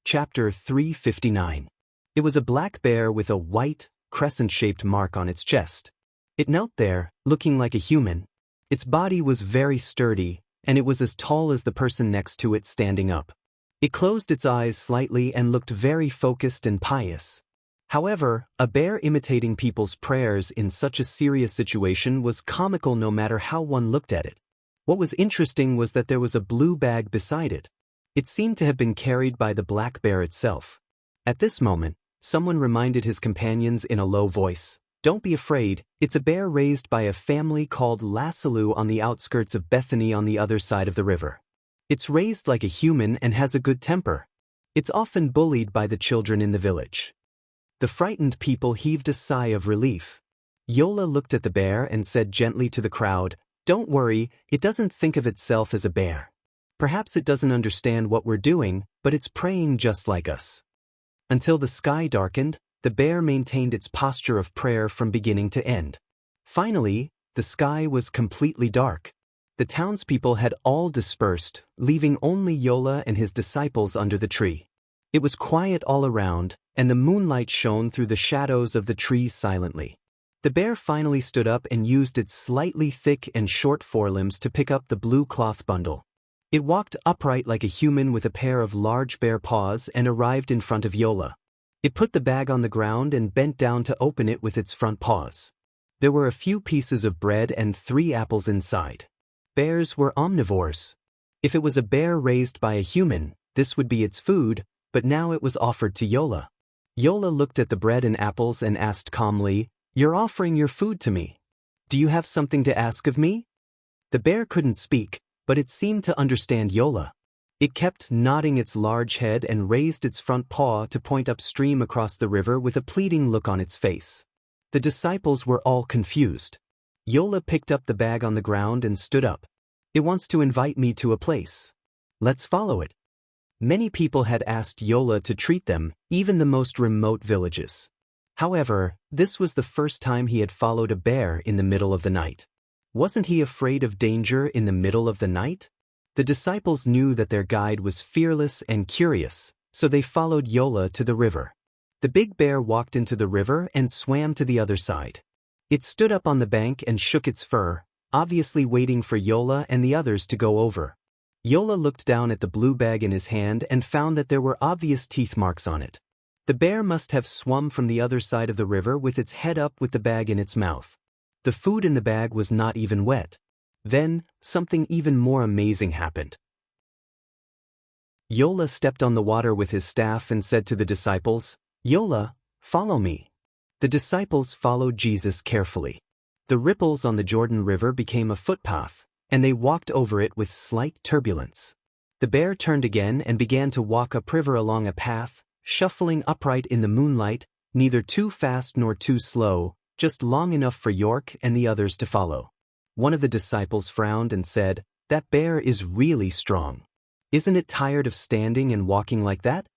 Chapter 359. It was a black bear with a white, crescent-shaped mark on its chest. It knelt there, looking like a human. Its body was very sturdy, and it was as tall as the person next to it standing up. It closed its eyes slightly and looked very focused and pious. However, a bear imitating people's prayers in such a serious situation was comical no matter how one looked at it. What was interesting was that there was a blue bag beside it. It seemed to have been carried by the black bear itself. At this moment, someone reminded his companions in a low voice, "Don't be afraid, it's a bear raised by a family called Lassalou on the outskirts of Bethany on the other side of the river. It's raised like a human and has a good temper. It's often bullied by the children in the village." The frightened people heaved a sigh of relief. Yola looked at the bear and said gently to the crowd, "Don't worry, it doesn't think of itself as a bear. Perhaps it doesn't understand what we're doing, but it's praying just like us." Until the sky darkened, the bear maintained its posture of prayer from beginning to end. Finally, the sky was completely dark. The townspeople had all dispersed, leaving only Yola and his disciples under the tree. It was quiet all around, and the moonlight shone through the shadows of the trees silently. The bear finally stood up and used its slightly thick and short forelimbs to pick up the blue cloth bundle. It walked upright like a human with a pair of large bare paws and arrived in front of Yola. It put the bag on the ground and bent down to open it with its front paws. There were a few pieces of bread and 3 apples inside. Bears were omnivores. If it was a bear raised by a human, this would be its food, but now it was offered to Yola. Yola looked at the bread and apples and asked calmly, "You're offering your food to me. Do you have something to ask of me?" The bear couldn't speak, but it seemed to understand Yola. It kept nodding its large head and raised its front paw to point upstream across the river with a pleading look on its face. The disciples were all confused. Yola picked up the bag on the ground and stood up. "It wants to invite me to a place. Let's follow it." Many people had asked Yola to treat them, even the most remote villages. However, this was the first time he had followed a bear in the middle of the night. Wasn't he afraid of danger in the middle of the night? The disciples knew that their guide was fearless and curious, so they followed Yola to the river. The big bear walked into the river and swam to the other side. It stood up on the bank and shook its fur, obviously waiting for Yola and the others to go over. Yola looked down at the blue bag in his hand and found that there were obvious teeth marks on it. The bear must have swum from the other side of the river with its head up with the bag in its mouth. The food in the bag was not even wet. Then, something even more amazing happened. Yola stepped on the water with his staff and said to the disciples, "Yola, follow me." The disciples followed Jesus carefully. The ripples on the Jordan River became a footpath, and they walked over it with slight turbulence. The bear turned again and began to walk upriver along a path, shuffling upright in the moonlight, neither too fast nor too slow, just long enough for York and the others to follow. One of the disciples frowned and said, "That bear is really strong. Isn't it tired of standing and walking like that?"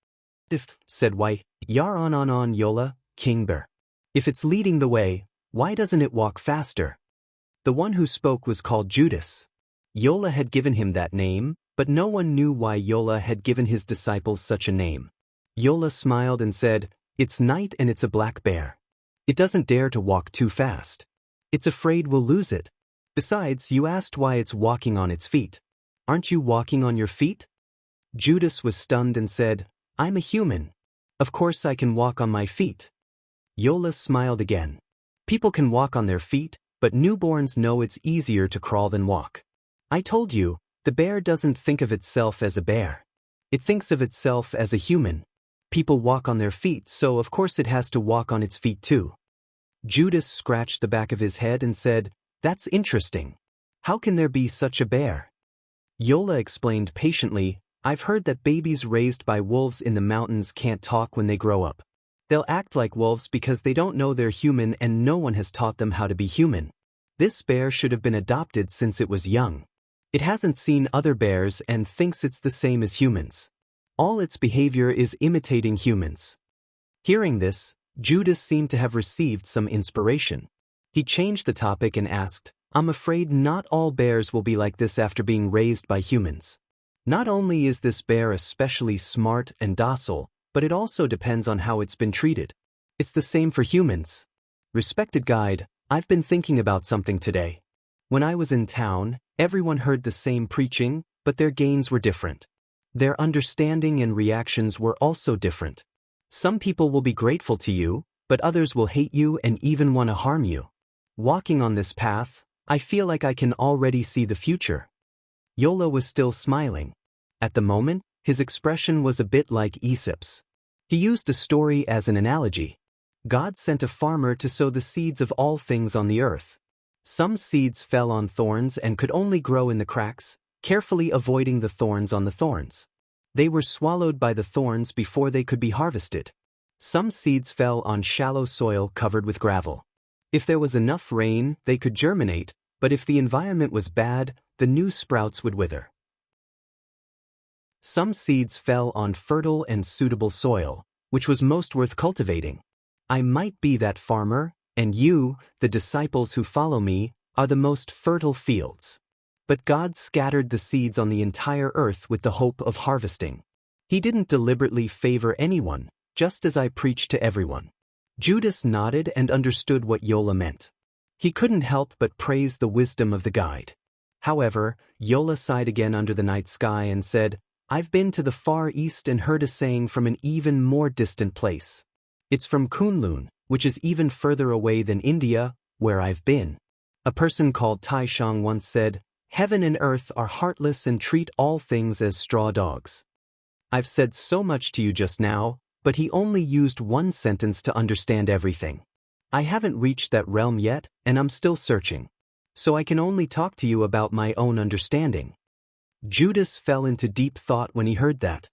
"If," said White, "Yar on Yola, King Bear. If it's leading the way, why doesn't it walk faster?" The one who spoke was called Judas. Yola had given him that name, but no one knew why Yola had given his disciples such a name. Yola smiled and said, "It's night and it's a black bear. It doesn't dare to walk too fast. It's afraid we'll lose it. Besides, you asked why it's walking on its feet. Aren't you walking on your feet?" Judas was stunned and said, "I'm a human. Of course I can walk on my feet." Yola smiled again. "People can walk on their feet, but newborns know it's easier to crawl than walk. I told you, the bear doesn't think of itself as a bear. It thinks of itself as a human. People walk on their feet, so of course it has to walk on its feet too." Judas scratched the back of his head and said, "That's interesting. How can there be such a bear?" Yola explained patiently, "I've heard that babies raised by wolves in the mountains can't talk when they grow up. They'll act like wolves because they don't know they're human and no one has taught them how to be human. This bear should have been adopted since it was young. It hasn't seen other bears and thinks it's the same as humans. All its behavior is imitating humans." Hearing this, Judas seemed to have received some inspiration. He changed the topic and asked, "I'm afraid not all bears will be like this after being raised by humans. Not only is this bear especially smart and docile, but it also depends on how it's been treated. It's the same for humans. Respected guide, I've been thinking about something today. When I was in town, everyone heard the same preaching, but their gains were different. Their understanding and reactions were also different. Some people will be grateful to you, but others will hate you and even want to harm you. Walking on this path, I feel like I can already see the future. Yola was still smiling. At the moment, his expression was a bit like Aesop's. He used a story as an analogy. God sent a farmer to sow the seeds of all things on the earth. Some seeds fell on thorns and could only grow in the cracks, carefully avoiding the thorns on the thorns. They were swallowed by the thorns before they could be harvested. Some seeds fell on shallow soil covered with gravel. If there was enough rain, they could germinate, but if the environment was bad, the new sprouts would wither. Some seeds fell on fertile and suitable soil, which was most worth cultivating. I might be that farmer, and you, the disciples who follow me, are the most fertile fields. But God scattered the seeds on the entire earth with the hope of harvesting. He didn't deliberately favor anyone, just as I preached to everyone. Judas nodded and understood what Yola meant. He couldn't help but praise the wisdom of the guide. However, Yola sighed again under the night sky and said, "I've been to the far east and heard a saying from an even more distant place. It's from Kunlun, which is even further away than India, where I've been. A person called Taishang once said, 'Heaven and earth are heartless and treat all things as straw dogs.' I've said so much to you just now, but he only used one sentence to understand everything. I haven't reached that realm yet, and I'm still searching. So I can only talk to you about my own understanding." Judas fell into deep thought when he heard that.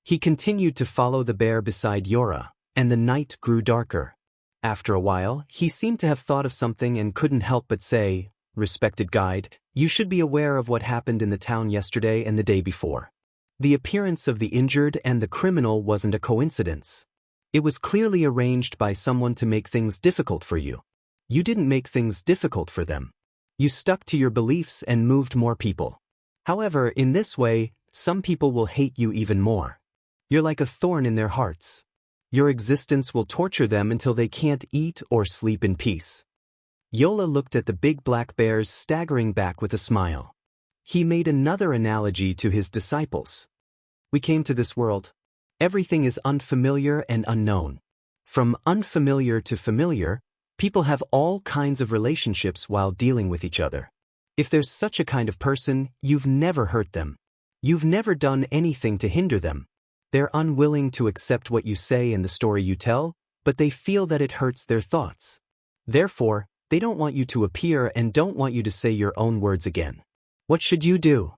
He continued to follow the bear beside Yora, and the night grew darker. After a while, he seemed to have thought of something and couldn't help but say, "Respected guide, you should be aware of what happened in the town yesterday and the day before. The appearance of the injured and the criminal wasn't a coincidence. It was clearly arranged by someone to make things difficult for you. You didn't make things difficult for them. You stuck to your beliefs and moved more people. However, in this way, some people will hate you even more. You're like a thorn in their hearts. Your existence will torture them until they can't eat or sleep in peace." Yola looked at the big black bears staggering back with a smile. He made another analogy to his disciples. "We came to this world. Everything is unfamiliar and unknown. From unfamiliar to familiar, people have all kinds of relationships while dealing with each other. If there's such a kind of person, you've never hurt them. You've never done anything to hinder them. They're unwilling to accept what you say and the story you tell, but they feel that it hurts their thoughts. Therefore, they don't want you to appear and don't want you to say your own words again. What should you do?"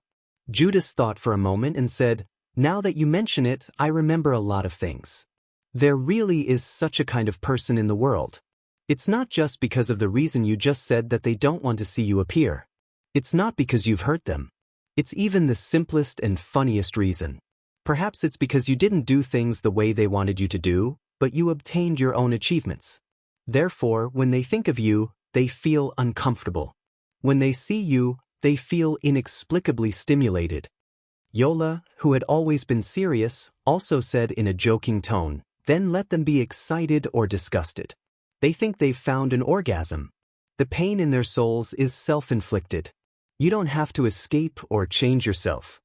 Judas thought for a moment and said, "Now that you mention it, I remember a lot of things. There really is such a kind of person in the world. It's not just because of the reason you just said that they don't want to see you appear. It's not because you've hurt them. It's even the simplest and funniest reason. Perhaps it's because you didn't do things the way they wanted you to do, but you obtained your own achievements. Therefore, when they think of you, they feel uncomfortable. When they see you, they feel inexplicably stimulated." Yola, who had always been serious, also said in a joking tone, "Then let them be excited or disgusted. They think they've found an orgasm. The pain in their souls is self-inflicted. You don't have to escape or change yourself.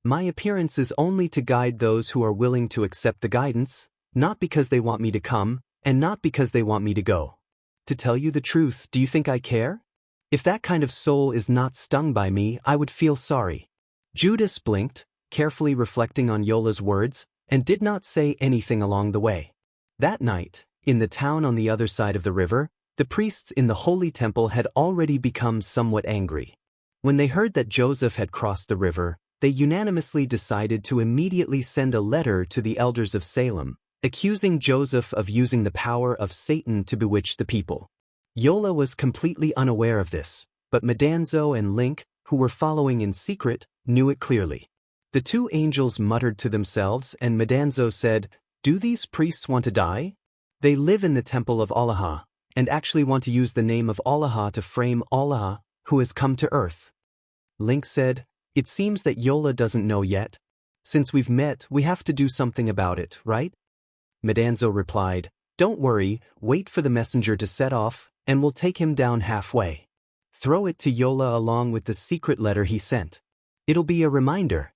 My appearance is only to guide those who are willing to accept the guidance, not because they want me to come, and not because they want me to go. To tell you the truth, do you think I care? If that kind of soul is not stung by me, I would feel sorry." Judas blinked, carefully reflecting on Yola's words, and did not say anything along the way. That night, in the town on the other side of the river, the priests in the holy temple had already become somewhat angry. When they heard that Joseph had crossed the river, they unanimously decided to immediately send a letter to the elders of Salem, accusing Joseph of using the power of Satan to bewitch the people. Yola was completely unaware of this, but Madanzo and Link, who were following in secret, knew it clearly. The two angels muttered to themselves, and Madanzo said, "Do these priests want to die? They live in the temple of Allah, and actually want to use the name of Allah to frame Allah, who has come to earth." Link said, It seems that Yola doesn't know yet. Since we've met, we have to do something about it, right? Medanzo replied, "Don't worry, wait for the messenger to set off, and we'll take him down halfway. Throw it to Yola along with the secret letter he sent. It'll be a reminder."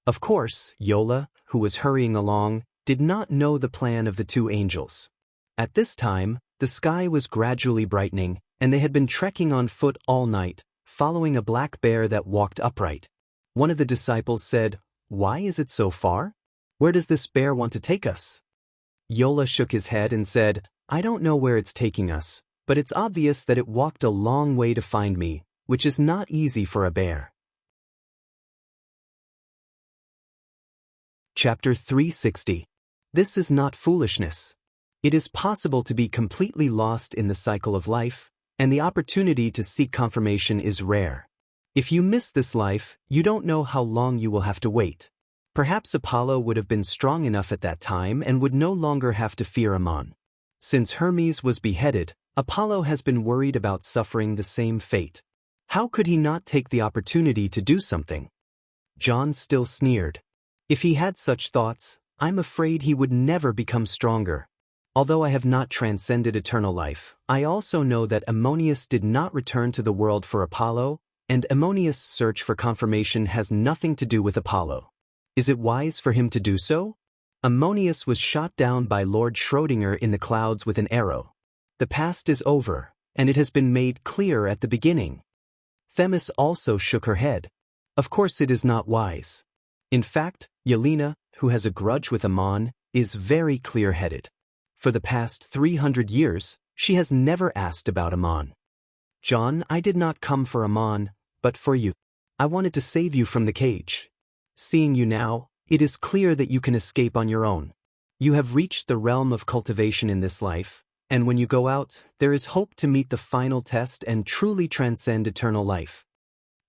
Of course, Yola, who was hurrying along, did not know the plan of the two angels. At this time, the sky was gradually brightening, and they had been trekking on foot all night, following a black bear that walked upright. One of the disciples said, "Why is it so far? Where does this bear want to take us?" Yola shook his head and said, "I don't know where it's taking us, but it's obvious that it walked a long way to find me, which is not easy for a bear." Chapter 360. This is not foolishness. It is possible to be completely lost in the cycle of life, and the opportunity to seek confirmation is rare. If you miss this life, you don't know how long you will have to wait. Perhaps Apollo would have been strong enough at that time and would no longer have to fear Ammon. Since Hermes was beheaded, Apollo has been worried about suffering the same fate. How could he not take the opportunity to do something? John still sneered. If he had such thoughts, I'm afraid he would never become stronger. Although I have not transcended eternal life, I also know that Ammonius did not return to the world for Apollo, and Ammonius' search for confirmation has nothing to do with Apollo. Is it wise for him to do so? Ammonius was shot down by Lord Schrödinger in the clouds with an arrow. The past is over, and it has been made clear at the beginning. Themis also shook her head. Of course it is not wise. In fact, Yelena, who has a grudge with Ammon, is very clear-headed. For the past 300 years, she has never asked about Ammon. John, I did not come for Ammon, but for you. I wanted to save you from the cage. Seeing you now, it is clear that you can escape on your own. You have reached the realm of cultivation in this life, and when you go out, there is hope to meet the final test and truly transcend eternal life.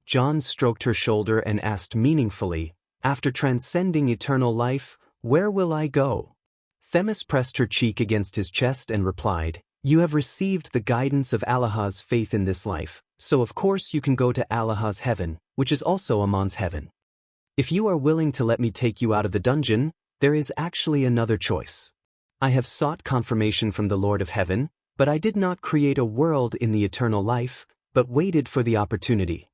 John stroked her shoulder and asked meaningfully, "After transcending eternal life, where will I go?" Themis pressed her cheek against his chest and replied, "You have received the guidance of Allah's faith in this life, so of course you can go to Allah's heaven, which is also Ammon's heaven. If you are willing to let me take you out of the dungeon, there is actually another choice. I have sought confirmation from the Lord of Heaven, but I did not create a world in the eternal life, but waited for the opportunity."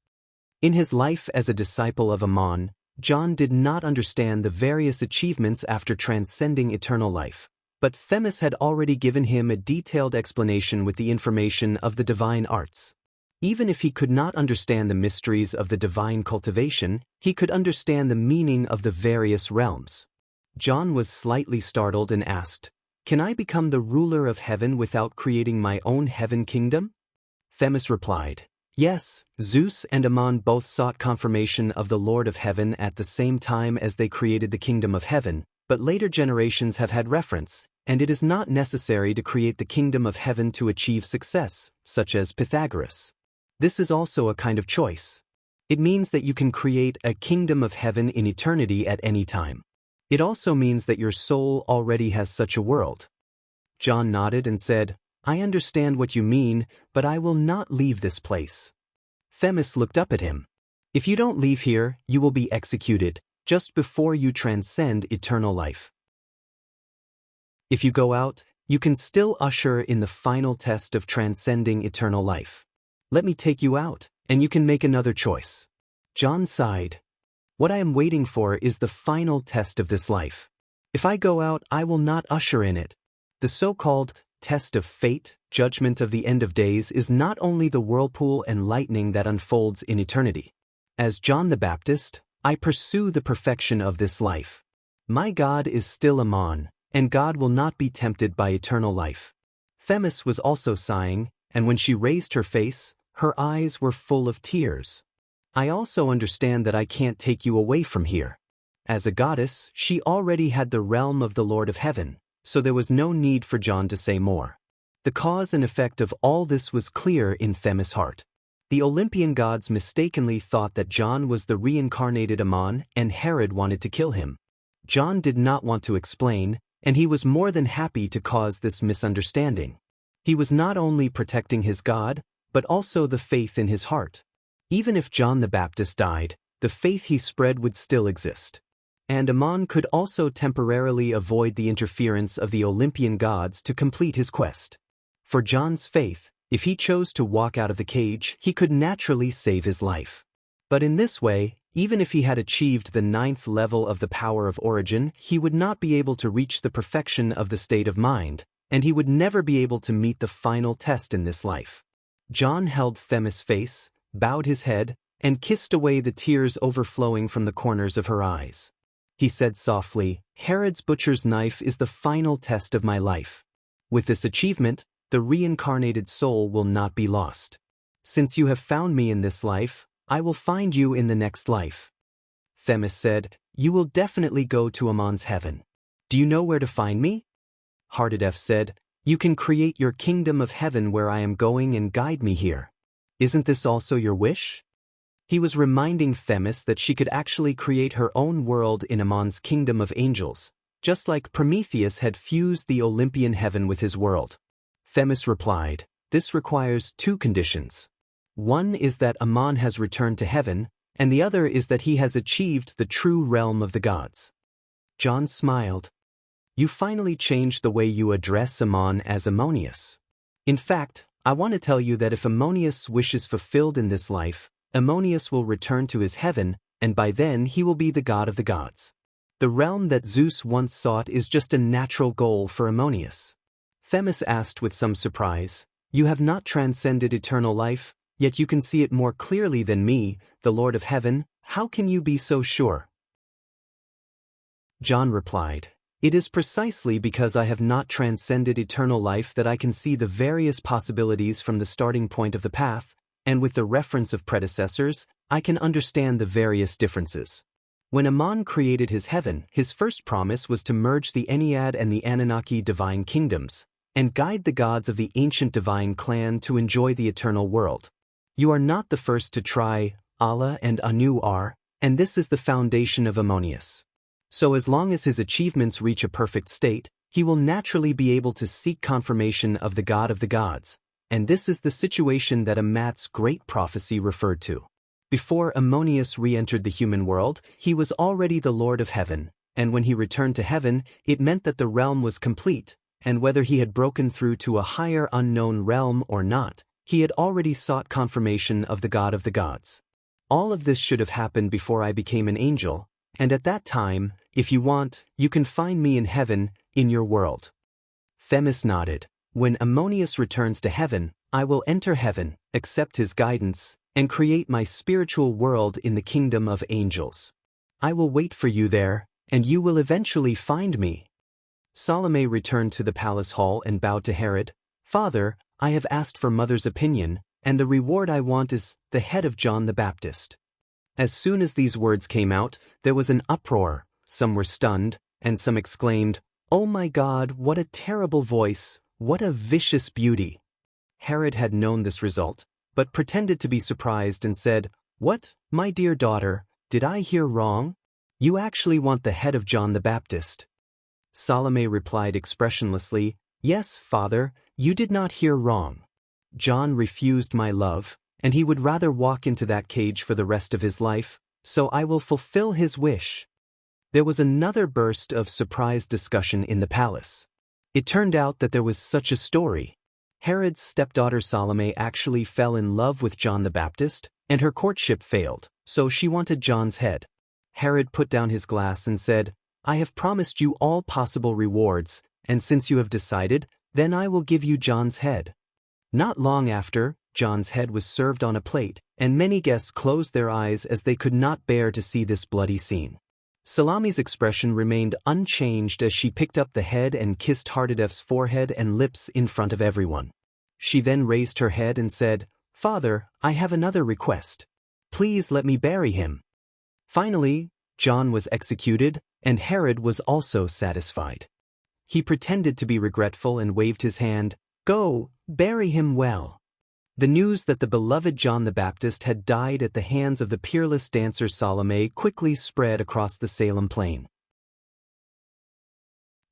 In his life as a disciple of Ammon, John did not understand the various achievements after transcending eternal life, but Themis had already given him a detailed explanation with the information of the divine arts. Even if he could not understand the mysteries of the divine cultivation, he could understand the meaning of the various realms. John was slightly startled and asked, "Can I become the ruler of heaven without creating my own heaven kingdom?" Themis replied, "Yes, Zeus and Ammon both sought confirmation of the Lord of Heaven at the same time as they created the kingdom of heaven, but later generations have had reference, and it is not necessary to create the kingdom of heaven to achieve success, such as Pythagoras. This is also a kind of choice. It means that you can create a kingdom of heaven in eternity at any time. It also means that your soul already has such a world." John nodded and said, "I understand what you mean, but I will not leave this place." Themis looked up at him. "If you don't leave here, you will be executed, just before you transcend eternal life. If you go out, you can still usher in the final test of transcending eternal life. Let me take you out, and you can make another choice." John sighed. "What I am waiting for is the final test of this life. If I go out, I will not usher in it. The so-called test of fate, judgment of the end of days, is not only the whirlpool and lightning that unfolds in eternity. As John the Baptist, I pursue the perfection of this life. My God is still Ammon, and God will not be tempted by eternal life." Themis was also sighing, and when she raised her face, her eyes were full of tears. "I also understand that I can't take you away from here." As a goddess, she already had the realm of the Lord of Heaven, so there was no need for John to say more. The cause and effect of all this was clear in Themis' heart. The Olympian gods mistakenly thought that John was the reincarnated Ammon, and Herod wanted to kill him. John did not want to explain, and he was more than happy to cause this misunderstanding. He was not only protecting his God, but also the faith in his heart. Even if John the Baptist died, the faith he spread would still exist. And Ammon could also temporarily avoid the interference of the Olympian gods to complete his quest. For John's faith, if he chose to walk out of the cage, he could naturally save his life. But in this way, even if he had achieved the 9th level of the power of origin, he would not be able to reach the perfection of the state of mind, and he would never be able to meet the final test in this life. John held Themis' face, bowed his head, and kissed away the tears overflowing from the corners of her eyes. He said softly, "Herod's butcher's knife is the final test of my life. With this achievement, the reincarnated soul will not be lost. Since you have found me in this life, I will find you in the next life." Themis said, "You will definitely go to Ammon's heaven. Do you know where to find me?" Hardedef said, "You can create your kingdom of heaven where I am going and guide me here. Isn't this also your wish?" He was reminding Themis that she could actually create her own world in Ammon's kingdom of angels, just like Prometheus had fused the Olympian heaven with his world. Themis replied, "This requires 2 conditions. One is that Ammon has returned to heaven, and the other is that he has achieved the true realm of the gods." John smiled. "You finally changed the way you address Ammon as Ammonius. In fact, I want to tell you that if Ammonius' wish is fulfilled in this life, Ammonius will return to his heaven, and by then he will be the god of the gods. The realm that Zeus once sought is just a natural goal for Ammonius." Themis asked with some surprise, "You have not transcended eternal life, yet you can see it more clearly than me, the Lord of Heaven. How can you be so sure?" John replied, "It is precisely because I have not transcended eternal life that I can see the various possibilities from the starting point of the path, and with the reference of predecessors, I can understand the various differences. When Ammon created his heaven, his first promise was to merge the Ennead and the Anunnaki divine kingdoms, and guide the gods of the ancient divine clan to enjoy the eternal world. You are not the first to try, Allah and Anu are, and this is the foundation of Ammonius. So as long as his achievements reach a perfect state, he will naturally be able to seek confirmation of the God of the gods, and this is the situation that Amat's great prophecy referred to. Before Ammonius re-entered the human world, he was already the Lord of Heaven, and when he returned to heaven, it meant that the realm was complete, and whether he had broken through to a higher unknown realm or not, he had already sought confirmation of the God of the gods. All of this should have happened before I became an angel, and at that time, if you want, you can find me in heaven, in your world." Themis nodded. "When Ammonius returns to heaven, I will enter heaven, accept his guidance, and create my spiritual world in the kingdom of angels. I will wait for you there, and you will eventually find me." Salome returned to the palace hall and bowed to Herod. "Father, I have asked for mother's opinion, and the reward I want is the head of John the Baptist." As soon as these words came out, there was an uproar. Some were stunned, and some exclaimed, "Oh my God, what a terrible voice, what a vicious beauty." Herod had known this result, but pretended to be surprised and said, "What, my dear daughter, did I hear wrong? You actually want the head of John the Baptist?" Salome replied expressionlessly, "Yes, father, you did not hear wrong. John refused my love, and he would rather walk into that cage for the rest of his life, so I will fulfill his wish." There was another burst of surprised discussion in the palace. It turned out that there was such a story. Herod's stepdaughter Salome actually fell in love with John the Baptist, and her courtship failed, so she wanted John's head. Herod put down his glass and said, "I have promised you all possible rewards, and since you have decided, then I will give you John's head." Not long after, John's head was served on a plate, and many guests closed their eyes as they could not bear to see this bloody scene. Salome's expression remained unchanged as she picked up the head and kissed Hardedef's forehead and lips in front of everyone. She then raised her head and said, "Father, I have another request. Please let me bury him." Finally, John was executed, and Herod was also satisfied. He pretended to be regretful and waved his hand, "Go, bury him well." The news that the beloved John the Baptist had died at the hands of the peerless dancer Salome quickly spread across the Salem plain.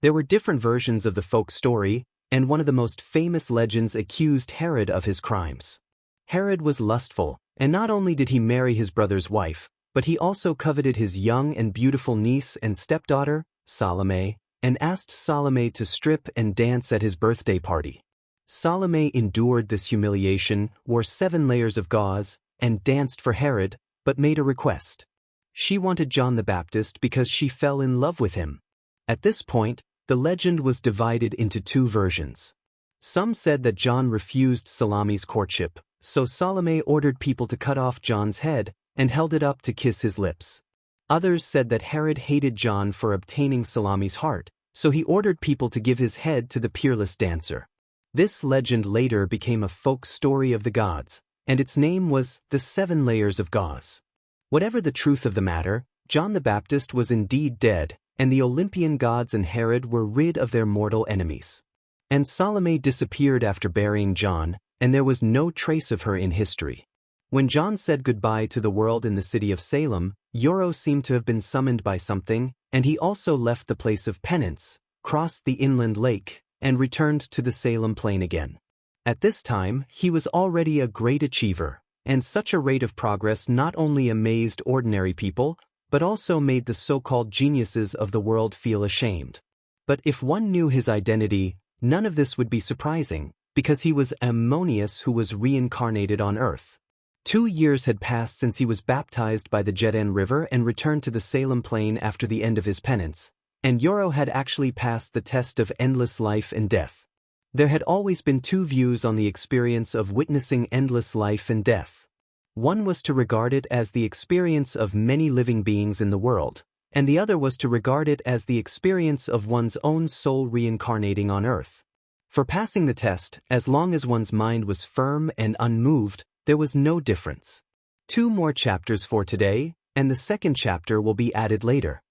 There were different versions of the folk story, and one of the most famous legends accused Herod of his crimes. Herod was lustful, and not only did he marry his brother's wife, But he also coveted his young and beautiful niece and stepdaughter, Salome, and asked Salome to strip and dance at his birthday party. Salome endured this humiliation, wore 7 layers of gauze, and danced for Herod, but made a request. She wanted John the Baptist because she fell in love with him. At this point, the legend was divided into 2 versions. Some said that John refused Salome's courtship, so Salome ordered people to cut off John's head and held it up to kiss his lips. Others said that Herod hated John for obtaining Salome's heart, so he ordered people to give his head to the peerless dancer. This legend later became a folk story of the gods, and its name was the 7 Layers of Gauze. Whatever the truth of the matter, John the Baptist was indeed dead, and the Olympian gods and Herod were rid of their mortal enemies. And Salome disappeared after burying John, and there was no trace of her in history. When John said goodbye to the world in the city of Salem, Euro seemed to have been summoned by something, and he also left the place of penance, crossed the inland lake, and returned to the Salem plain again. At this time, he was already a great achiever, and such a rate of progress not only amazed ordinary people, but also made the so-called geniuses of the world feel ashamed. But if one knew his identity, none of this would be surprising, because he was Ammonius who was reincarnated on earth. 2 years had passed since he was baptized by the Jordan River and returned to the Salem plain after the end of his penance, and Euro had actually passed the test of endless life and death. There had always been 2 views on the experience of witnessing endless life and death. One was to regard it as the experience of many living beings in the world, and the other was to regard it as the experience of one's own soul reincarnating on earth. For passing the test, as long as one's mind was firm and unmoved, there was no difference. 2 more chapters for today, and the second chapter will be added later.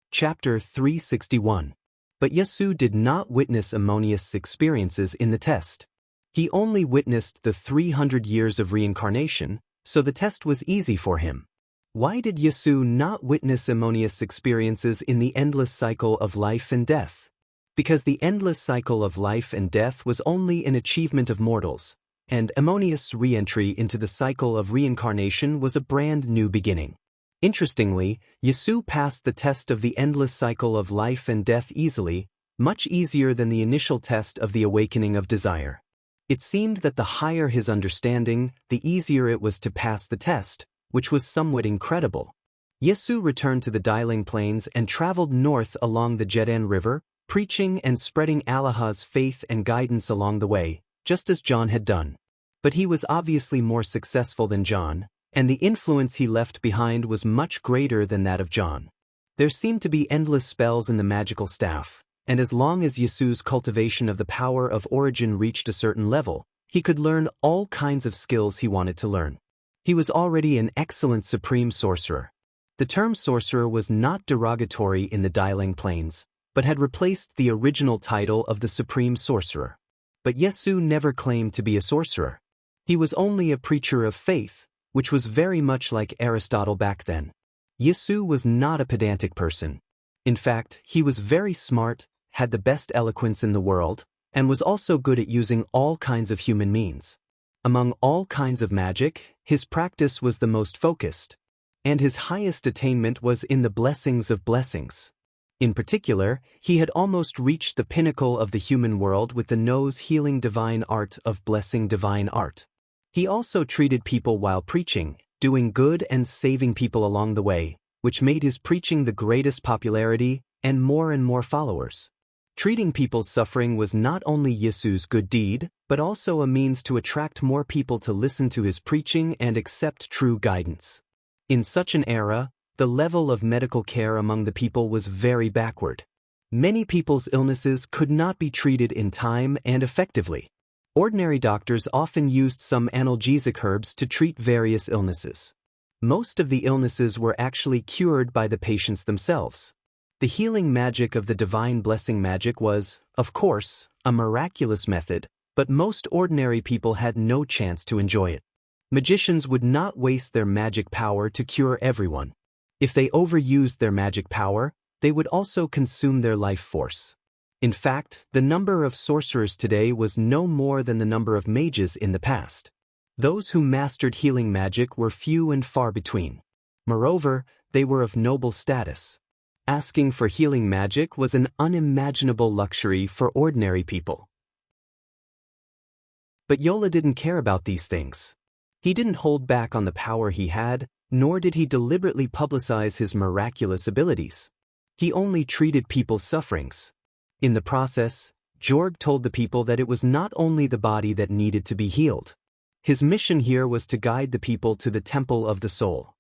Chapter 361. But Yesu did not witness Ammonius' experiences in the test. He only witnessed the 300 years of reincarnation, so the test was easy for him. Why did Yesu not witness Ammonius' experiences in the endless cycle of life and death? Because the endless cycle of life and death was only an achievement of mortals, and Ammonius' re-entry into the cycle of reincarnation was a brand new beginning. Interestingly, Yesu passed the test of the endless cycle of life and death easily, much easier than the initial test of the awakening of desire. It seemed that the higher his understanding, the easier it was to pass the test, which was somewhat incredible. Yesu returned to the Diling Plains and traveled north along the Jordan River, preaching and spreading Allah's faith and guidance along the way, just as John had done. But he was obviously more successful than John, and the influence he left behind was much greater than that of John. There seemed to be endless spells in the magical staff, and as long as Yesu's cultivation of the power of origin reached a certain level, he could learn all kinds of skills he wanted to learn. He was already an excellent supreme sorcerer. The term sorcerer was not derogatory in the Diling Plains, but had replaced the original title of the supreme sorcerer. But Yesu never claimed to be a sorcerer. He was only a preacher of faith, which was very much like Aristotle back then. Yesu was not a pedantic person. In fact, he was very smart, had the best eloquence in the world, and was also good at using all kinds of human means. Among all kinds of magic, his practice was the most focused, and his highest attainment was in the blessings of blessings. In particular, he had almost reached the pinnacle of the human world with the nose-healing divine art of blessing divine art. He also treated people while preaching, doing good and saving people along the way, which made his preaching the greatest popularity and more followers. Treating people's suffering was not only Yesu's good deed, but also a means to attract more people to listen to his preaching and accept true guidance. In such an era, the level of medical care among the people was very backward. Many people's illnesses could not be treated in time and effectively. Ordinary doctors often used some analgesic herbs to treat various illnesses. Most of the illnesses were actually cured by the patients themselves. The healing magic of the divine blessing magic was, of course, a miraculous method, but most ordinary people had no chance to enjoy it. Magicians would not waste their magic power to cure everyone. If they overused their magic power, they would also consume their life force. In fact, the number of sorcerers today was no more than the number of mages in the past. Those who mastered healing magic were few and far between. Moreover, they were of noble status. Asking for healing magic was an unimaginable luxury for ordinary people. But Yola didn't care about these things. He didn't hold back on the power he had, nor did he deliberately publicize his miraculous abilities. He only treated people's sufferings. In the process, Jorg told the people that it was not only the body that needed to be healed. His mission here was to guide the people to the temple of the soul.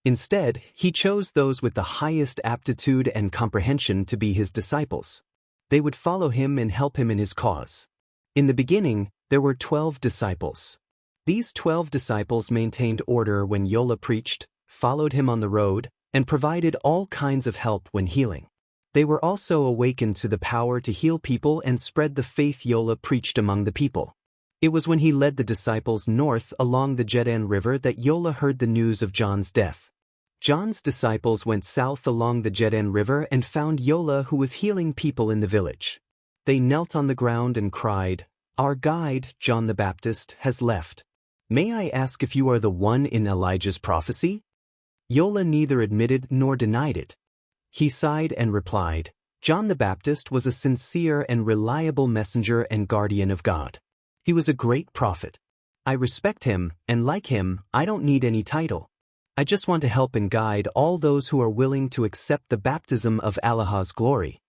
Instead, he chose those with the highest aptitude and comprehension to be his disciples. They would follow him and help him in his cause. In the beginning, there were 12 disciples. These 12 disciples maintained order when Yola preached, followed him on the road, and provided all kinds of help when healing. They were also awakened to the power to heal people and spread the faith Yola preached among the people. It was when he led the disciples north along the Jeddan River that Yola heard the news of John's death. John's disciples went south along the Jeddan River and found Yola, who was healing people in the village. They knelt on the ground and cried, "Our guide, John the Baptist, has left. May I ask if you are the one in Elijah's prophecy?" Yola neither admitted nor denied it. He sighed and replied, "John the Baptist was a sincere and reliable messenger and guardian of God. He was a great prophet. I respect him, and like him, I don't need any title. I just want to help and guide all those who are willing to accept the baptism of Allah's glory."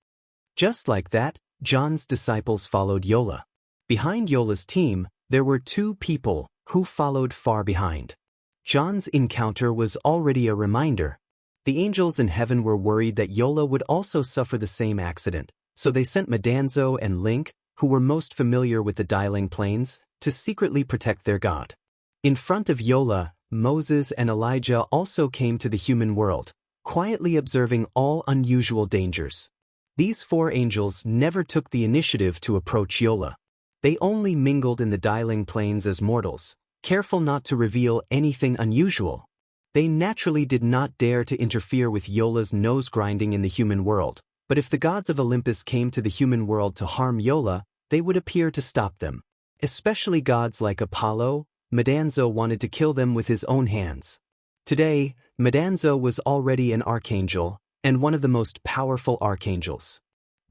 Just like that, John's disciples followed Yola. Behind Yola's team, there were two people who followed far behind. John's encounter was already a reminder. The angels in heaven were worried that Yola would also suffer the same accident, so they sent Madanzo and Link, who were most familiar with the Dialing Plains, to secretly protect their god. In front of Yola, Moses and Elijah also came to the human world, quietly observing all unusual dangers. These four angels never took the initiative to approach Yola. They only mingled in the Dialing Plains as mortals, careful not to reveal anything unusual. They naturally did not dare to interfere with Yola's nose-grinding in the human world, but if the gods of Olympus came to the human world to harm Yola, they would appear to stop them. Especially gods like Apollo, Madanzo wanted to kill them with his own hands. Today, Madanzo was already an archangel, and one of the most powerful archangels.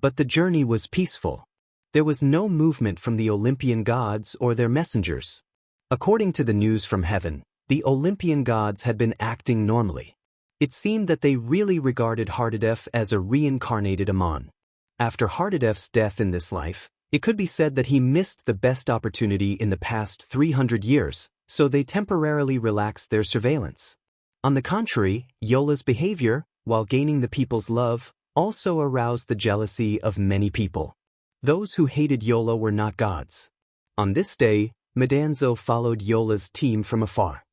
But the journey was peaceful. There was no movement from the Olympian gods or their messengers. According to the news from heaven, the Olympian gods had been acting normally. It seemed that they really regarded Hardadef as a reincarnated Amon. After Hardadef's death in this life, it could be said that he missed the best opportunity in the past 300 years, so they temporarily relaxed their surveillance. On the contrary, Yola's behavior, while gaining the people's love, also aroused the jealousy of many people. Those who hated Yola were not gods. On this day, Madanzo followed Yola's team from afar.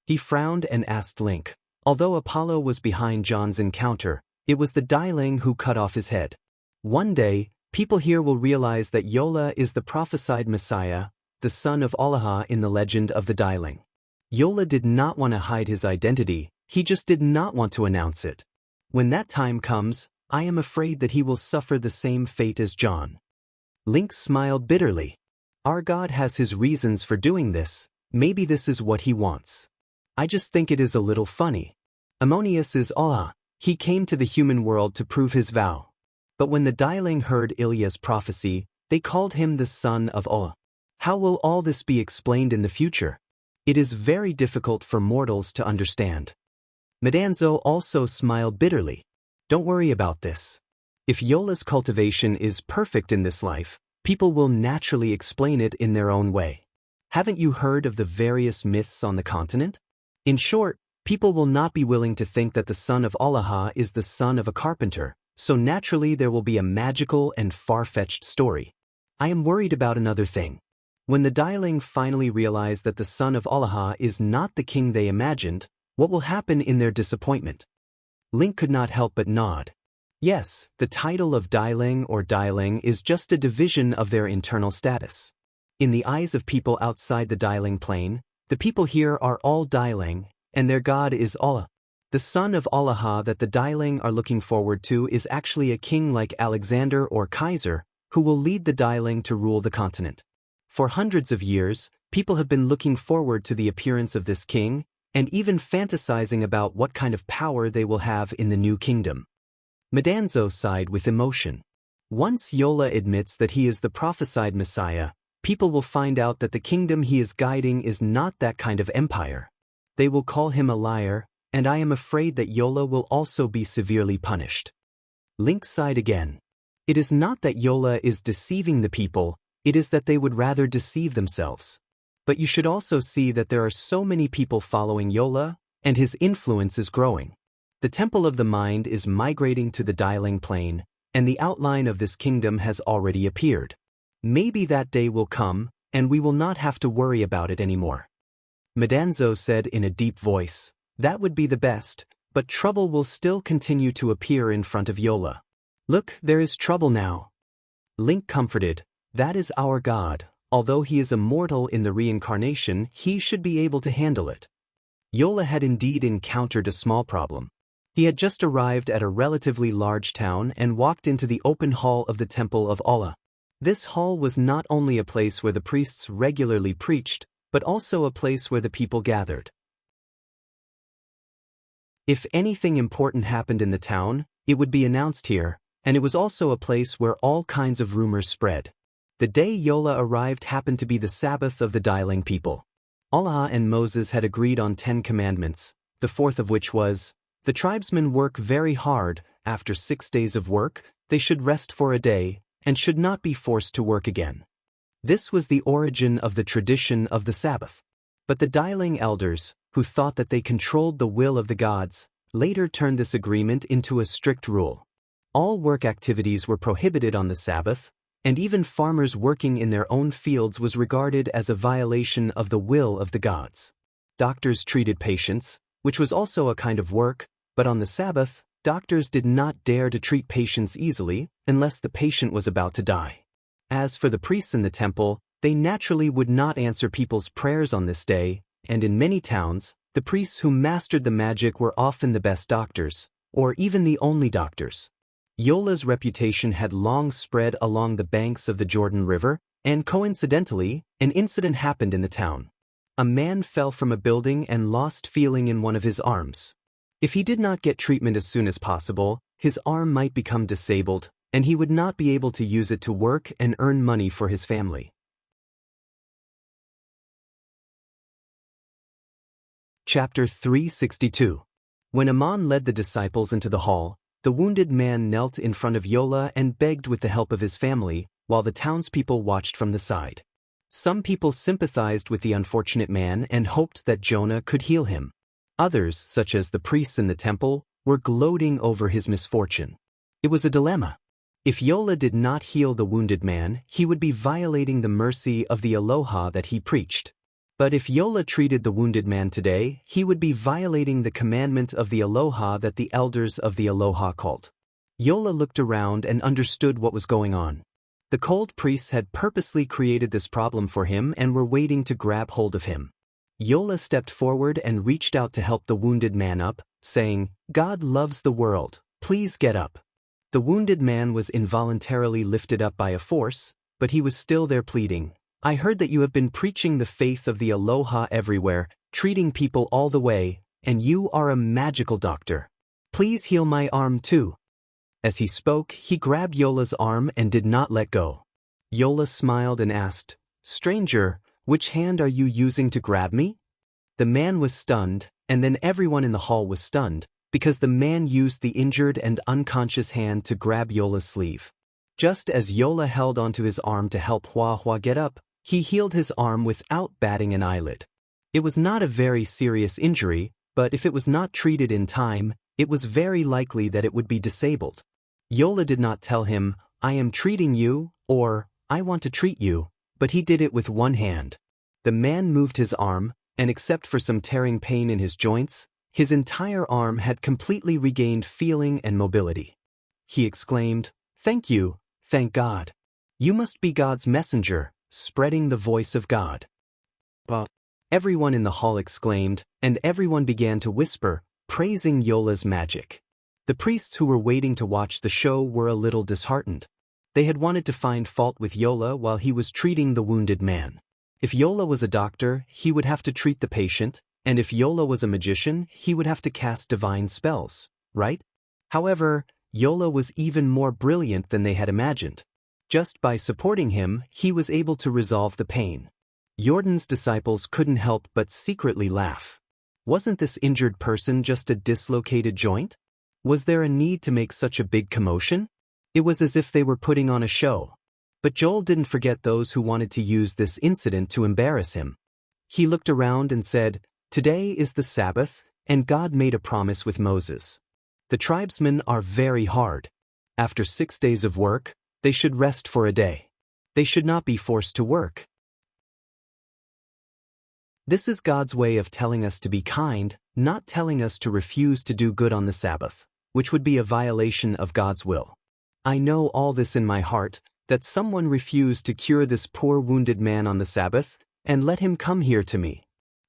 He frowned and asked Link. Although Apollo was behind John's encounter, it was the Dialing who cut off his head. One day, people here will realize that Yola is the prophesied Messiah, the son of Allah in the legend of the Dialing. Yola did not want to hide his identity, he just did not want to announce it. When that time comes, I am afraid that he will suffer the same fate as John. Link smiled bitterly. Our God has his reasons for doing this, maybe this is what he wants. I just think it is a little funny. Ammonius is Allah, he came to the human world to prove his vow. But when the Dialing heard Ilya's prophecy, they called him the son of Allah. How will all this be explained in the future? It is very difficult for mortals to understand. Madanzo also smiled bitterly. Don't worry about this. If Yola's cultivation is perfect in this life, people will naturally explain it in their own way. Haven't you heard of the various myths on the continent? In short, people will not be willing to think that the son of Allah is the son of a carpenter, so naturally there will be a magical and far-fetched story. I am worried about another thing. When the Dialing finally realize that the son of Allah is not the king they imagined, what will happen in their disappointment? Link could not help but nod. Yes, the title of Dialing or Dialing is just a division of their internal status. In the eyes of people outside the Dialing plane, the people here are all Dialing, and their god is Allah. The son of Allah that the Dialing are looking forward to is actually a king like Alexander or Kaiser, who will lead the Dialing to rule the continent. For hundreds of years, people have been looking forward to the appearance of this king, and even fantasizing about what kind of power they will have in the new kingdom. Madanzo sighed with emotion. Once Yola admits that he is the prophesied Messiah, people will find out that the kingdom he is guiding is not that kind of empire. They will call him a liar, and I am afraid that Yola will also be severely punished. Link sighed again. It is not that Yola is deceiving the people, it is that they would rather deceive themselves. But you should also see that there are so many people following Yola, and his influence is growing. The Temple of the Mind is migrating to the Dialing Plane, and the outline of this kingdom has already appeared. Maybe that day will come, and we will not have to worry about it anymore. Madanzo said in a deep voice, that would be the best, but trouble will still continue to appear in front of Yola. Look, there is trouble now. Link comforted, that is our God, although he is immortal in the reincarnation, he should be able to handle it. Yola had indeed encountered a small problem. He had just arrived at a relatively large town and walked into the open hall of the Temple of Allah. This hall was not only a place where the priests regularly preached, but also a place where the people gathered. If anything important happened in the town, it would be announced here, and it was also a place where all kinds of rumors spread. The day Yola arrived happened to be the Sabbath of the Dialing people. Allah and Moses had agreed on 10 commandments, the fourth of which was, the tribesmen work very hard, after 6 days of work, they should rest for a day, and should not be forced to work again. This was the origin of the tradition of the Sabbath. But the Dialing elders, who thought that they controlled the will of the gods, later turned this agreement into a strict rule. All work activities were prohibited on the Sabbath, and even farmers working in their own fields was regarded as a violation of the will of the gods. Doctors treated patients, which was also a kind of work, but on the Sabbath, doctors did not dare to treat patients easily unless the patient was about to die. As for the priests in the temple, they naturally would not answer people's prayers on this day, and in many towns, the priests who mastered the magic were often the best doctors, or even the only doctors. Yola's reputation had long spread along the banks of the Jordan River, and coincidentally, an incident happened in the town. A man fell from a building and lost feeling in one of his arms. If he did not get treatment as soon as possible, his arm might become disabled, and he would not be able to use it to work and earn money for his family. Chapter 362. When Aman led the disciples into the hall, the wounded man knelt in front of Yola and begged with the help of his family, while the townspeople watched from the side. Some people sympathized with the unfortunate man and hoped that Jonah could heal him. Others, such as the priests in the temple, were gloating over his misfortune. It was a dilemma. If Yola did not heal the wounded man, he would be violating the mercy of the Aloha that he preached. But if Yola treated the wounded man today, he would be violating the commandment of the Aloha that the elders of the Aloha cult. Yola looked around and understood what was going on. The cold priests had purposely created this problem for him and were waiting to grab hold of him. Yola stepped forward and reached out to help the wounded man up, saying, God loves the world, please get up. The wounded man was involuntarily lifted up by a force, but he was still there pleading, I heard that you have been preaching the faith of the Aloha everywhere, treating people all the way, and you are a magical doctor. Please heal my arm too. As he spoke, he grabbed Yola's arm and did not let go. Yola smiled and asked, Stranger, which hand are you using to grab me? The man was stunned, and then everyone in the hall was stunned, because the man used the injured and unconscious hand to grab Yola's sleeve. Just as Yola held onto his arm to help Hua Hua get up, he healed his arm without batting an eyelid. It was not a very serious injury, but if it was not treated in time, it was very likely that it would be disabled. Yola did not tell him, I am treating you, or, I want to treat you, but he did it with one hand. The man moved his arm, and except for some tearing pain in his joints, his entire arm had completely regained feeling and mobility. He exclaimed, Thank you, thank God. You must be God's messenger, spreading the voice of God. But everyone in the hall exclaimed, and everyone began to whisper, praising Yola's magic. The priests who were waiting to watch the show were a little disheartened. They had wanted to find fault with Yola while he was treating the wounded man. If Yola was a doctor, he would have to treat the patient, and if Yola was a magician, he would have to cast divine spells, right? However, Yola was even more brilliant than they had imagined. Just by supporting him, he was able to resolve the pain. Jordan's disciples couldn't help but secretly laugh. Wasn't this injured person just a dislocated joint? Was there a need to make such a big commotion? It was as if they were putting on a show. But Joel didn't forget those who wanted to use this incident to embarrass him. He looked around and said, "Today is the Sabbath, and God made a promise with Moses. The tribesmen are very hard. After 6 days of work, they should rest for a day. They should not be forced to work." This is God's way of telling us to be kind, not telling us to refuse to do good on the Sabbath, which would be a violation of God's will. I know all this in my heart, that someone refused to cure this poor wounded man on the Sabbath, and let him come here to me.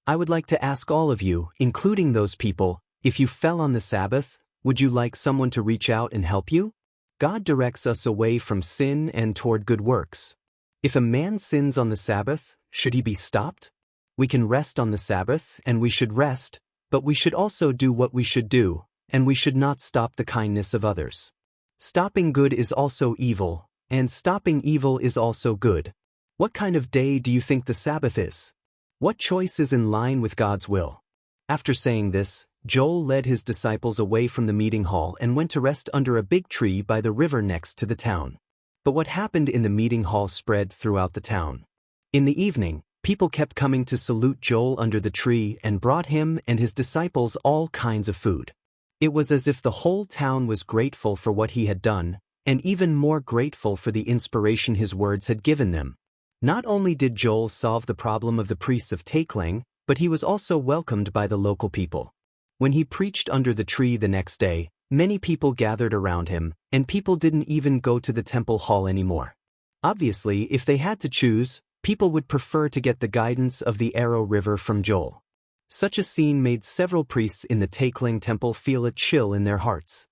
I would like to ask all of you, including those people, if you fell on the Sabbath, would you like someone to reach out and help you? God directs us away from sin and toward good works. If a man sins on the Sabbath, should he be stopped? We can rest on the Sabbath, and we should rest, but we should also do what we should do, and we should not stop the kindness of others. Stopping good is also evil, and stopping evil is also good. What kind of day do you think the Sabbath is? What choice is in line with God's will? After saying this, Joel led his disciples away from the meeting hall and went to rest under a big tree by the river next to the town. But what happened in the meeting hall spread throughout the town. In the evening, people kept coming to salute Joel under the tree and brought him and his disciples all kinds of food. It was as if the whole town was grateful for what he had done, and even more grateful for the inspiration his words had given them. Not only did Joel solve the problem of the priests of Takeling, but he was also welcomed by the local people. When he preached under the tree the next day, many people gathered around him, and people didn't even go to the temple hall anymore. Obviously, if they had to choose, people would prefer to get the guidance of the Arrow River from Joel. Such a scene made several priests in the Takeling temple feel a chill in their hearts.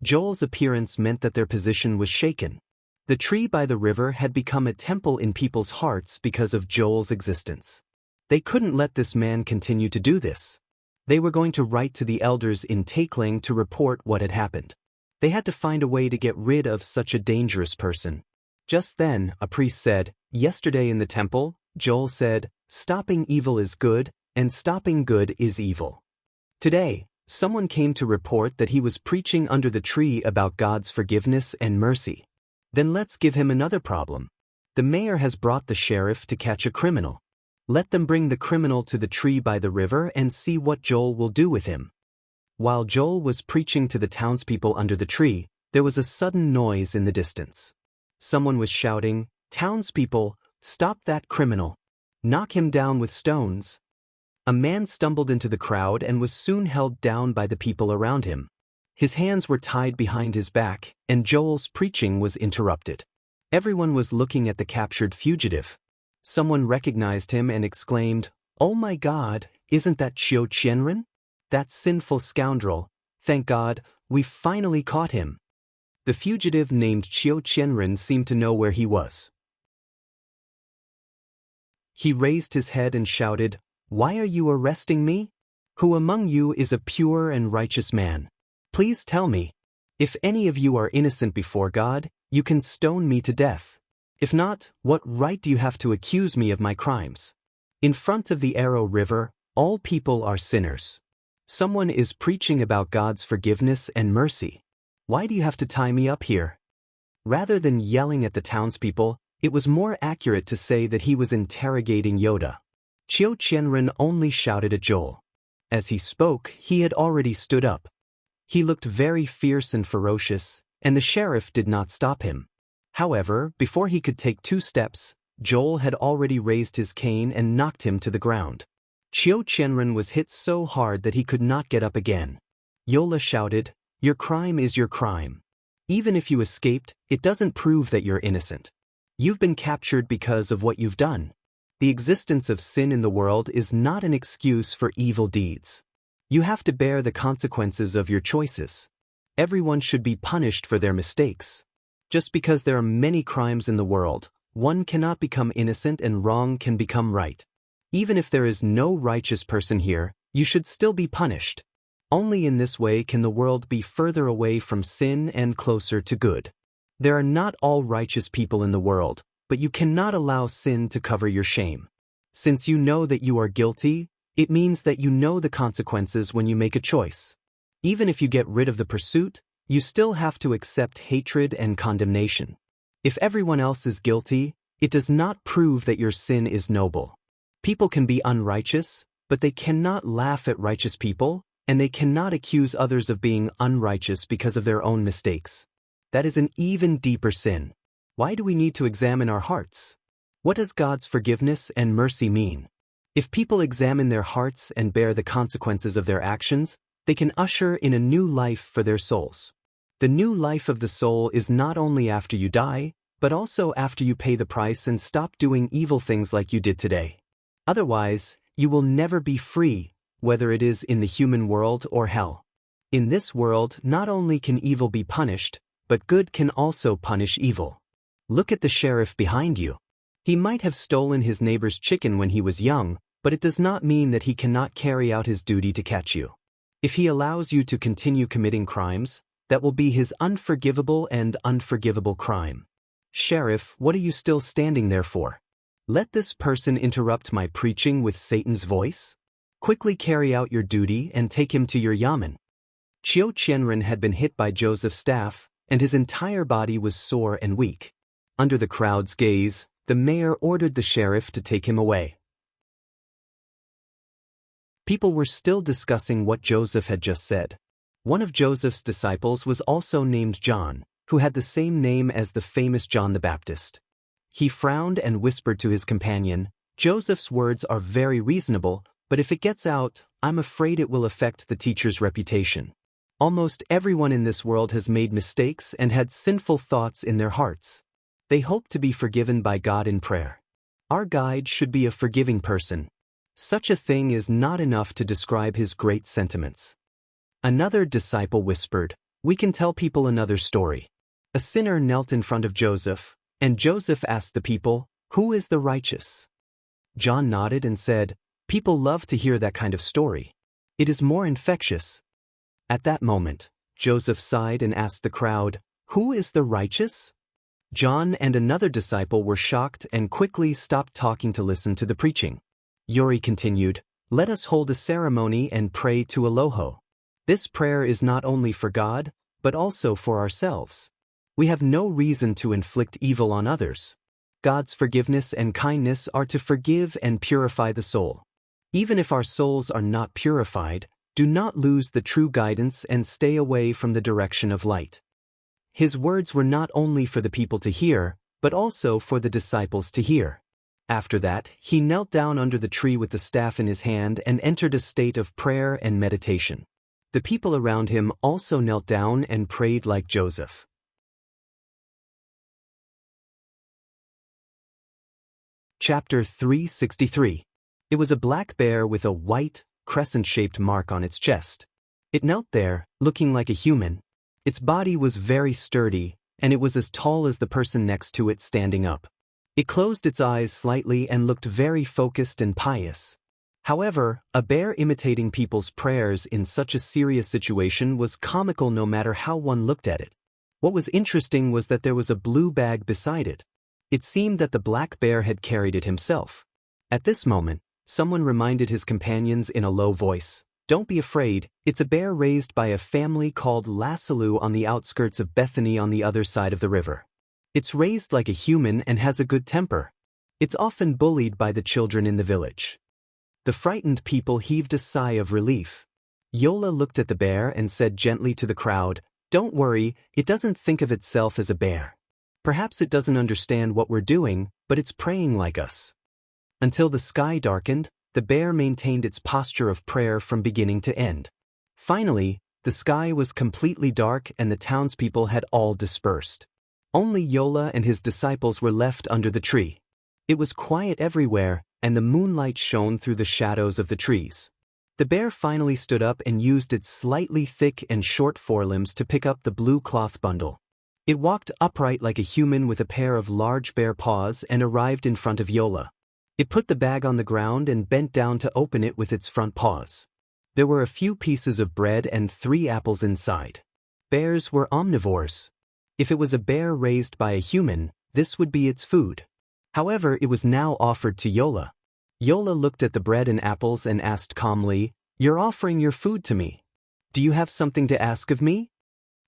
Joel's appearance meant that their position was shaken. The tree by the river had become a temple in people's hearts because of Joel's existence. They couldn't let this man continue to do this. They were going to write to the elders in Takeling to report what had happened. They had to find a way to get rid of such a dangerous person. Just then, a priest said, "Yesterday in the temple, Joel said, 'Stopping evil is good, and stopping good is evil.' Today, someone came to report that he was preaching under the tree about God's forgiveness and mercy. Then let's give him another problem. The mayor has brought the sheriff to catch a criminal. Let them bring the criminal to the tree by the river and see what Joel will do with him." While Joel was preaching to the townspeople under the tree, there was a sudden noise in the distance. Someone was shouting, "Townspeople, stop that criminal. Knock him down with stones." A man stumbled into the crowd and was soon held down by the people around him. His hands were tied behind his back, and Joel's preaching was interrupted. Everyone was looking at the captured fugitive. Someone recognized him and exclaimed, "Oh my God, isn't that Chiu Qianren? That sinful scoundrel. Thank God, we've finally caught him." The fugitive named Chiu Qianren seemed to know where he was. He raised his head and shouted, "Why are you arresting me? Who among you is a pure and righteous man? Please tell me. If any of you are innocent before God, you can stone me to death. If not, what right do you have to accuse me of my crimes? In front of the Arrow River, all people are sinners. Someone is preaching about God's forgiveness and mercy. Why do you have to tie me up here?" Rather than yelling at the townspeople, it was more accurate to say that he was interrogating Yoda. Chiu Qianren only shouted at Joel. As he spoke, he had already stood up. He looked very fierce and ferocious, and the sheriff did not stop him. However, before he could take 2 steps, Joel had already raised his cane and knocked him to the ground. Chiu Qianren was hit so hard that he could not get up again. Yola shouted, "Your crime is your crime. Even if you escaped, it doesn't prove that you're innocent. You've been captured because of what you've done. The existence of sin in the world is not an excuse for evil deeds. You have to bear the consequences of your choices. Everyone should be punished for their mistakes." Just because there are many crimes in the world, one cannot become innocent and wrong can become right. Even if there is no righteous person here, you should still be punished. Only in this way can the world be further away from sin and closer to good. There are not all righteous people in the world, but you cannot allow sin to cover your shame. Since you know that you are guilty, it means that you know the consequences when you make a choice. Even if you get rid of the pursuit, you still have to accept hatred and condemnation. If everyone else is guilty, it does not prove that your sin is noble. People can be unrighteous, but they cannot laugh at righteous people, and they cannot accuse others of being unrighteous because of their own mistakes. That is an even deeper sin. Why do we need to examine our hearts? What does God's forgiveness and mercy mean? If people examine their hearts and bear the consequences of their actions, they can usher in a new life for their souls. The new life of the soul is not only after you die, but also after you pay the price and stop doing evil things like you did today. Otherwise, you will never be free, whether it is in the human world or hell. In this world, not only can evil be punished, but good can also punish evil. Look at the sheriff behind you. He might have stolen his neighbor's chicken when he was young, but it does not mean that he cannot carry out his duty to catch you. If he allows you to continue committing crimes, that will be his unforgivable and unforgivable crime. Sheriff, what are you still standing there for? Let this person interrupt my preaching with Satan's voice? Quickly carry out your duty and take him to your yamen. Chiu Qianren had been hit by Joseph's staff, and his entire body was sore and weak. Under the crowd's gaze, the mayor ordered the sheriff to take him away. People were still discussing what Joseph had just said. One of Joseph's disciples was also named John, who had the same name as the famous John the Baptist. He frowned and whispered to his companion, "Joseph's words are very reasonable, but if it gets out, I'm afraid it will affect the teacher's reputation. Almost everyone in this world has made mistakes and had sinful thoughts in their hearts. They hope to be forgiven by God in prayer. Our guide should be a forgiving person. Such a thing is not enough to describe his great sentiments." Another disciple whispered, "We can tell people another story." A sinner knelt in front of Joseph, and Joseph asked the people, "Who is the righteous?" John nodded and said, "People love to hear that kind of story. It is more infectious." At that moment, Joseph sighed and asked the crowd, "Who is the righteous?" John and another disciple were shocked and quickly stopped talking to listen to the preaching. Yuri continued, "Let us hold a ceremony and pray to Eloho. This prayer is not only for God, but also for ourselves. We have no reason to inflict evil on others. God's forgiveness and kindness are to forgive and purify the soul. Even if our souls are not purified, do not lose the true guidance and stay away from the direction of light." His words were not only for the people to hear, but also for the disciples to hear. After that, he knelt down under the tree with the staff in his hand and entered a state of prayer and meditation. The people around him also knelt down and prayed like Joseph. Chapter 363. It was a black bear with a white, crescent-shaped mark on its chest. It knelt there, looking like a human. Its body was very sturdy, and it was as tall as the person next to it standing up. It closed its eyes slightly and looked very focused and pious. However, a bear imitating people's prayers in such a serious situation was comical no matter how one looked at it. What was interesting was that there was a blue bag beside it. It seemed that the black bear had carried it himself. At this moment, someone reminded his companions in a low voice, "Don't be afraid, it's a bear raised by a family called Lassalou on the outskirts of Bethany on the other side of the river. It's raised like a human and has a good temper. It's often bullied by the children in the village." The frightened people heaved a sigh of relief. Yola looked at the bear and said gently to the crowd, "Don't worry, it doesn't think of itself as a bear. Perhaps it doesn't understand what we're doing, but it's praying like us." Until the sky darkened, the bear maintained its posture of prayer from beginning to end. Finally, the sky was completely dark and the townspeople had all dispersed. Only Yola and his disciples were left under the tree. It was quiet everywhere, and the moonlight shone through the shadows of the trees. The bear finally stood up and used its slightly thick and short forelimbs to pick up the blue cloth bundle. It walked upright like a human with a pair of large bare paws and arrived in front of Yola. It put the bag on the ground and bent down to open it with its front paws. There were a few pieces of bread and 3 apples inside. Bears were omnivores. If it was a bear raised by a human, this would be its food. However, it was now offered to Yola. Yola looked at the bread and apples and asked calmly, "You're offering your food to me. Do you have something to ask of me?"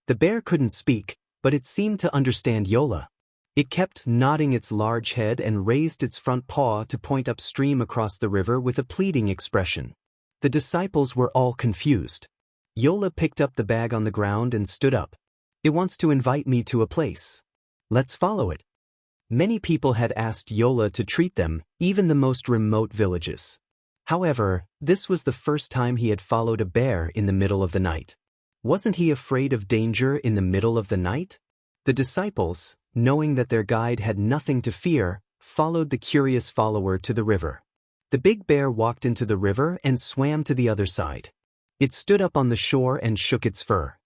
The bear couldn't speak, but it seemed to understand Yola. It kept nodding its large head and raised its front paw to point upstream across the river with a pleading expression. The disciples were all confused. Yola picked up the bag on the ground and stood up. "It wants to invite me to a place. Let's follow it." Many people had asked Yola to treat them, even the most remote villages. However, this was the first time he had followed a bear in the middle of the night. Wasn't he afraid of danger in the middle of the night? The disciples, knowing that their guide had nothing to fear, followed the curious follower to the river. The big bear walked into the river and swam to the other side. It stood up on the shore and shook its fur.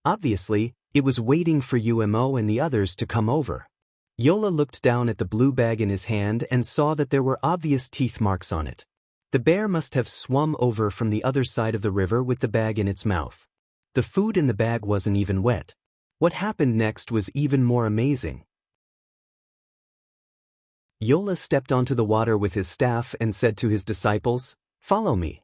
Obviously, it was waiting for Umo and the others to come over. Yola looked down at the blue bag in his hand and saw that there were obvious teeth marks on it. The bear must have swum over from the other side of the river with the bag in its mouth. The food in the bag wasn't even wet. What happened next was even more amazing. Yola stepped onto the water with his staff and said to his disciples, "Follow me."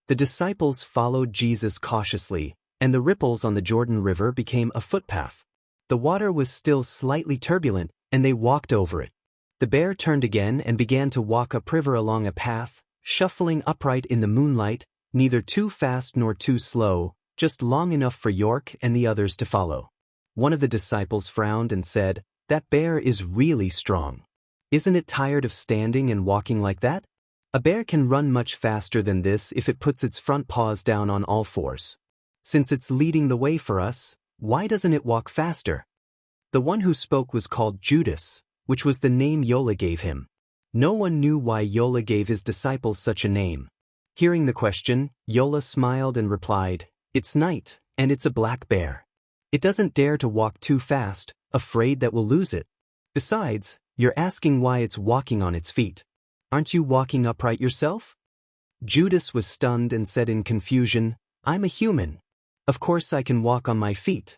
The disciples followed Jesus cautiously, and the ripples on the Jordan River became a footpath. The water was still slightly turbulent, and they walked over it. The bear turned again and began to walk upriver along a path, shuffling upright in the moonlight, neither too fast nor too slow, just long enough for York and the others to follow. One of the disciples frowned and said, "That bear is really strong. Isn't it tired of standing and walking like that? A bear can run much faster than this if it puts its front paws down on all fours. Since it's leading the way for us, why doesn't it walk faster?" The one who spoke was called Judas, which was the name Yola gave him. No one knew why Yola gave his disciples such a name. Hearing the question, Yola smiled and replied, "It's night, and it's a black bear. It doesn't dare to walk too fast, afraid that we'll lose it. Besides, you're asking why it's walking on its feet. Aren't you walking upright yourself?" Judas was stunned and said in confusion, "I'm a human. Of course I can walk on my feet."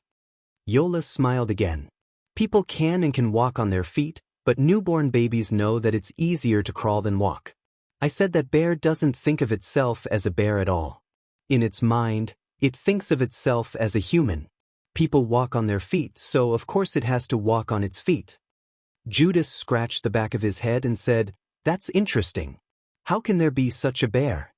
Yola smiled again. People can walk on their feet, but newborn babies know that it's easier to crawl than walk. I said that bear doesn't think of itself as a bear at all. In its mind, it thinks of itself as a human. People walk on their feet, so of course it has to walk on its feet. Judas scratched the back of his head and said, "That's interesting. How can there be such a bear?"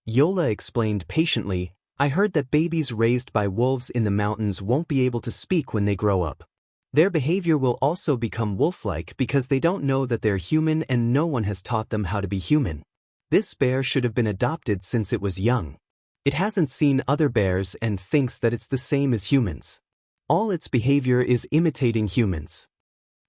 Yola explained patiently, "I heard that babies raised by wolves in the mountains won't be able to speak when they grow up. Their behavior will also become wolf-like because they don't know that they're human and no one has taught them how to be human. This bear should have been adopted since it was young. It hasn't seen other bears and thinks that it's the same as humans. All its behavior is imitating humans."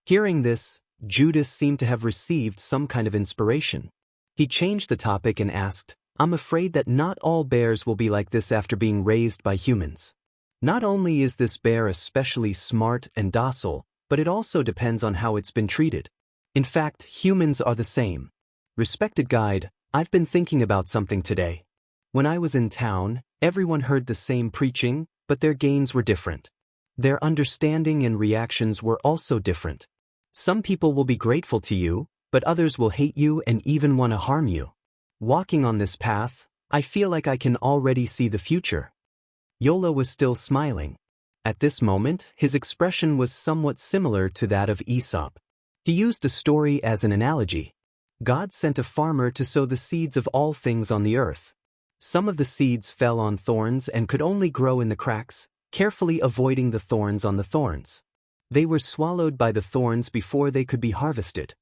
Hearing this, Judas seemed to have received some kind of inspiration. He changed the topic and asked, "I'm afraid that not all bears will be like this after being raised by humans. Not only is this bear especially smart and docile, but it also depends on how it's been treated. In fact, humans are the same. Respected guide, I've been thinking about something today. When I was in town, everyone heard the same preaching, but their gains were different. Their understanding and reactions were also different. Some people will be grateful to you, but others will hate you and even want to harm you. Walking on this path, I feel like I can already see the future." Yola was still smiling. At this moment, his expression was somewhat similar to that of Aesop. He used a story as an analogy. God sent a farmer to sow the seeds of all things on the earth. Some of the seeds fell on thorns and could only grow in the cracks, carefully avoiding the thorns on the thorns. They were swallowed by the thorns before they could be harvested.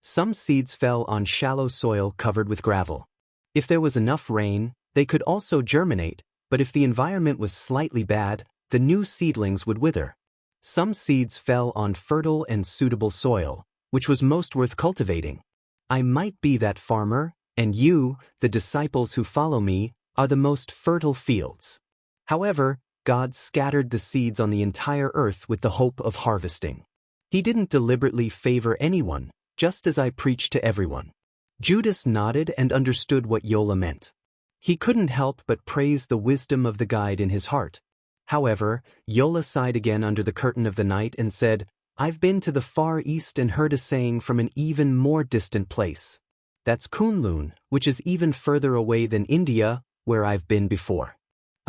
Some seeds fell on shallow soil covered with gravel. If there was enough rain, they could also germinate, but if the environment was slightly bad, the new seedlings would wither. Some seeds fell on fertile and suitable soil, which was most worth cultivating. I might be that farmer, and you, the disciples who follow me, are the most fertile fields. However, God scattered the seeds on the entire earth with the hope of harvesting. He didn't deliberately favor anyone, just as I preached to everyone. Judas nodded and understood what Yola meant. He couldn't help but praise the wisdom of the guide in his heart. However, Yola sighed again under the curtain of the night and said, "I've been to the Far East and heard a saying from an even more distant place. That's Kunlun, which is even further away than India, where I've been before.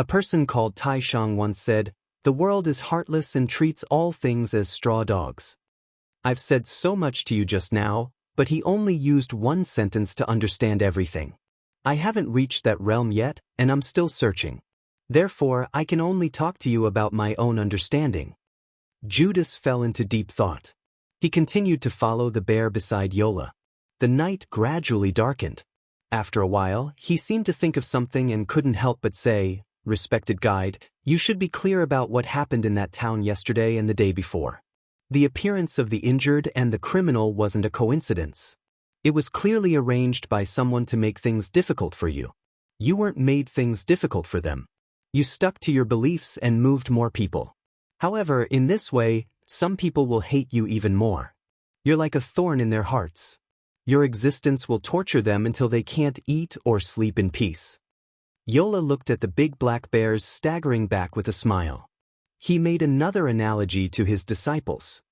A person called Taishang once said, 'The world is heartless and treats all things as straw dogs.' I've said so much to you just now, but he only used one sentence to understand everything. I haven't reached that realm yet, and I'm still searching. Therefore, I can only talk to you about my own understanding." Judas fell into deep thought. He continued to follow the bear beside Yola. The night gradually darkened. After a while, he seemed to think of something and couldn't help but say, "Respected guide, you should be clear about what happened in that town yesterday and the day before. The appearance of the injured and the criminal wasn't a coincidence. It was clearly arranged by someone to make things difficult for you. You weren't made things difficult for them. You stuck to your beliefs and moved more people. However, in this way, some people will hate you even more. You're like a thorn in their hearts. Your existence will torture them until they can't eat or sleep in peace." Yola looked at the big black bears staggering back with a smile. He made another analogy to his disciples.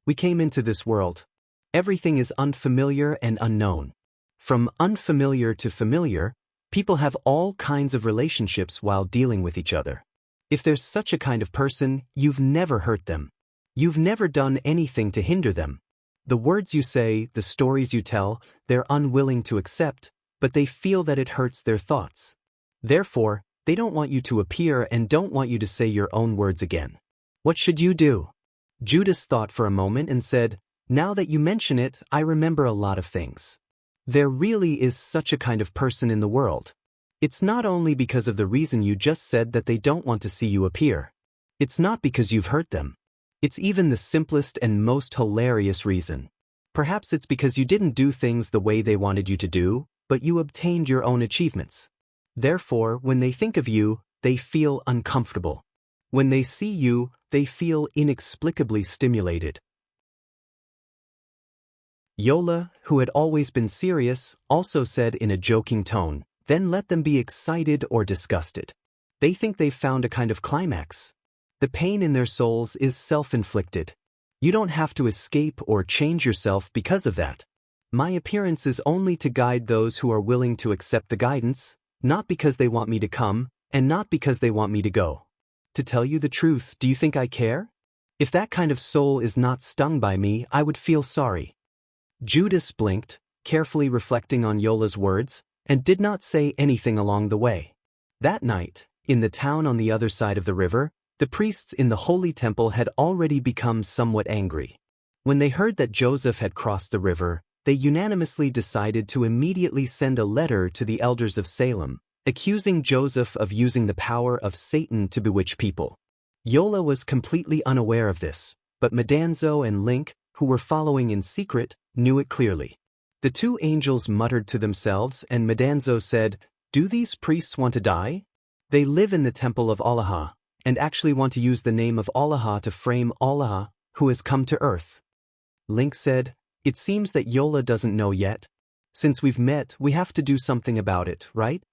"We came into this world. Everything is unfamiliar and unknown. From unfamiliar to familiar, people have all kinds of relationships while dealing with each other. If there's such a kind of person, you've never hurt them. You've never done anything to hinder them. The words you say, the stories you tell, they're unwilling to accept, but they feel that it hurts their thoughts. Therefore, they don't want you to appear and don't want you to say your own words again. What should you do?" Judas thought for a moment and said, "Now that you mention it, I remember a lot of things. There really is such a kind of person in the world. It's not only because of the reason you just said that they don't want to see you appear. It's not because you've hurt them. It's even the simplest and most hilarious reason. Perhaps it's because you didn't do things the way they wanted you to do, but you obtained your own achievements. Therefore, when they think of you, they feel uncomfortable. When they see you, they feel inexplicably stimulated." Yola, who had always been serious, also said in a joking tone, "Then let them be excited or disgusted. They think they've found a kind of climax. The pain in their souls is self-inflicted. You don't have to escape or change yourself because of that. My appearance is only to guide those who are willing to accept the guidance, not because they want me to come, and not because they want me to go. To tell you the truth, do you think I care? If that kind of soul is not stung by me, I would feel sorry." Judas blinked, carefully reflecting on Yola's words, and did not say anything along the way. That night, in the town on the other side of the river, the priests in the holy temple had already become somewhat angry. When they heard that Joseph had crossed the river, they unanimously decided to immediately send a letter to the elders of Salem, accusing Joseph of using the power of Satan to bewitch people. Yola was completely unaware of this, but Madanzo and Link, who were following in secret, knew it clearly. The two angels muttered to themselves, and Madanzo said, "Do these priests want to die? They live in the temple of Allah, and actually want to use the name of Allah to frame Allah, who has come to earth." Link said, "It seems that Yola doesn't know yet. Since we've met, we have to do something about it, right?"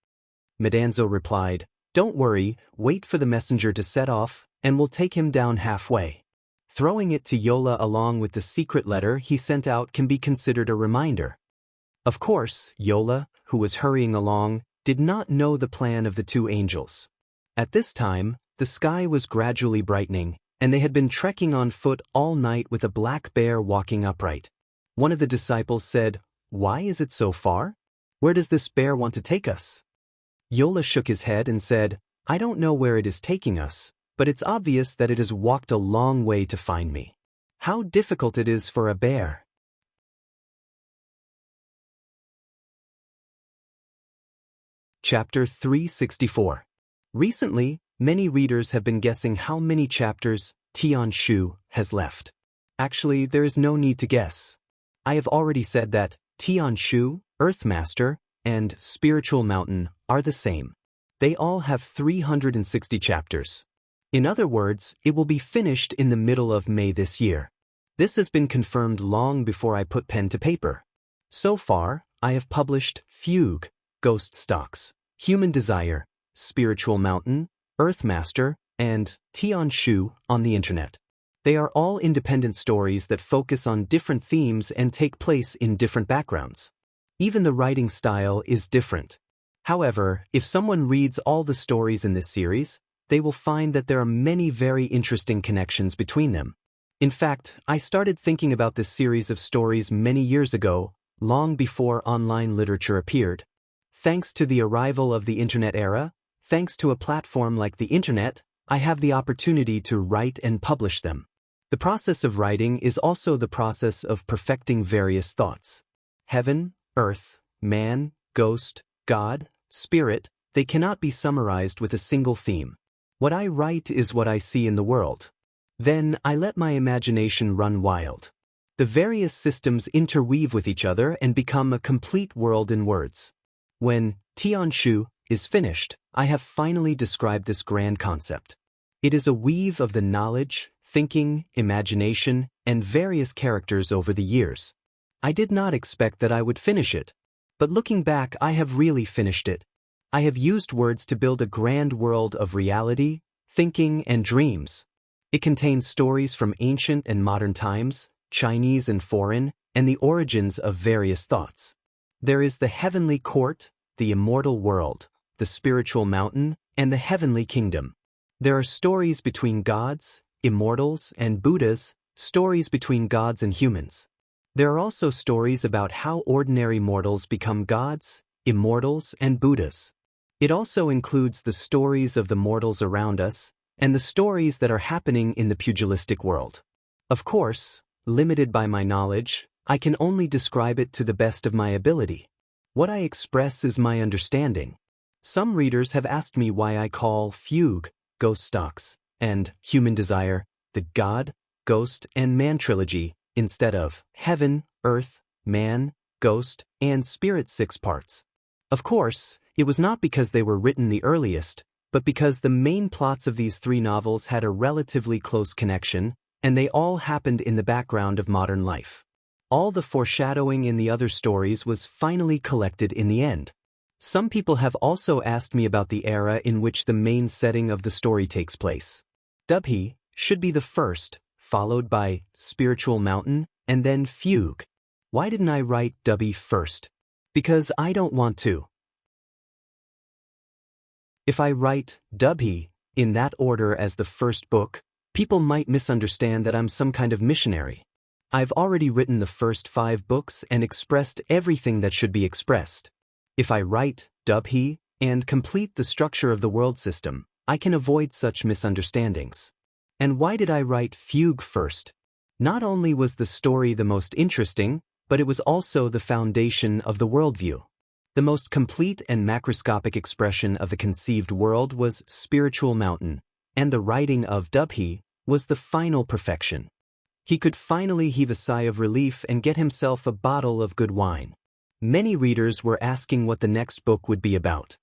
Madanzo replied, "Don't worry, wait for the messenger to set off, and we'll take him down halfway." Throwing it to Yola along with the secret letter he sent out can be considered a reminder. Of course, Yola, who was hurrying along, did not know the plan of the two angels. At this time, the sky was gradually brightening, and they had been trekking on foot all night with a black bear walking upright. One of the disciples said, "Why is it so far? Where does this bear want to take us?" Yola shook his head and said, "I don't know where it is taking us, but it's obvious that it has walked a long way to find me. How difficult it is for a bear." Chapter 364. Recently, many readers have been guessing how many chapters Tian Shu has left. Actually, there is no need to guess. I have already said that Tian Shu, Earthmaster, and Spiritual Mountain are the same. They all have 360 chapters. In other words, it will be finished in the middle of May this year. This has been confirmed long before I put pen to paper. So far, I have published Fugue, Ghost Stocks, Human Desire, Spiritual Mountain, Earthmaster, and Tian Shu on the internet. They are all independent stories that focus on different themes and take place in different backgrounds. Even the writing style is different. However, if someone reads all the stories in this series, they will find that there are many very interesting connections between them. In fact, I started thinking about this series of stories many years ago, long before online literature appeared. Thanks to the arrival of the internet era, thanks to a platform like the internet, I have the opportunity to write and publish them. The process of writing is also the process of perfecting various thoughts. Heaven, earth, man, ghost, God, spirit, they cannot be summarized with a single theme. What I write is what I see in the world. Then I let my imagination run wild. The various systems interweave with each other and become a complete world in words. When Tian Shu is finished, I have finally described this grand concept. It is a weave of the knowledge, thinking, imagination, and various characters over the years. I did not expect that I would finish it. But looking back, I have really finished it. I have used words to build a grand world of reality, thinking, and dreams. It contains stories from ancient and modern times, Chinese and foreign, and the origins of various thoughts. There is the heavenly court, the immortal world, the spiritual mountain, and the heavenly kingdom. There are stories between gods, immortals, and Buddhas, stories between gods and humans. There are also stories about how ordinary mortals become gods, immortals, and Buddhas. It also includes the stories of the mortals around us, and the stories that are happening in the pugilistic world. Of course, limited by my knowledge, I can only describe it to the best of my ability. What I express is my understanding. Some readers have asked me why I call Fugue, Ghost Stocks, and Human Desire, the God, Ghost, and Man trilogy, instead of Heaven, Earth, Man, Ghost, and Spirit 6 parts. Of course, it was not because they were written the earliest, but because the main plots of these 3 novels had a relatively close connection, and they all happened in the background of modern life. All the foreshadowing in the other stories was finally collected in the end. Some people have also asked me about the era in which the main setting of the story takes place. Dubhe should be the first, followed by Spiritual Mountain, and then Fugue. Why didn't I write Dubhe first? Because I don't want to. If I write Dubhe in that order as the first book, people might misunderstand that I'm some kind of missionary. I've already written the first 5 books and expressed everything that should be expressed. If I write Dubhe and complete the structure of the world system, I can avoid such misunderstandings. And why did I write Fugue first? Not only was the story the most interesting, but it was also the foundation of the worldview. The most complete and macroscopic expression of the conceived world was Spiritual Mountain, and the writing of Dubhe was the final perfection. He could finally heave a sigh of relief and get himself a bottle of good wine. Many readers were asking what the next book would be about.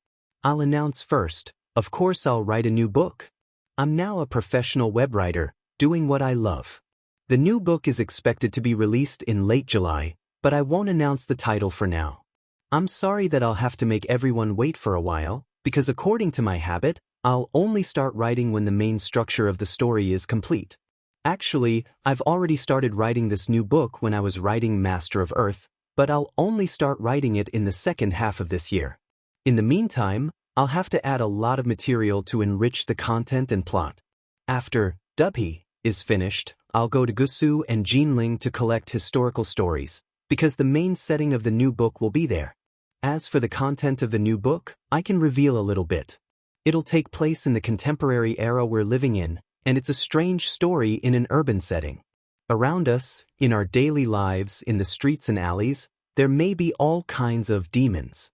I'll announce first, of course I'll write a new book. I'm now a professional web writer, doing what I love. The new book is expected to be released in late July, but I won't announce the title for now. I'm sorry that I'll have to make everyone wait for a while, because according to my habit, I'll only start writing when the main structure of the story is complete. Actually, I've already started writing this new book when I was writing Master of Earth, but I'll only start writing it in the second half of this year. In the meantime, I'll have to add a lot of material to enrich the content and plot. After Dubhe is finished, I'll go to Gusu and Jinling to collect historical stories, because the main setting of the new book will be there. As for the content of the new book, I can reveal a little bit. It'll take place in the contemporary era we're living in, and it's a strange story in an urban setting. Around us, in our daily lives, in the streets and alleys, there may be all kinds of demons.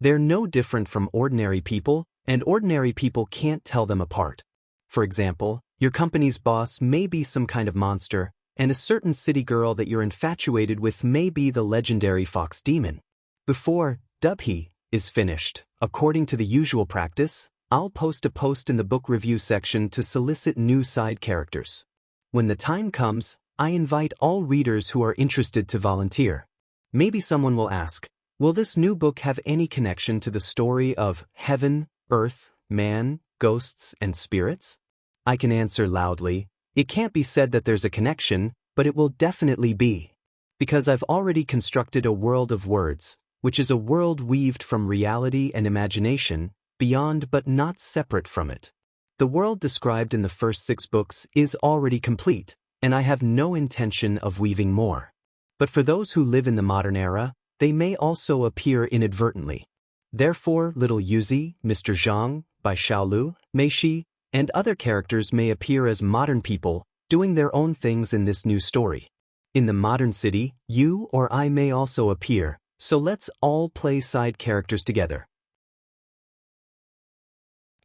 They're no different from ordinary people, and ordinary people can't tell them apart. For example, your company's boss may be some kind of monster, and a certain city girl that you're infatuated with may be the legendary fox demon. Before Dubhe is finished, according to the usual practice, I'll post a post in the book review section to solicit new side characters. When the time comes, I invite all readers who are interested to volunteer. Maybe someone will ask, will this new book have any connection to the story of heaven, earth, man, ghosts, and spirits? I can answer loudly, it can't be said that there's a connection, but it will definitely be. Because I've already constructed a world of words, which is a world weaved from reality and imagination, beyond but not separate from it. The world described in the first 6 books is already complete, and I have no intention of weaving more. But for those who live in the modern era, they may also appear inadvertently. Therefore, little Yuzi, Mr. Zhang, by Xiaolu, Meishi, and other characters may appear as modern people, doing their own things in this new story. In the modern city, you or I may also appear, so let's all play side characters together.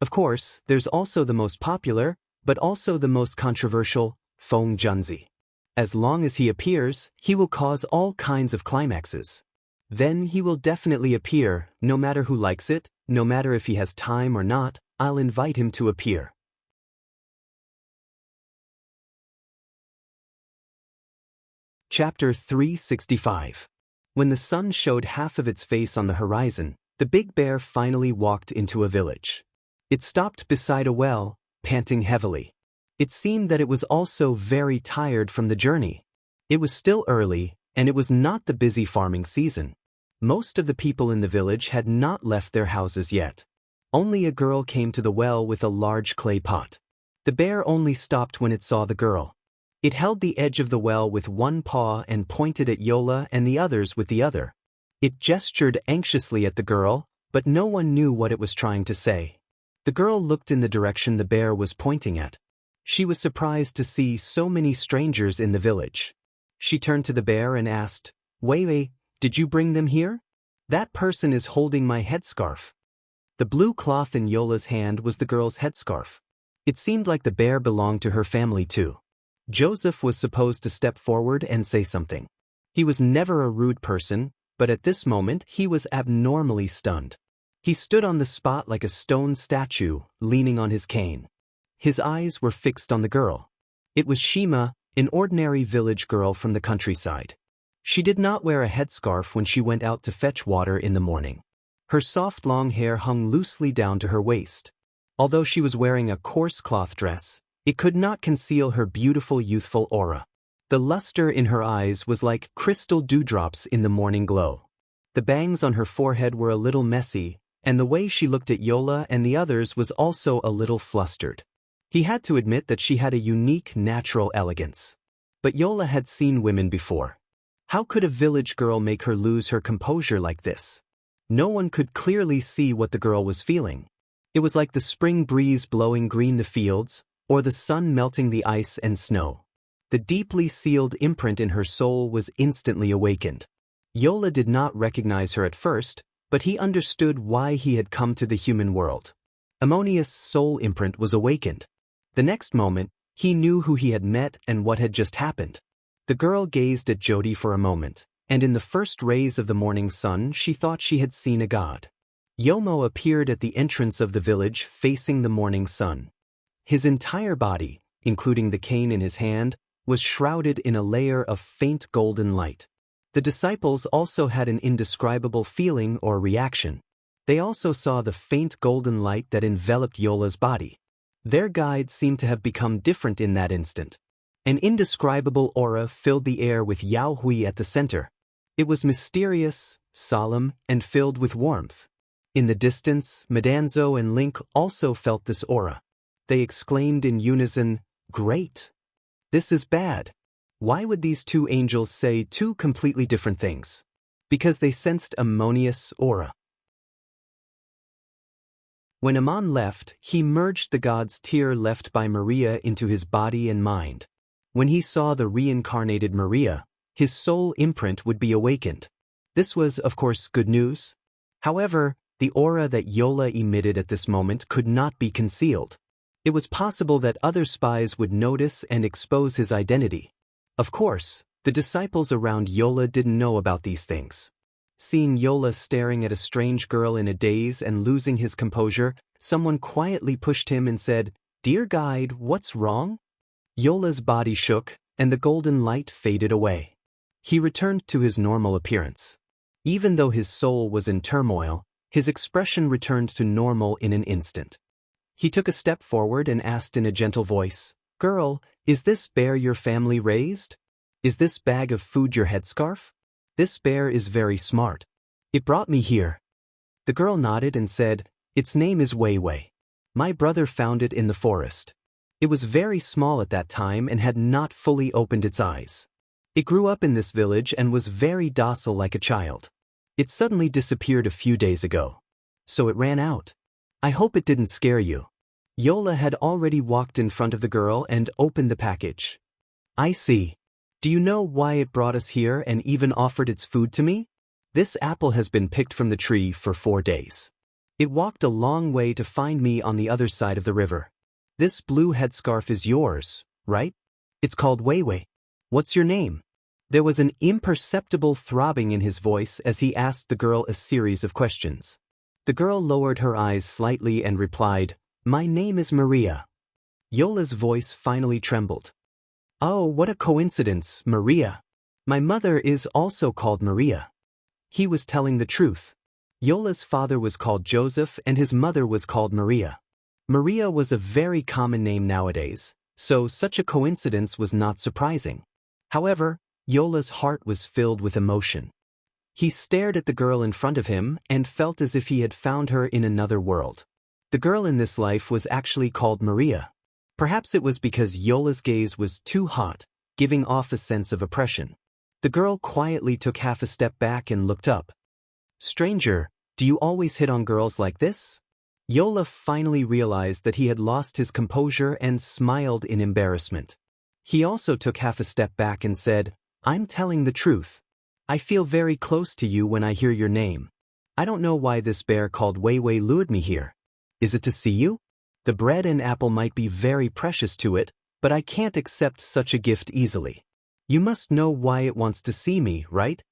Of course, there's also the most popular, but also the most controversial, Feng Junzi. As long as he appears, he will cause all kinds of climaxes. Then he will definitely appear, no matter who likes it, no matter if he has time or not, I'll invite him to appear. Chapter 365. When the sun showed half of its face on the horizon, the big bear finally walked into a village. It stopped beside a well, panting heavily. It seemed that it was also very tired from the journey. It was still early, and it was not the busy farming season. Most of the people in the village had not left their houses yet. Only a girl came to the well with a large clay pot. The bear only stopped when it saw the girl. It held the edge of the well with one paw and pointed at Yola and the others with the other. It gestured anxiously at the girl, but no one knew what it was trying to say. The girl looked in the direction the bear was pointing at. She was surprised to see so many strangers in the village. She turned to the bear and asked, Wei, did you bring them here? That person is holding my headscarf. The blue cloth in Yola's hand was the girl's headscarf. It seemed like the bear belonged to her family too. Joseph was supposed to step forward and say something. He was never a rude person, but at this moment he was abnormally stunned. He stood on the spot like a stone statue, leaning on his cane. His eyes were fixed on the girl. It was Shima, an ordinary village girl from the countryside. She did not wear a headscarf when she went out to fetch water in the morning. Her soft long hair hung loosely down to her waist. Although she was wearing a coarse cloth dress, it could not conceal her beautiful youthful aura. The luster in her eyes was like crystal dewdrops in the morning glow. The bangs on her forehead were a little messy, and the way she looked at Yola and the others was also a little flustered. He had to admit that she had a unique natural elegance. But Yola had seen women before. How could a village girl make her lose her composure like this? No one could clearly see what the girl was feeling. It was like the spring breeze blowing green the fields, or the sun melting the ice and snow. The deeply sealed imprint in her soul was instantly awakened. Yola did not recognize her at first, but he understood why he had come to the human world. Ammonius' soul imprint was awakened. The next moment, he knew who he had met and what had just happened. The girl gazed at Jodi for a moment, and in the first rays of the morning sun she thought she had seen a god. Yomo appeared at the entrance of the village facing the morning sun. His entire body, including the cane in his hand, was shrouded in a layer of faint golden light. The disciples also had an indescribable feeling or reaction. They also saw the faint golden light that enveloped Yola's body. Their guide seemed to have become different in that instant. An indescribable aura filled the air with Yao Hui at the center. It was mysterious, solemn, and filled with warmth. In the distance, Madanzo and Link also felt this aura. They exclaimed in unison, "Great! This is bad." Why would these two angels say two completely different things? Because they sensed Ammonius' aura. When Amon left, he merged the god's tear left by Maria into his body and mind. When he saw the reincarnated Maria, his soul imprint would be awakened. This was, of course, good news. However, the aura that Yola emitted at this moment could not be concealed. It was possible that other spies would notice and expose his identity. Of course, the disciples around Yola didn't know about these things. Seeing Yola staring at a strange girl in a daze and losing his composure, someone quietly pushed him and said, "Dear guide, what's wrong?" Yola's body shook, and the golden light faded away. He returned to his normal appearance. Even though his soul was in turmoil, his expression returned to normal in an instant. He took a step forward and asked in a gentle voice, "Girl, is this bear your family raised? Is this bag of food your headscarf? This bear is very smart. It brought me here." The girl nodded and said, "Its name is Wei Wei. My brother found it in the forest. It was very small at that time and had not fully opened its eyes. It grew up in this village and was very docile like a child. It suddenly disappeared a few days ago. So it ran out. I hope it didn't scare you." Yola had already walked in front of the girl and opened the package. "I see. Do you know why it brought us here and even offered its food to me? This apple has been picked from the tree for 4 days. It walked a long way to find me on the other side of the river. This blue headscarf is yours, right? It's called Wei Wei. What's your name?" There was an imperceptible throbbing in his voice as he asked the girl a series of questions. The girl lowered her eyes slightly and replied, "My name is Maria." Yola's voice finally trembled. "Oh, what a coincidence, Maria. My mother is also called Maria." He was telling the truth. Yola's father was called Joseph and his mother was called Maria. Maria was a very common name nowadays, so such a coincidence was not surprising. However, Yola's heart was filled with emotion. He stared at the girl in front of him and felt as if he had found her in another world. The girl in this life was actually called Maria. Perhaps it was because Yola's gaze was too hot, giving off a sense of oppression. The girl quietly took half a step back and looked up. "Stranger, do you always hit on girls like this?" Yola finally realized that he had lost his composure and smiled in embarrassment. He also took half a step back and said, "I'm telling the truth. I feel very close to you when I hear your name. I don't know why this bear called Wei Wei lured me here. Is it to see you? The bread and apple might be very precious to it, but I can't accept such a gift easily. You must know why it wants to see me, right?"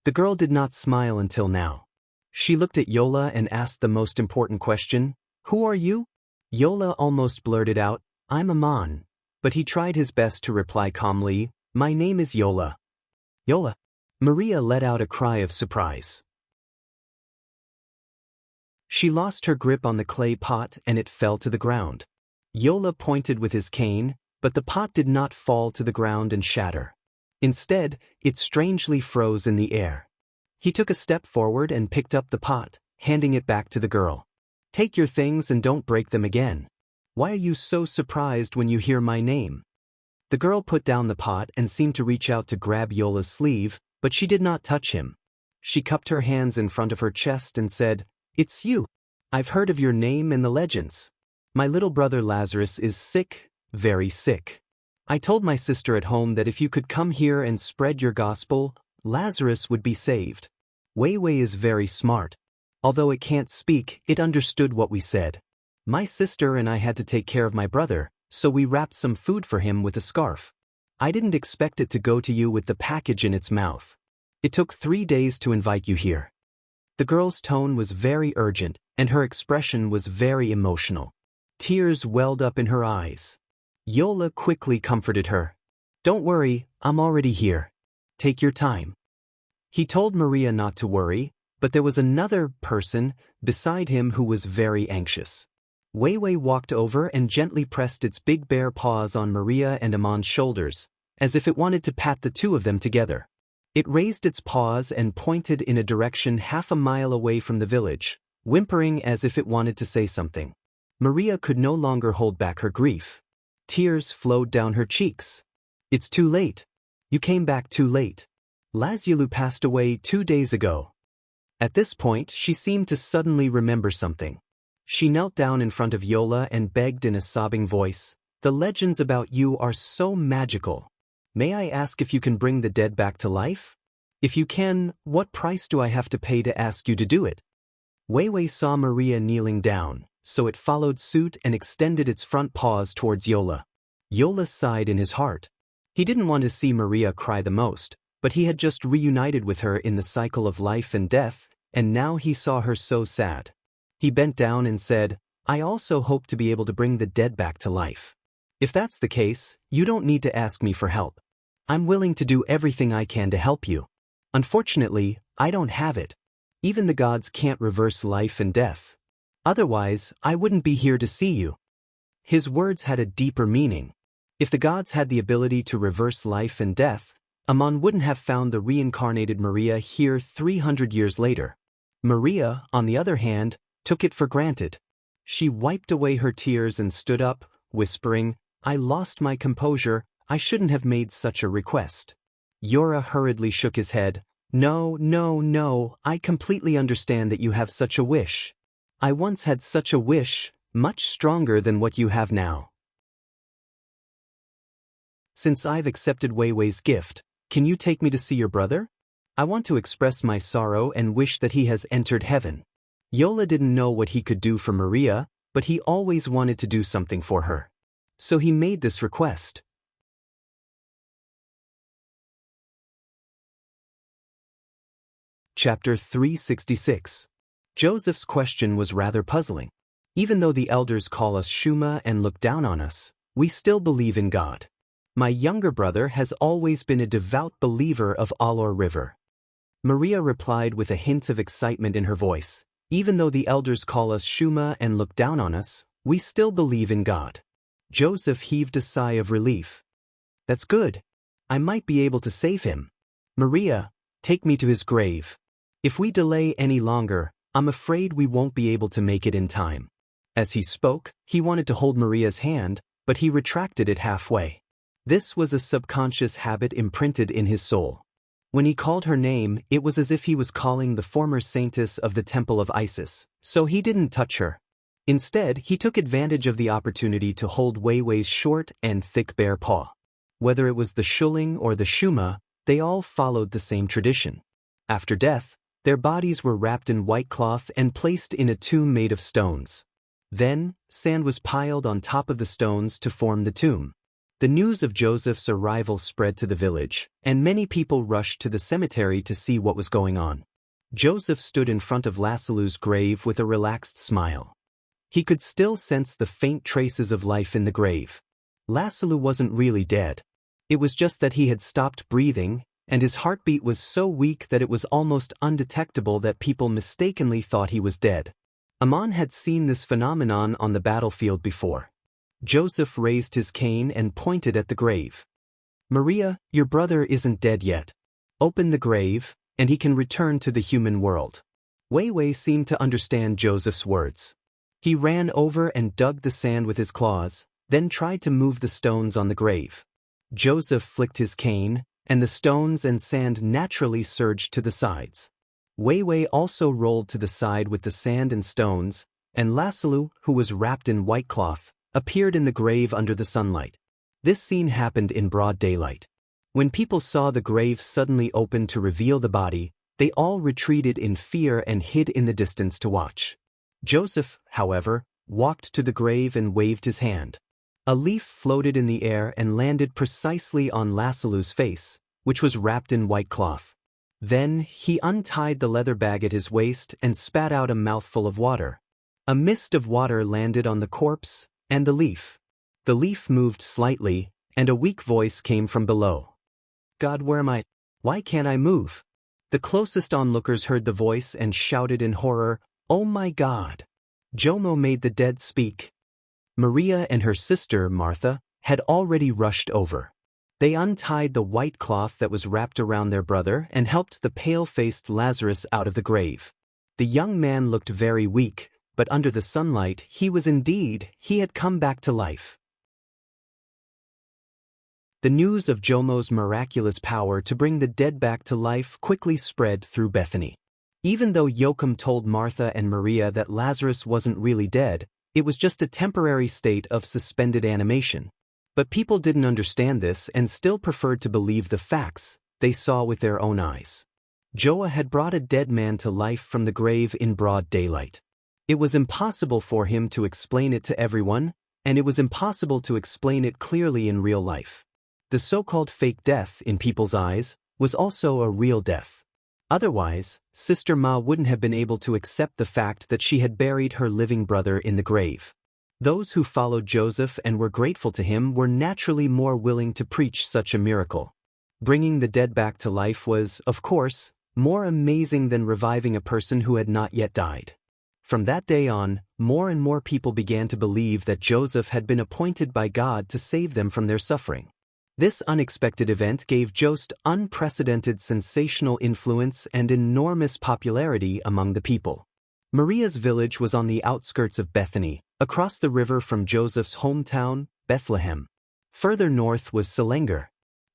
The girl did not smile until now. She looked at Yola and asked the most important question, "Who are you?" Yola almost blurted out, "I'm Aman," but he tried his best to reply calmly, "My name is Yola." "Yola?" Maria let out a cry of surprise. She lost her grip on the clay pot and it fell to the ground. Yola pointed with his cane, but the pot did not fall to the ground and shatter. Instead, it strangely froze in the air. He took a step forward and picked up the pot, handing it back to the girl. "Take your things and don't break them again. Why are you so surprised when you hear my name?" The girl put down the pot and seemed to reach out to grab Yola's sleeve, but she did not touch him. She cupped her hands in front of her chest and said, "It's you. I've heard of your name and the legends. My little brother Lazarus is sick, very sick. I told my sister at home that if you could come here and spread your gospel, Lazarus would be saved. Wei Wei is very smart. Although it can't speak, it understood what we said. My sister and I had to take care of my brother, so we wrapped some food for him with a scarf. I didn't expect it to go to you with the package in its mouth. It took 3 days to invite you here." The girl's tone was very urgent, and her expression was very emotional. Tears welled up in her eyes. Yola quickly comforted her. "Don't worry, I'm already here. Take your time." He told Maria not to worry, but there was another person beside him who was very anxious. Wei Wei walked over and gently pressed its big bare paws on Maria and Aman's shoulders, as if it wanted to pat the two of them together. It raised its paws and pointed in a direction half a mile away from the village, whimpering as if it wanted to say something. Maria could no longer hold back her grief. Tears flowed down her cheeks. "It's too late. You came back too late. Lazarus passed away 2 days ago." At this point, she seemed to suddenly remember something. She knelt down in front of Yola and begged in a sobbing voice, "The legends about you are so magical. May I ask if you can bring the dead back to life? If you can, what price do I have to pay to ask you to do it?" Wei Wei saw Maria kneeling down, so it followed suit and extended its front paws towards Yola. Yola sighed in his heart. He didn't want to see Maria cry the most, but he had just reunited with her in the cycle of life and death, and now he saw her so sad. He bent down and said, "I also hope to be able to bring the dead back to life. If that's the case, you don't need to ask me for help. I'm willing to do everything I can to help you. Unfortunately, I don't have it. Even the gods can't reverse life and death. Otherwise, I wouldn't be here to see you." His words had a deeper meaning. If the gods had the ability to reverse life and death, Amon wouldn't have found the reincarnated Maria here 300 years later. Maria, on the other hand, took it for granted. She wiped away her tears and stood up, whispering, "I lost my composure, I shouldn't have made such a request." Yora hurriedly shook his head. "No, no, no, I completely understand that you have such a wish. I once had such a wish, much stronger than what you have now. Since I've accepted Weiwei's gift, can you take me to see your brother? I want to express my sorrow and wish that he has entered heaven." Yola didn't know what he could do for Maria, but he always wanted to do something for her. So he made this request. Chapter 366. Joseph's question was rather puzzling. Even though the elders call us Shuma and look down on us, we still believe in God. My younger brother has always been a devout believer of Alor River. Maria replied with a hint of excitement in her voice. Even though the elders call us Shuma and look down on us, we still believe in God. Joseph heaved a sigh of relief. "That's good. I might be able to save him. Maria, take me to his grave. If we delay any longer, I'm afraid we won't be able to make it in time." As he spoke, he wanted to hold Maria's hand, but he retracted it halfway. This was a subconscious habit imprinted in his soul. When he called her name, it was as if he was calling the former saintess of the Temple of Isis, so he didn't touch her. Instead, he took advantage of the opportunity to hold Weiwei's short and thick bare paw. Whether it was the Shuling or the Shuma, they all followed the same tradition. After death, their bodies were wrapped in white cloth and placed in a tomb made of stones. Then, sand was piled on top of the stones to form the tomb. The news of Joseph's arrival spread to the village, and many people rushed to the cemetery to see what was going on. Joseph stood in front of Lassalu's grave with a relaxed smile. He could still sense the faint traces of life in the grave. Lassalu wasn't really dead. It was just that he had stopped breathing, and his heartbeat was so weak that it was almost undetectable that people mistakenly thought he was dead. Amon had seen this phenomenon on the battlefield before. Joseph raised his cane and pointed at the grave. "Maria, your brother isn't dead yet. Open the grave, and he can return to the human world." Weiwei seemed to understand Joseph's words. He ran over and dug the sand with his claws, then tried to move the stones on the grave. Joseph flicked his cane, and the stones and sand naturally surged to the sides. Weiwei also rolled to the side with the sand and stones, and Lassalu, who was wrapped in white cloth, appeared in the grave under the sunlight. This scene happened in broad daylight. When people saw the grave suddenly open to reveal the body, they all retreated in fear and hid in the distance to watch. Joseph, however, walked to the grave and waved his hand. A leaf floated in the air and landed precisely on Lassalu's face, which was wrapped in white cloth. Then he untied the leather bag at his waist and spat out a mouthful of water. A mist of water landed on the corpse and the leaf. The leaf moved slightly, and a weak voice came from below. "God, where am I? Why can't I move?" The closest onlookers heard the voice and shouted in horror, "Oh my God!" Jomo made the dead speak. Maria and her sister, Martha, had already rushed over. They untied the white cloth that was wrapped around their brother and helped the pale-faced Lazarus out of the grave. The young man looked very weak, but under the sunlight he had come back to life. The news of Jomo's miraculous power to bring the dead back to life quickly spread through Bethany. Even though Joachim told Martha and Maria that Lazarus wasn't really dead, it was just a temporary state of suspended animation. But people didn't understand this and still preferred to believe the facts they saw with their own eyes. Joah had brought a dead man to life from the grave in broad daylight. It was impossible for him to explain it to everyone, and it was impossible to explain it clearly in real life. The so-called fake death, in people's eyes, was also a real death. Otherwise, Sister Ma wouldn't have been able to accept the fact that she had buried her living brother in the grave. Those who followed Joseph and were grateful to him were naturally more willing to preach such a miracle. Bringing the dead back to life was, of course, more amazing than reviving a person who had not yet died. From that day on, more and more people began to believe that Joseph had been appointed by God to save them from their suffering. This unexpected event gave Joseph unprecedented sensational influence and enormous popularity among the people. Maria's village was on the outskirts of Bethany, across the river from Joseph's hometown, Bethlehem. Further north was Selenger.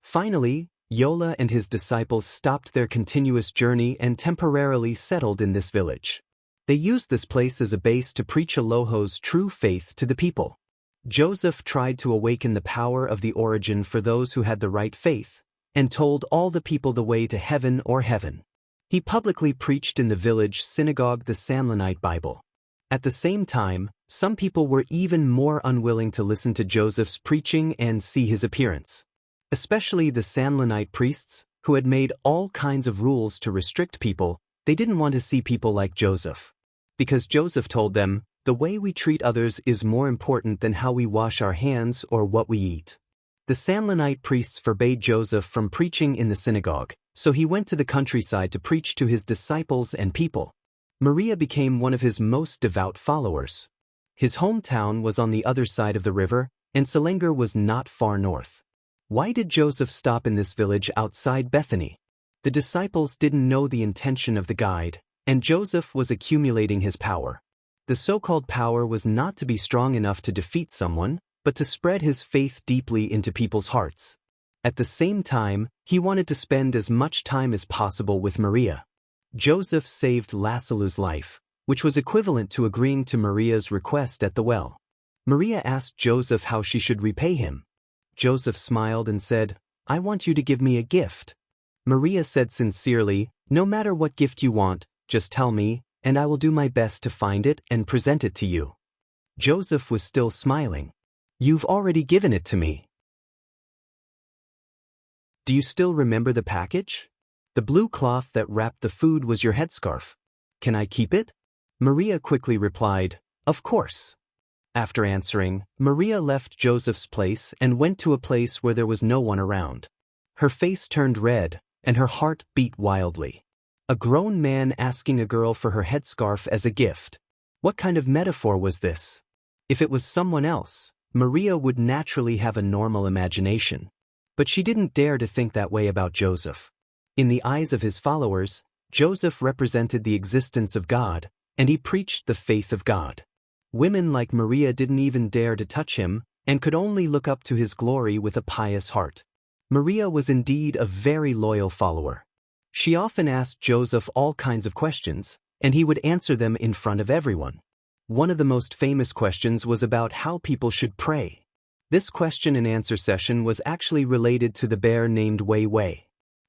Finally, Yola and his disciples stopped their continuous journey and temporarily settled in this village. They used this place as a base to preach Elohim's true faith to the people. Joseph tried to awaken the power of the origin for those who had the right faith, and told all the people the way to heaven or heaven. He publicly preached in the village synagogue the Samlanite Bible. At the same time, some people were even more unwilling to listen to Joseph's preaching and see his appearance. Especially the Samlanite priests, who had made all kinds of rules to restrict people. They didn't want to see people like Joseph. Because Joseph told them, the way we treat others is more important than how we wash our hands or what we eat. The Samlanite priests forbade Joseph from preaching in the synagogue, so he went to the countryside to preach to his disciples and people. Maria became one of his most devout followers. His hometown was on the other side of the river, and Selenger was not far north. Why did Joseph stop in this village outside Bethany? The disciples didn't know the intention of the guide, and Joseph was accumulating his power. The so-called power was not to be strong enough to defeat someone, but to spread his faith deeply into people's hearts. At the same time, he wanted to spend as much time as possible with Maria. Joseph saved Lazarus' life, which was equivalent to agreeing to Maria's request at the well. Maria asked Joseph how she should repay him. Joseph smiled and said, "I want you to give me a gift." Maria said sincerely, "No matter what gift you want, just tell me, and I will do my best to find it and present it to you." Joseph was still smiling. "You've already given it to me. Do you still remember the package? The blue cloth that wrapped the food was your headscarf. Can I keep it?" Maria quickly replied, "Of course." After answering, Maria left Joseph's place and went to a place where there was no one around. Her face turned red, and her heart beat wildly. A grown man asking a girl for her headscarf as a gift. What kind of metaphor was this? If it was someone else, Maria would naturally have a normal imagination. But she didn't dare to think that way about Joseph. In the eyes of his followers, Joseph represented the existence of God, and he preached the faith of God. Women like Maria didn't even dare to touch him, and could only look up to his glory with a pious heart. Maria was indeed a very loyal follower. She often asked Joseph all kinds of questions, and he would answer them in front of everyone. One of the most famous questions was about how people should pray. This question and answer session was actually related to the bear named Wei Wei.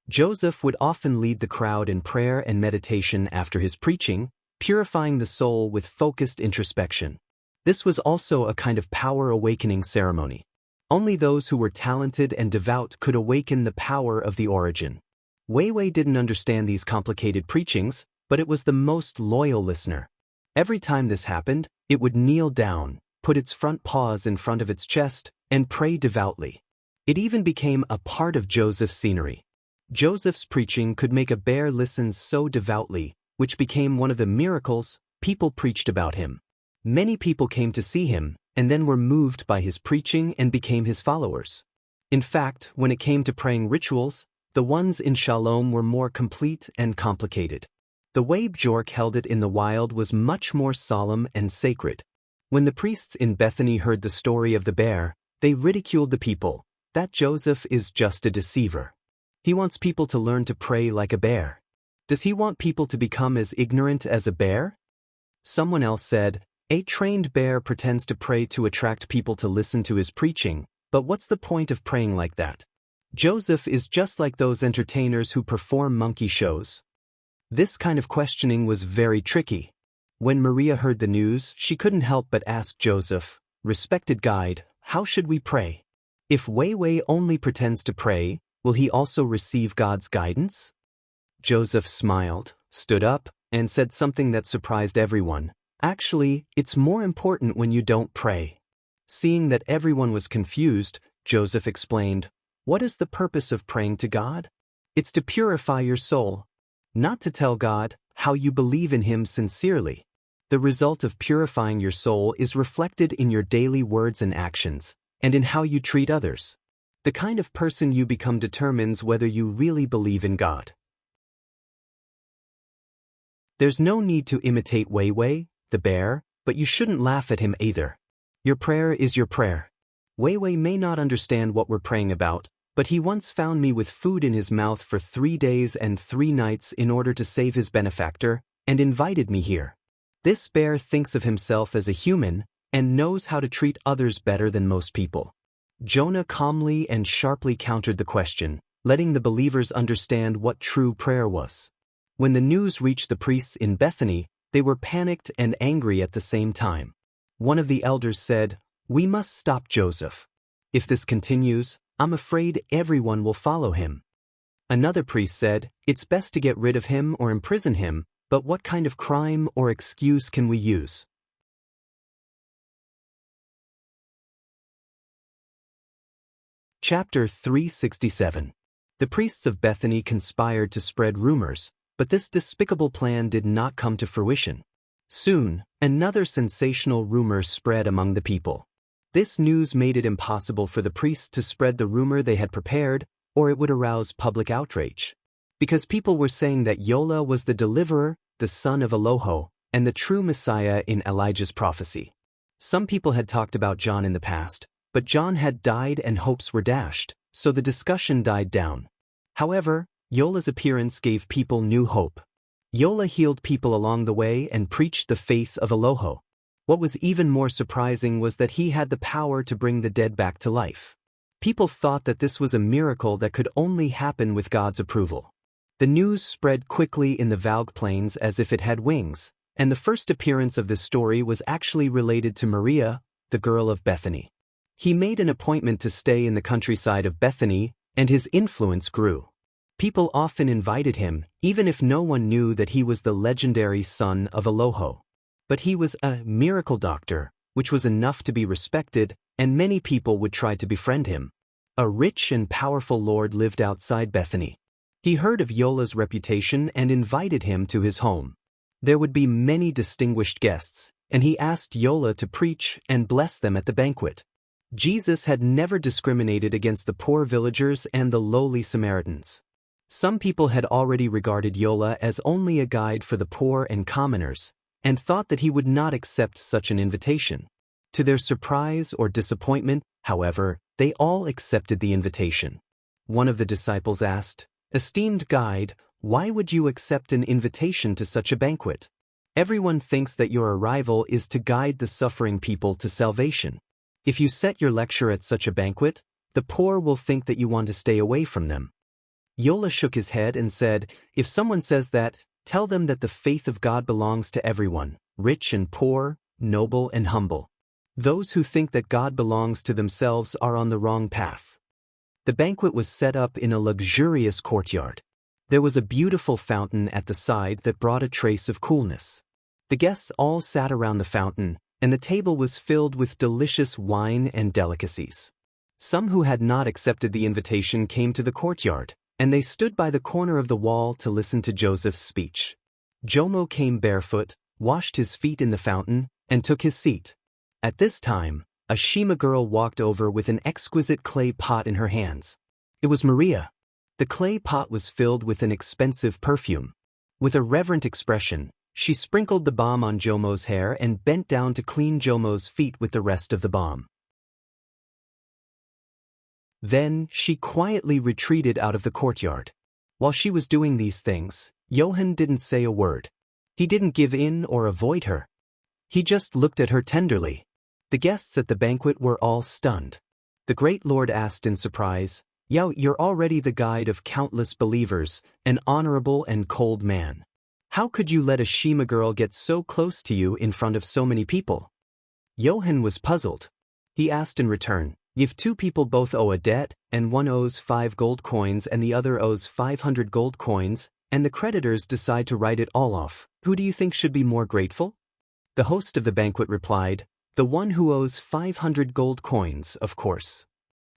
Joseph would often lead the crowd in prayer and meditation after his preaching, purifying the soul with focused introspection. This was also a kind of power awakening ceremony. Only those who were talented and devout could awaken the power of the origin. Wei Wei didn't understand these complicated preachings, but it was the most loyal listener. Every time this happened, it would kneel down, put its front paws in front of its chest, and pray devoutly. It even became a part of Joseph's scenery. Joseph's preaching could make a bear listen so devoutly, which became one of the miracles people preached about him. Many people came to see him, and then were moved by his preaching and became his followers. In fact, when it came to praying rituals, the ones in Shalom were more complete and complicated. The way Bjork held it in the wild was much more solemn and sacred. When the priests in Bethany heard the story of the bear, they ridiculed the people. That Joseph is just a deceiver. He wants people to learn to pray like a bear. Does he want people to become as ignorant as a bear? Someone else said, a trained bear pretends to pray to attract people to listen to his preaching, but what's the point of praying like that? Joseph is just like those entertainers who perform monkey shows. This kind of questioning was very tricky. When Maria heard the news, she couldn't help but ask Joseph, "Respected guide, how should we pray? If Wei Wei only pretends to pray, will he also receive God's guidance? Joseph smiled, stood up, and said something that surprised everyone. Actually, it's more important when you don't pray. Seeing that everyone was confused, Joseph explained, "What is the purpose of praying to God? It's to purify your soul, not to tell God how you believe in Him sincerely. The result of purifying your soul is reflected in your daily words and actions, and in how you treat others. The kind of person you become determines whether you really believe in God." There's no need to imitate Wei Wei, the bear, but you shouldn't laugh at him either. Your prayer is your prayer. Wei Wei may not understand what we're praying about, but he once found me with food in his mouth for 3 days and 3 nights in order to save his benefactor, and invited me here. This bear thinks of himself as a human, and knows how to treat others better than most people. Jonah calmly and sharply countered the question, letting the believers understand what true prayer was. When the news reached the priests in Bethany, they were panicked and angry at the same time. One of the elders said, "We must stop Joseph. If this continues, I'm afraid everyone will follow him." Another priest said, "It's best to get rid of him or imprison him, but what kind of crime or excuse can we use?" Chapter 367. The priests of Bethany conspired to spread rumors, but this despicable plan did not come to fruition. Soon, another sensational rumor spread among the people. This news made it impossible for the priests to spread the rumor they had prepared, or it would arouse public outrage. Because people were saying that Yola was the deliverer, the son of Eloho, and the true Messiah in Elijah's prophecy. Some people had talked about John in the past, but John had died and hopes were dashed, so the discussion died down. However, Yola's appearance gave people new hope. Yola healed people along the way and preached the faith of Eloho. What was even more surprising was that he had the power to bring the dead back to life. People thought that this was a miracle that could only happen with God's approval. The news spread quickly in the Valg plains as if it had wings, and the first appearance of this story was actually related to Maria, the girl of Bethany. He made an appointment to stay in the countryside of Bethany, and his influence grew. People often invited him, even if no one knew that he was the legendary son of Eloho. But he was a miracle doctor, which was enough to be respected, and many people would try to befriend him. A rich and powerful lord lived outside Bethany. He heard of Yola's reputation and invited him to his home. There would be many distinguished guests, and he asked Yola to preach and bless them at the banquet. Jesus had never discriminated against the poor villagers and the lowly Samaritans. Some people had already regarded Yola as only a guide for the poor and commoners, and thought that he would not accept such an invitation. To their surprise or disappointment, however, they all accepted the invitation. One of the disciples asked, "Esteemed guide, why would you accept an invitation to such a banquet? Everyone thinks that your arrival is to guide the suffering people to salvation. If you set your lecture at such a banquet, the poor will think that you want to stay away from them." Yola shook his head and said, "If someone says that, tell them that the faith of God belongs to everyone, rich and poor, noble and humble. Those who think that God belongs to themselves are on the wrong path." The banquet was set up in a luxurious courtyard. There was a beautiful fountain at the side that brought a trace of coolness. The guests all sat around the fountain, and the table was filled with delicious wine and delicacies. Some who had not accepted the invitation came to the courtyard, and they stood by the corner of the wall to listen to Joseph's speech. Jomo came barefoot, washed his feet in the fountain, and took his seat. At this time, a Shema girl walked over with an exquisite clay pot in her hands. It was Maria. The clay pot was filled with an expensive perfume. With a reverent expression, she sprinkled the balm on Jomo's hair and bent down to clean Jomo's feet with the rest of the balm. Then, she quietly retreated out of the courtyard. While she was doing these things, Johann didn't say a word. He didn't give in or avoid her. He just looked at her tenderly. The guests at the banquet were all stunned. The great lord asked in surprise, You're already the guide of countless believers, an honorable and cold man. How could you let a Shema girl get so close to you in front of so many people?" Johann was puzzled. He asked in return, If two people both owe a debt, and one owes 5 gold coins and the other owes 500 gold coins, and the creditors decide to write it all off, who do you think should be more grateful? The host of the banquet replied, "The one who owes 500 gold coins, of course."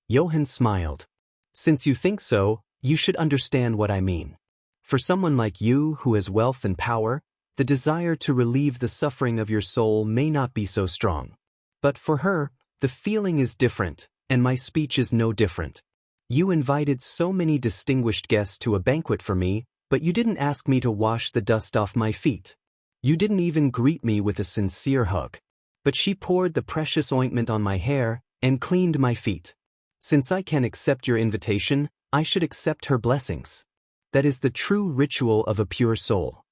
Johann smiled. "Since you think so, you should understand what I mean. For someone like you who has wealth and power, the desire to relieve the suffering of your soul may not be so strong. But for her, the feeling is different, and my speech is no different. You invited so many distinguished guests to a banquet for me, but you didn't ask me to wash the dust off my feet. You didn't even greet me with a sincere hug. But she poured the precious ointment on my hair and cleaned my feet. Since I can accept your invitation, I should accept her blessings. That is the true ritual of a pure soul."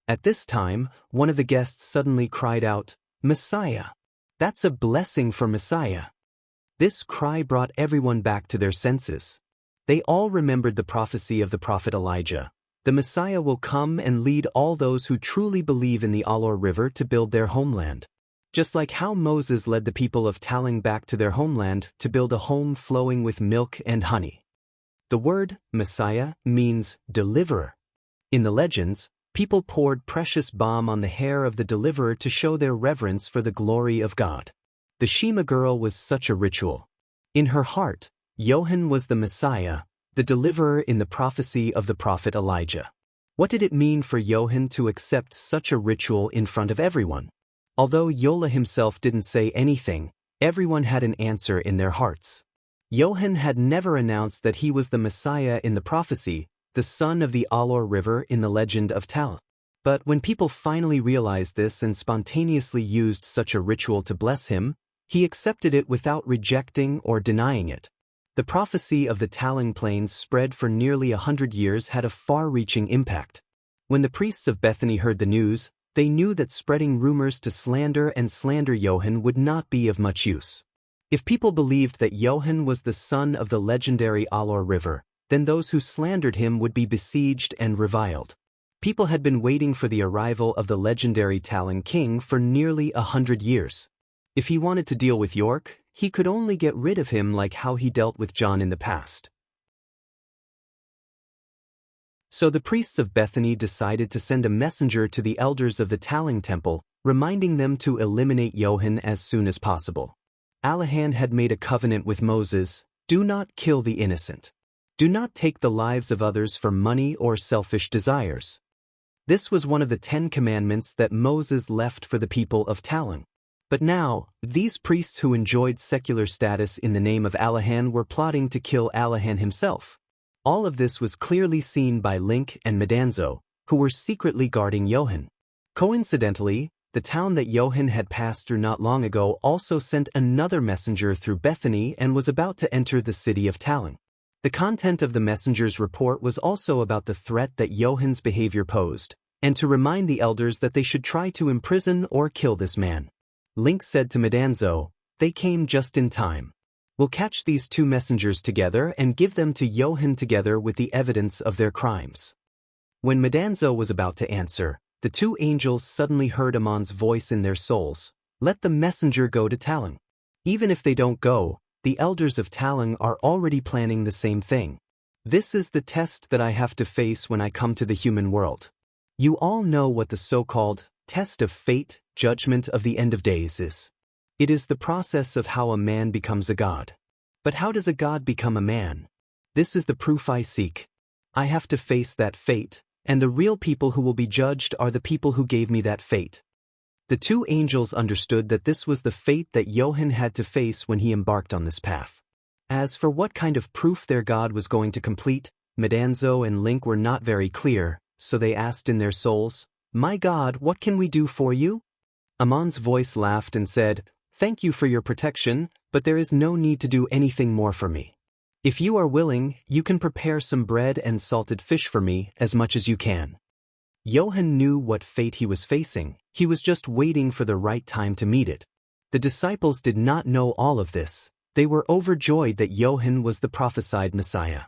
At this time, one of the guests suddenly cried out, "Messiah! That's a blessing for Messiah." This cry brought everyone back to their senses. They all remembered the prophecy of the prophet Elijah. The Messiah will come and lead all those who truly believe in the Alor River to build their homeland. Just like how Moses led the people of Taling back to their homeland to build a home flowing with milk and honey. The word Messiah means deliverer. In the legends, people poured precious balm on the hair of the deliverer to show their reverence for the glory of God. The Shema girl was such a ritual. In her heart, Johann was the Messiah, the deliverer in the prophecy of the prophet Elijah. What did it mean for Johann to accept such a ritual in front of everyone? Although Yola himself didn't say anything, everyone had an answer in their hearts. Johann had never announced that he was the Messiah in the prophecy, the son of the Alor River in the legend of Tal. But when people finally realized this and spontaneously used such a ritual to bless him, he accepted it without rejecting or denying it. The prophecy of the Taling Plains spread for nearly 100 years had a far-reaching impact. When the priests of Bethany heard the news, they knew that spreading rumors to slander Johann would not be of much use. If people believed that Johann was the son of the legendary Alor River, then those who slandered him would be besieged and reviled. People had been waiting for the arrival of the legendary Taling king for nearly 100 years. If he wanted to deal with York, he could only get rid of him like how he dealt with John in the past. So the priests of Bethany decided to send a messenger to the elders of the Taling temple, reminding them to eliminate Johann as soon as possible. Alahan had made a covenant with Moses: "Do not kill the innocent. Do not take the lives of others for money or selfish desires." This was one of the 10 commandments that Moses left for the people of Taling. But now, these priests who enjoyed secular status in the name of Alahan were plotting to kill Alahan himself. All of this was clearly seen by Link and Medanzo, who were secretly guarding Johann. Coincidentally, the town that Johann had passed through not long ago also sent another messenger through Bethany and was about to enter the city of Taling. The content of the messenger's report was also about the threat that Johann's behavior posed, and to remind the elders that they should try to imprison or kill this man. Link said to Medanzo, "They came just in time. We'll catch these 2 messengers together and give them to Johann together with the evidence of their crimes." When Medanzo was about to answer, the 2 angels suddenly heard Amon's voice in their souls: "Let the messenger go to Taling." Even if they don't go, the elders of Taling are already planning the same thing. This is the test that I have to face when I come to the human world. You all know what the so-called test of fate, judgment of the end of days is. It is the process of how a man becomes a god. But how does a god become a man? This is the proof I seek. I have to face that fate, and the real people who will be judged are the people who gave me that fate. The 2 angels understood that this was the fate that Johann had to face when he embarked on this path. As for what kind of proof their god was going to complete, Medanzo and Link were not very clear, so they asked in their souls, "My god, what can we do for you?" Amon's voice laughed and said, "Thank you for your protection, but there is no need to do anything more for me. If you are willing, you can prepare some bread and salted fish for me as much as you can." Johann knew what fate he was facing. He was just waiting for the right time to meet it. The disciples did not know all of this. They were overjoyed that Johann was the prophesied Messiah.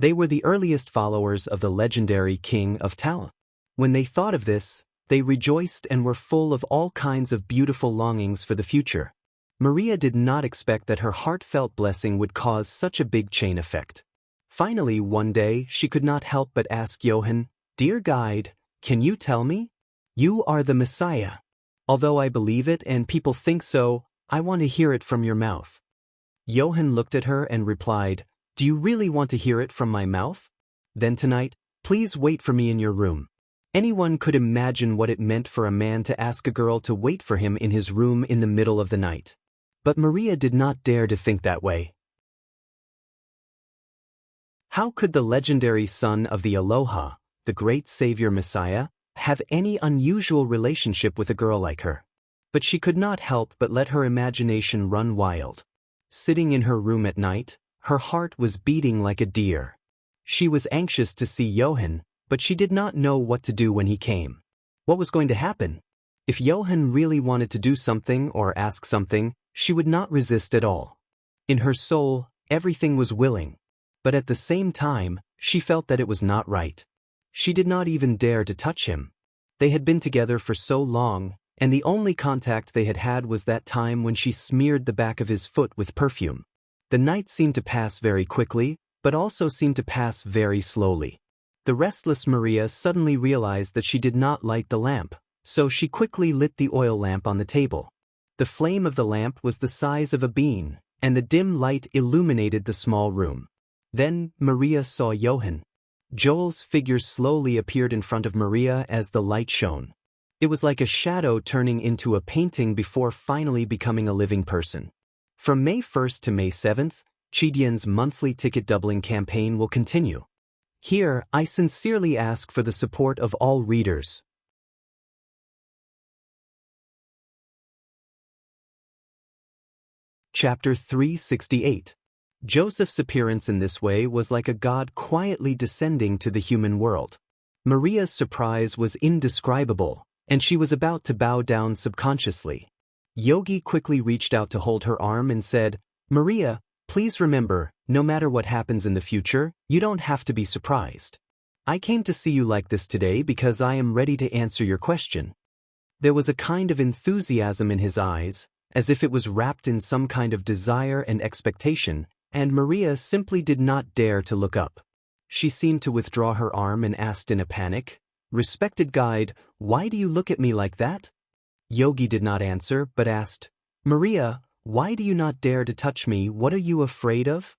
They were the earliest followers of the legendary king of Tal. When they thought of this, they rejoiced and were full of all kinds of beautiful longings for the future. Maria did not expect that her heartfelt blessing would cause such a big chain effect. Finally, one day, she could not help but ask Johann, "Dear guide, can you tell me? You are the Messiah. Although I believe it and people think so, I want to hear it from your mouth." Johann looked at her and replied, "Do you really want to hear it from my mouth? Then tonight, please wait for me in your room." Anyone could imagine what it meant for a man to ask a girl to wait for him in his room in the middle of the night. But Maria did not dare to think that way. How could the legendary son of the Aloha, the great Savior Messiah, have any unusual relationship with a girl like her? But she could not help but let her imagination run wild. Sitting in her room at night, her heart was beating like a deer. She was anxious to see Johann, but she did not know what to do when he came. What was going to happen? If Johann really wanted to do something or ask something, she would not resist at all. In her soul, everything was willing. But at the same time, she felt that it was not right. She did not even dare to touch him. They had been together for so long, and the only contact they had had was that time when she smeared the back of his foot with perfume. The night seemed to pass very quickly, but also seemed to pass very slowly. The restless Maria suddenly realized that she did not light the lamp, so she quickly lit the oil lamp on the table. The flame of the lamp was the size of a bean, and the dim light illuminated the small room. Then Maria saw Johann. Joel's figure slowly appeared in front of Maria as the light shone. It was like a shadow turning into a painting before finally becoming a living person. From May 1st to May 7th, Chidian's monthly ticket doubling campaign will continue. Here, I sincerely ask for the support of all readers. Chapter 368. Joseph's appearance in this way was like a god quietly descending to the human world. Maria's surprise was indescribable, and she was about to bow down subconsciously. Yogi quickly reached out to hold her arm and said, "Maria, please remember, no matter what happens in the future, you don't have to be surprised. I came to see you like this today because I am ready to answer your question." There was a kind of enthusiasm in his eyes, as if it was wrapped in some kind of desire and expectation, and Maria simply did not dare to look up. She seemed to withdraw her arm and asked in a panic, "Respected guide, why do you look at me like that?" Yogi did not answer, but asked, "Maria, why do you not dare to touch me? What are you afraid of?"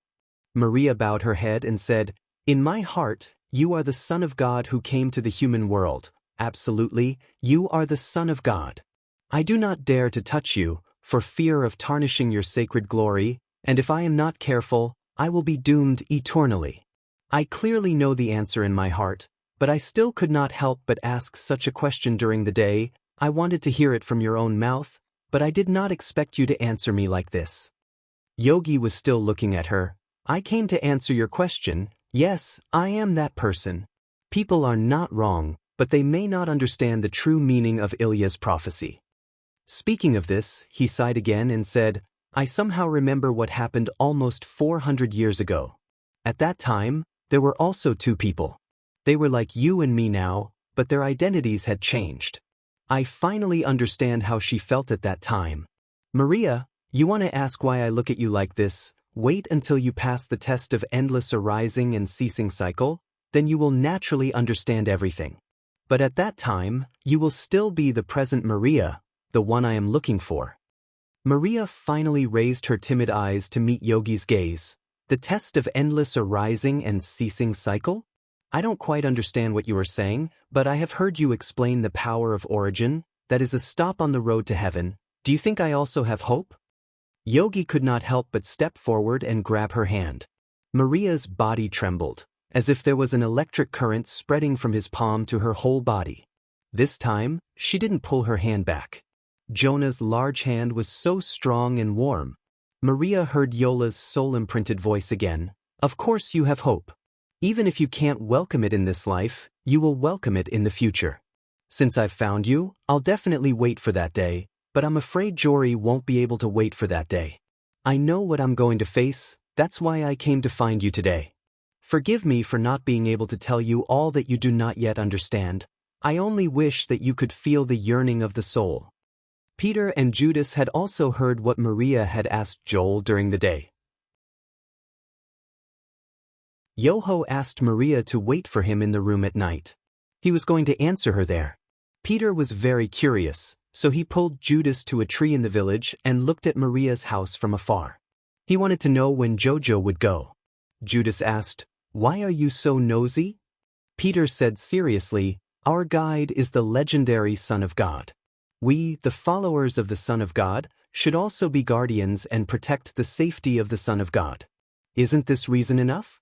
Maria bowed her head and said, "In my heart, you are the Son of God who came to the human world. Absolutely, you are the Son of God. I do not dare to touch you, for fear of tarnishing your sacred glory, and if I am not careful, I will be doomed eternally. I clearly know the answer in my heart, but I still could not help but ask such a question during the day. I wanted to hear it from your own mouth, but I did not expect you to answer me like this." Yogi was still looking at her. "I came to answer your question. Yes, I am that person. People are not wrong, but they may not understand the true meaning of Ilya's prophecy." Speaking of this, he sighed again and said, "I somehow remember what happened almost 400 years ago. At that time, there were also two people. They were like you and me now, but their identities had changed. I finally understand how she felt at that time. Maria, you want to ask why I look at you like this? Wait until you pass the test of endless arising and ceasing cycle, then you will naturally understand everything. But at that time, you will still be the present Maria, the one I am looking for." Maria finally raised her timid eyes to meet Yogi's gaze. "The test of endless arising and ceasing cycle? I don't quite understand what you are saying, but I have heard you explain the power of origin, that is a stop on the road to heaven. Do you think I also have hope?" Yogi could not help but step forward and grab her hand. Maria's body trembled, as if there was an electric current spreading from his palm to her whole body. This time, she didn't pull her hand back. Jonah's large hand was so strong and warm. Maria heard Yola's soul-imprinted voice again. "Of course you have hope. Even if you can't welcome it in this life, you will welcome it in the future. Since I've found you, I'll definitely wait for that day, but I'm afraid Jory won't be able to wait for that day. I know what I'm going to face, that's why I came to find you today. Forgive me for not being able to tell you all that you do not yet understand. I only wish that you could feel the yearning of the soul." Peter and Judas had also heard what Maria had asked Joel during the day. Yoho asked Maria to wait for him in the room at night. He was going to answer her there. Peter was very curious, so he pulled Judas to a tree in the village and looked at Maria's house from afar. He wanted to know when Jojo would go. Judas asked, "Why are you so nosy?" Peter said seriously, "Our guide is the legendary Son of God. We, the followers of the Son of God, should also be guardians and protect the safety of the Son of God. Isn't this reason enough?"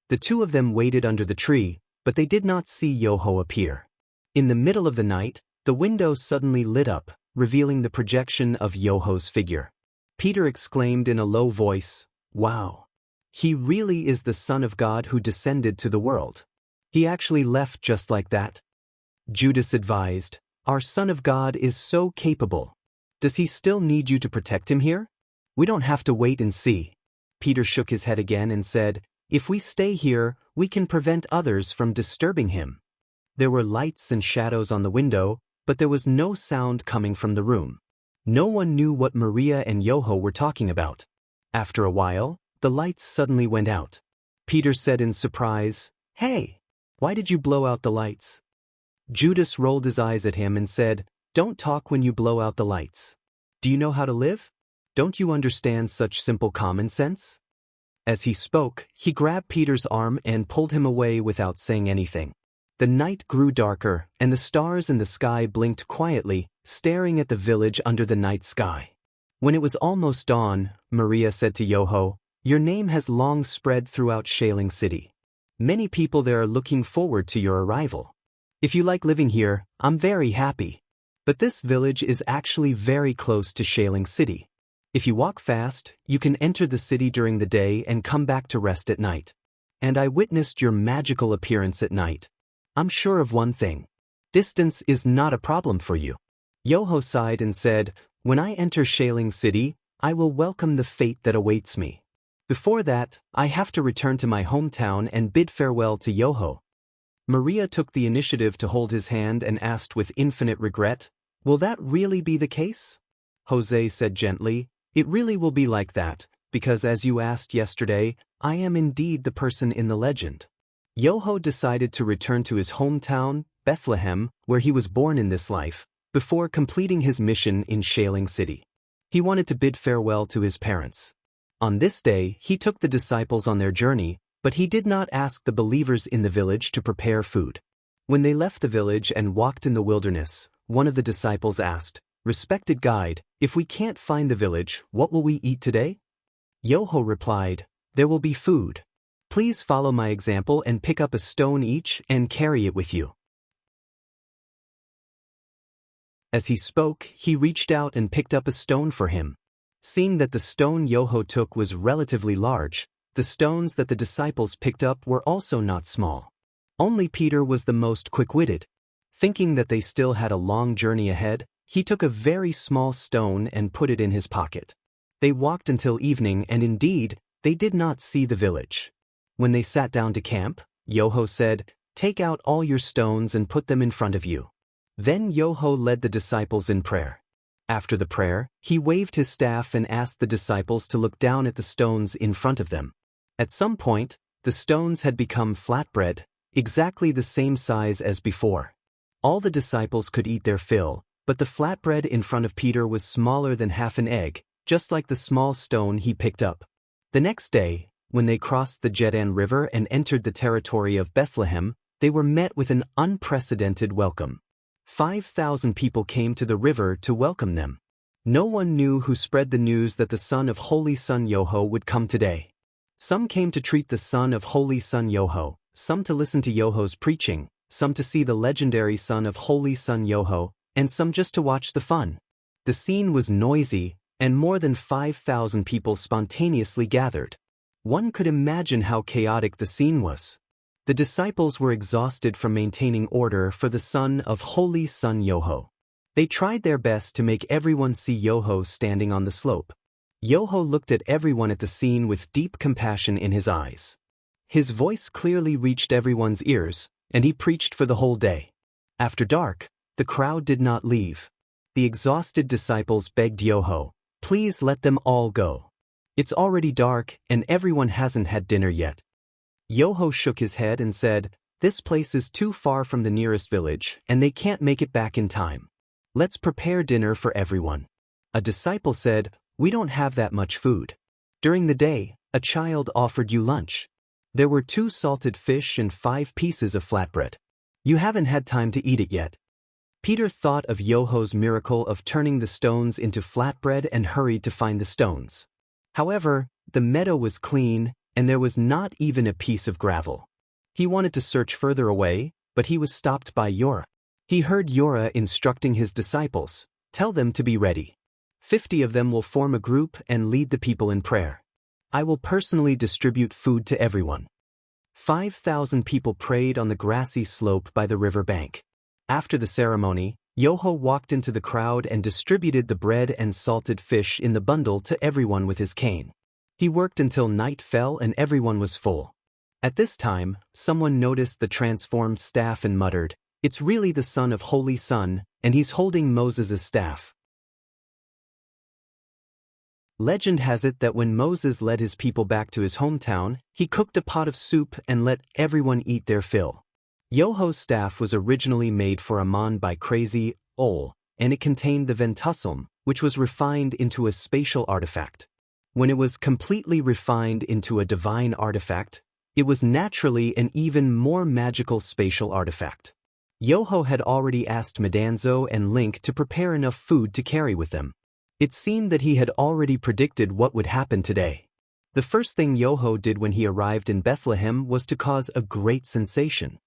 The two of them waited under the tree, but they did not see Yoho appear. In the middle of the night, the window suddenly lit up, revealing the projection of Yoho's figure. Peter exclaimed in a low voice, "Wow! He really is the Son of God who descended to the world. He actually left just like that." Judas advised, "Our Son of God is so capable. Does he still need you to protect him here? We don't have to wait and see." Peter shook his head again and said, "If we stay here, we can prevent others from disturbing him." There were lights and shadows on the window, but there was no sound coming from the room. No one knew what Maria and Yoho were talking about. After a while, the lights suddenly went out. Peter said in surprise, "Hey, why did you blow out the lights?" Judas rolled his eyes at him and said, "Don't talk when you blow out the lights. Do you know how to live? Don't you understand such simple common sense?" As he spoke, he grabbed Peter's arm and pulled him away without saying anything. The night grew darker, and the stars in the sky blinked quietly, staring at the village under the night sky. When it was almost dawn, Maria said to Yoho, "Your name has long spread throughout Shaling City. Many people there are looking forward to your arrival. If you like living here, I'm very happy. But this village is actually very close to Shaling City. If you walk fast, you can enter the city during the day and come back to rest at night. And I witnessed your magical appearance at night. I'm sure of one thing. Distance is not a problem for you." Yoho sighed and said, "When I enter Shaling City, I will welcome the fate that awaits me. Before that, I have to return to my hometown and bid farewell to Yoho." Maria took the initiative to hold his hand and asked with infinite regret, "Will that really be the case?" Jose said gently, "It really will be like that, because as you asked yesterday, I am indeed the person in the legend." Yoho decided to return to his hometown, Bethlehem, where he was born in this life, before completing his mission in Shaling City. He wanted to bid farewell to his parents. On this day, he took the disciples on their journey, but he did not ask the believers in the village to prepare food. When they left the village and walked in the wilderness, one of the disciples asked, "Respected guide, if we can't find the village, what will we eat today?" Yoho replied, "There will be food. Please follow my example and pick up a stone each and carry it with you." As he spoke, he reached out and picked up a stone for him. Seeing that the stone Yoho took was relatively large, the stones that the disciples picked up were also not small. Only Peter was the most quick-witted. Thinking that they still had a long journey ahead, he took a very small stone and put it in his pocket. They walked until evening and indeed, they did not see the village. When they sat down to camp, Yoho said, "Take out all your stones and put them in front of you." Then Yoho led the disciples in prayer. After the prayer, he waved his staff and asked the disciples to look down at the stones in front of them. At some point, the stones had become flatbread, exactly the same size as before. All the disciples could eat their fill, but the flatbread in front of Peter was smaller than half an egg, just like the small stone he picked up. The next day, when they crossed the Jordan River and entered the territory of Bethlehem, they were met with an unprecedented welcome. 5,000 people came to the river to welcome them. No one knew who spread the news that the son of Holy Son Yoho would come today. Some came to treat the son of Holy Son Yoho, some to listen to Yoho's preaching, some to see the legendary son of Holy Son Yoho, and some just to watch the fun. The scene was noisy, and more than 5,000 people spontaneously gathered. One could imagine how chaotic the scene was. The disciples were exhausted from maintaining order for the son of Holy Son Yoho. They tried their best to make everyone see Yoho standing on the slope. Yoho looked at everyone at the scene with deep compassion in his eyes. His voice clearly reached everyone's ears, and he preached for the whole day. After dark, the crowd did not leave. the exhausted disciples begged Yoho, "Please let them all go. It's already dark and everyone hasn't had dinner yet." Yoho shook his head and said, "This place is too far from the nearest village and they can't make it back in time. Let's prepare dinner for everyone." A disciple said, "We don't have that much food. During the day, a child offered you lunch. There were 2 salted fish and 5 pieces of flatbread. You haven't had time to eat it yet." Peter thought of Yoho's miracle of turning the stones into flatbread and hurried to find the stones. However, the meadow was clean and there was not even a piece of gravel. He wanted to search further away, but he was stopped by Yora. He heard Yora instructing his disciples, "Tell them to be ready. 50 of them will form a group and lead the people in prayer. I will personally distribute food to everyone." 5,000 people prayed on the grassy slope by the river bank. After the ceremony, Yoho walked into the crowd and distributed the bread and salted fish in the bundle to everyone with his cane. He worked until night fell and everyone was full. At this time, someone noticed the transformed staff and muttered, "It's really the son of Holy Sun, and he's holding Moses' staff." Legend has it that when Moses led his people back to his hometown, he cooked a pot of soup and let everyone eat their fill. Yoho's staff was originally made for Ammon by Crazy Ol, and it contained the ventussum, which was refined into a spatial artifact. When it was completely refined into a divine artifact, it was naturally an even more magical spatial artifact. Yoho had already asked Madanzo and Link to prepare enough food to carry with them. It seemed that he had already predicted what would happen today. The first thing Yoho did when he arrived in Bethlehem was to cause a great sensation.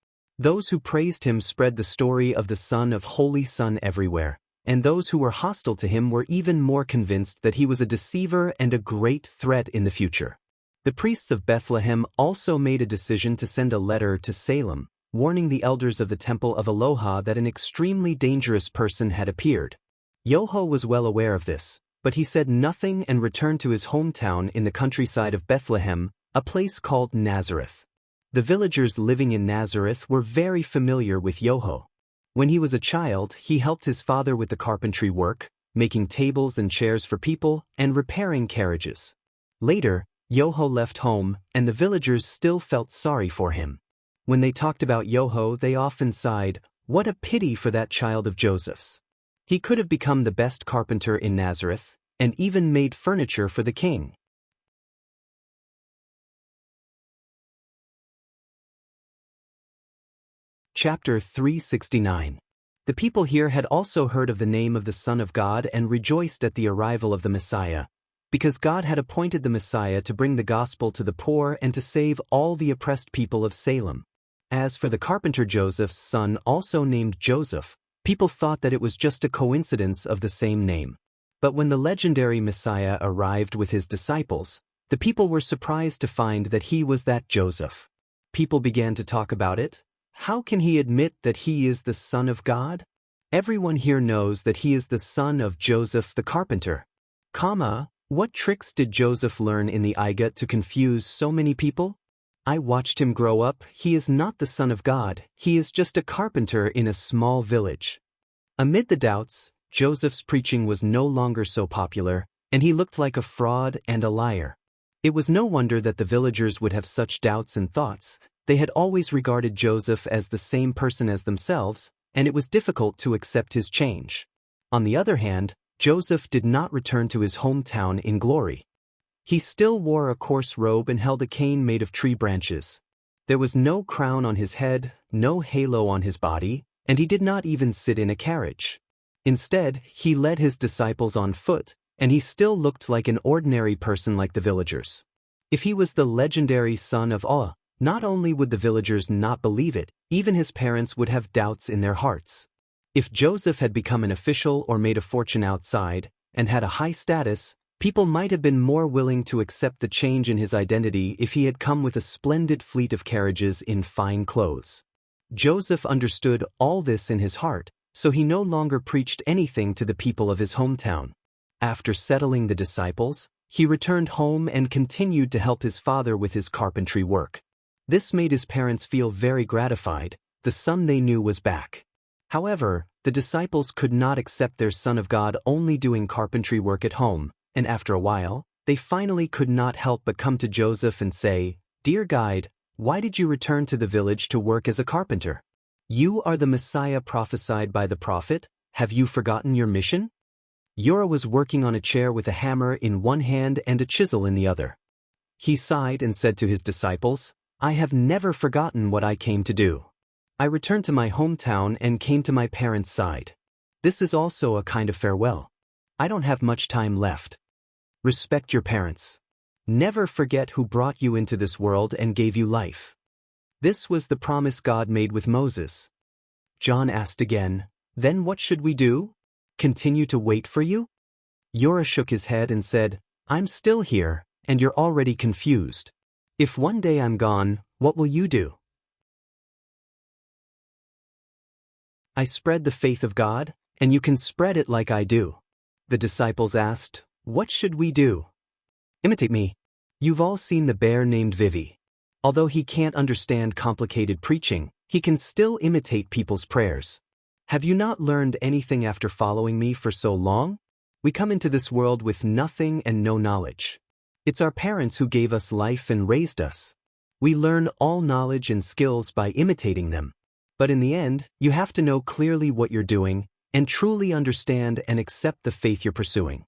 Those who praised him spread the story of the Son of Holy Sun everywhere, and those who were hostile to him were even more convinced that he was a deceiver and a great threat in the future. The priests of Bethlehem also made a decision to send a letter to Salem, warning the elders of the Temple of Aloha that an extremely dangerous person had appeared. Yoho was well aware of this, but he said nothing and returned to his hometown in the countryside of Bethlehem, a place called Nazareth. The villagers living in Nazareth were very familiar with Yoho. When he was a child, he helped his father with the carpentry work, making tables and chairs for people, and repairing carriages. Later, Yoho left home, and the villagers still felt sorry for him. When they talked about Yoho, they often sighed, "What a pity for that child of Joseph's. He could have become the best carpenter in Nazareth, and even made furniture for the king." Chapter 369. The people here had also heard of the name of the Son of God and rejoiced at the arrival of the Messiah, because God had appointed the Messiah to bring the gospel to the poor and to save all the oppressed people of Salem. As for the carpenter Joseph's son, also named Joseph, people thought that it was just a coincidence of the same name. But when the legendary Messiah arrived with his disciples, the people were surprised to find that he was that Joseph. People began to talk about it. How can he admit that he is the Son of God? Everyone here knows that he is the son of Joseph the carpenter. What tricks did Joseph learn in the Iga to confuse so many people? I watched him grow up. He is not the Son of God, he is just a carpenter in a small village. Amid the doubts, Joseph's preaching was no longer so popular, and he looked like a fraud and a liar. It was no wonder that the villagers would have such doubts and thoughts. They had always regarded Joseph as the same person as themselves, and it was difficult to accept his change. On the other hand, Joseph did not return to his hometown in glory. He still wore a coarse robe and held a cane made of tree branches. There was no crown on his head, no halo on his body, and he did not even sit in a carriage. Instead, he led his disciples on foot, and he still looked like an ordinary person like the villagers. If he was the legendary son of Ah, not only would the villagers not believe it, even his parents would have doubts in their hearts. If Joseph had become an official or made a fortune outside, and had a high status, people might have been more willing to accept the change in his identity if he had come with a splendid fleet of carriages in fine clothes. Joseph understood all this in his heart, so he no longer preached anything to the people of his hometown. After settling the disciples, he returned home and continued to help his father with his carpentry work. This made his parents feel very gratified. The son they knew was back. However, the disciples could not accept their Son of God only doing carpentry work at home, and after a while, they finally could not help but come to Joseph and say, "Dear guide, why did you return to the village to work as a carpenter? You are the Messiah prophesied by the prophet. Have you forgotten your mission?" Yura was working on a chair with a hammer in one hand and a chisel in the other. He sighed and said to his disciples, "I have never forgotten what I came to do. I returned to my hometown and came to my parents' side. This is also a kind of farewell. I don't have much time left. Respect your parents. Never forget who brought you into this world and gave you life." This was the promise God made with Moses. John asked again, "Then what should we do? Continue to wait for you?" Yura shook his head and said, "I'm still here, and you're already confused. If one day I'm gone, what will you do?" "I spread the faith of God, and you can spread it like I do." The disciples asked, "What should we do?" "Imitate me. You've all seen the bear named Vivi. Although he can't understand complicated preaching, he can still imitate people's prayers. Have you not learned anything after following me for so long? We come into this world with nothing and no knowledge. It's our parents who gave us life and raised us. We learn all knowledge and skills by imitating them. But in the end, you have to know clearly what you're doing and truly understand and accept the faith you're pursuing.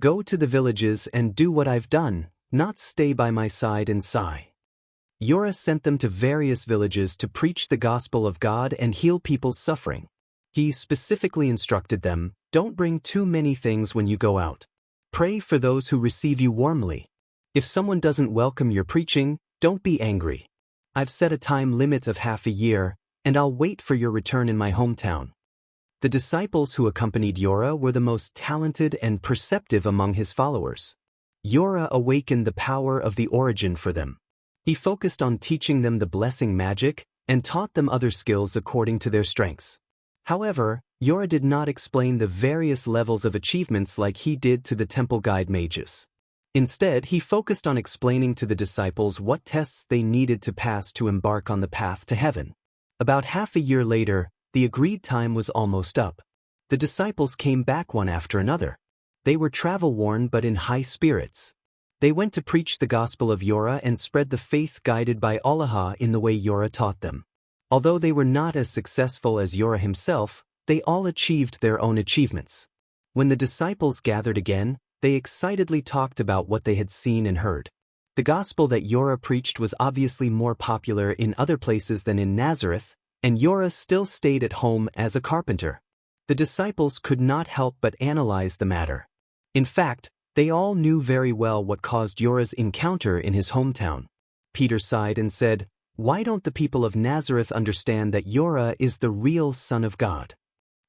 Go to the villages and do what I've done, not stay by my side and sigh." Yura sent them to various villages to preach the gospel of God and heal people's suffering. He specifically instructed them, "Don't bring too many things when you go out. Pray for those who receive you warmly. If someone doesn't welcome your preaching, don't be angry. I've set a time limit of half a year, and I'll wait for your return in my hometown." The disciples who accompanied Yura were the most talented and perceptive among his followers. Yura awakened the power of the origin for them. He focused on teaching them the blessing magic and taught them other skills according to their strengths. However, Yura did not explain the various levels of achievements like he did to the temple guide mages. Instead, he focused on explaining to the disciples what tests they needed to pass to embark on the path to heaven. About half a year later, the agreed time was almost up. The disciples came back one after another. They were travel-worn but in high spirits. They went to preach the gospel of Yura and spread the faith guided by Allah in the way Yura taught them. Although they were not as successful as Yura himself, they all achieved their own achievements. When the disciples gathered again, they excitedly talked about what they had seen and heard. The gospel that Yura preached was obviously more popular in other places than in Nazareth, and Yura still stayed at home as a carpenter. The disciples could not help but analyze the matter. In fact, they all knew very well what caused Yura's encounter in his hometown. Peter sighed and said, "Why don't the people of Nazareth understand that Yura is the real Son of God?"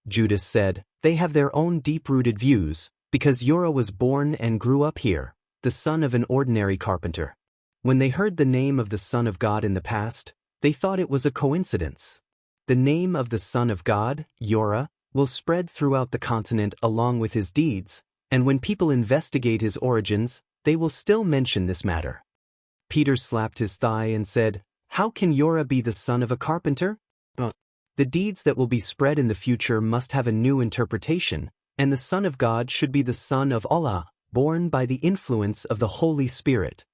Judas said, "They have their own deep-rooted views, because Yura was born and grew up here, the son of an ordinary carpenter." When they heard the name of the Son of God in the past, they thought it was a coincidence. The name of the Son of God, Yura, will spread throughout the continent along with his deeds, and when people investigate his origins, they will still mention this matter. Peter slapped his thigh and said, "How can Yura be the son of a carpenter? The deeds that will be spread in the future must have a new interpretation, and the Son of God should be the Son of Allah, born by the influence of the Holy Spirit."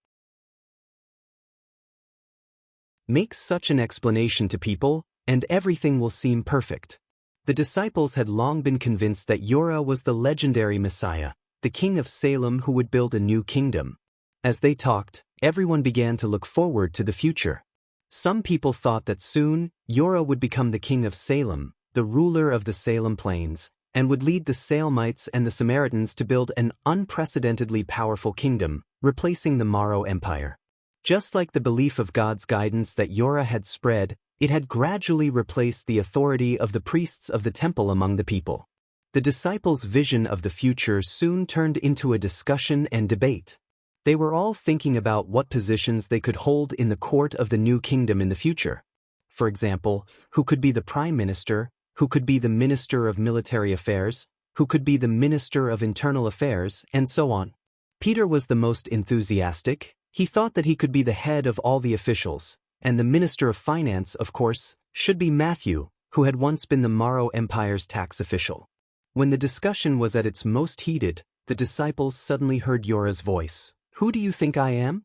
Make such an explanation to people, and everything will seem perfect. The disciples had long been convinced that Yura was the legendary Messiah, the king of Salem who would build a new kingdom. As they talked, everyone began to look forward to the future. Some people thought that soon, Yura would become the king of Salem, the ruler of the Salem plains, and would lead the Salemites and the Samaritans to build an unprecedentedly powerful kingdom, replacing the Maro Empire. Just like the belief of God's guidance that Yura had spread, it had gradually replaced the authority of the priests of the temple among the people. The disciples' vision of the future soon turned into a discussion and debate. They were all thinking about what positions they could hold in the court of the new kingdom in the future. For example, who could be the prime minister, who could be the minister of military affairs, who could be the minister of internal affairs, and so on. Peter was the most enthusiastic. He thought that he could be the head of all the officials, and the minister of finance, of course, should be Matthew, who had once been the Maro Empire's tax official. When the discussion was at its most heated, the disciples suddenly heard Yora's voice. "Who do you think I am?"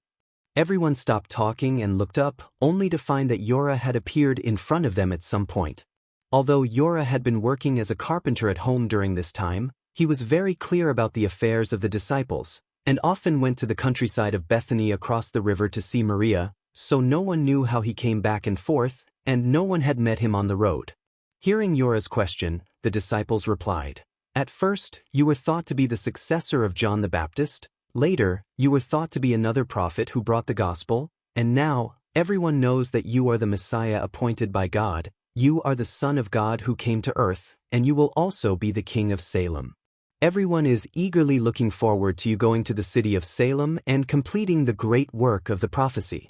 Everyone stopped talking and looked up, only to find that Yora had appeared in front of them at some point. Although Yora had been working as a carpenter at home during this time, he was very clear about the affairs of the disciples, and often went to the countryside of Bethany across the river to see Maria, so no one knew how he came back and forth, and no one had met him on the road. Hearing Yora's question, the disciples replied, "At first, you were thought to be the successor of John the Baptist, later, you were thought to be another prophet who brought the gospel, and now, everyone knows that you are the Messiah appointed by God, you are the Son of God who came to earth, and you will also be the King of Salem. Everyone is eagerly looking forward to you going to the city of Salem and completing the great work of the prophecy."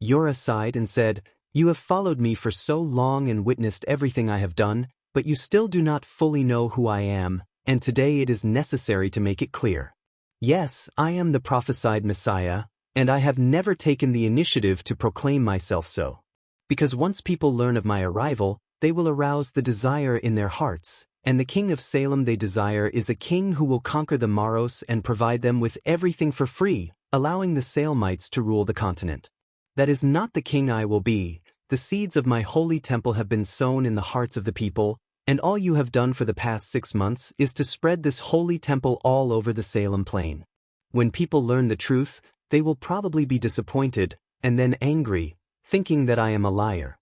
Yora sighed and said, "You have followed me for so long and witnessed everything I have done, but you still do not fully know who I am, and today it is necessary to make it clear. Yes, I am the prophesied Messiah, and I have never taken the initiative to proclaim myself so. Because once people learn of my arrival, they will arouse the desire in their hearts, and the king of Salem they desire is a king who will conquer the Maros and provide them with everything for free, allowing the Salemites to rule the continent. That is not the king I will be. The seeds of my holy temple have been sown in the hearts of the people, and all you have done for the past 6 months is to spread this holy temple all over the Salem plain. When people learn the truth, they will probably be disappointed, and then angry, thinking that I am a liar.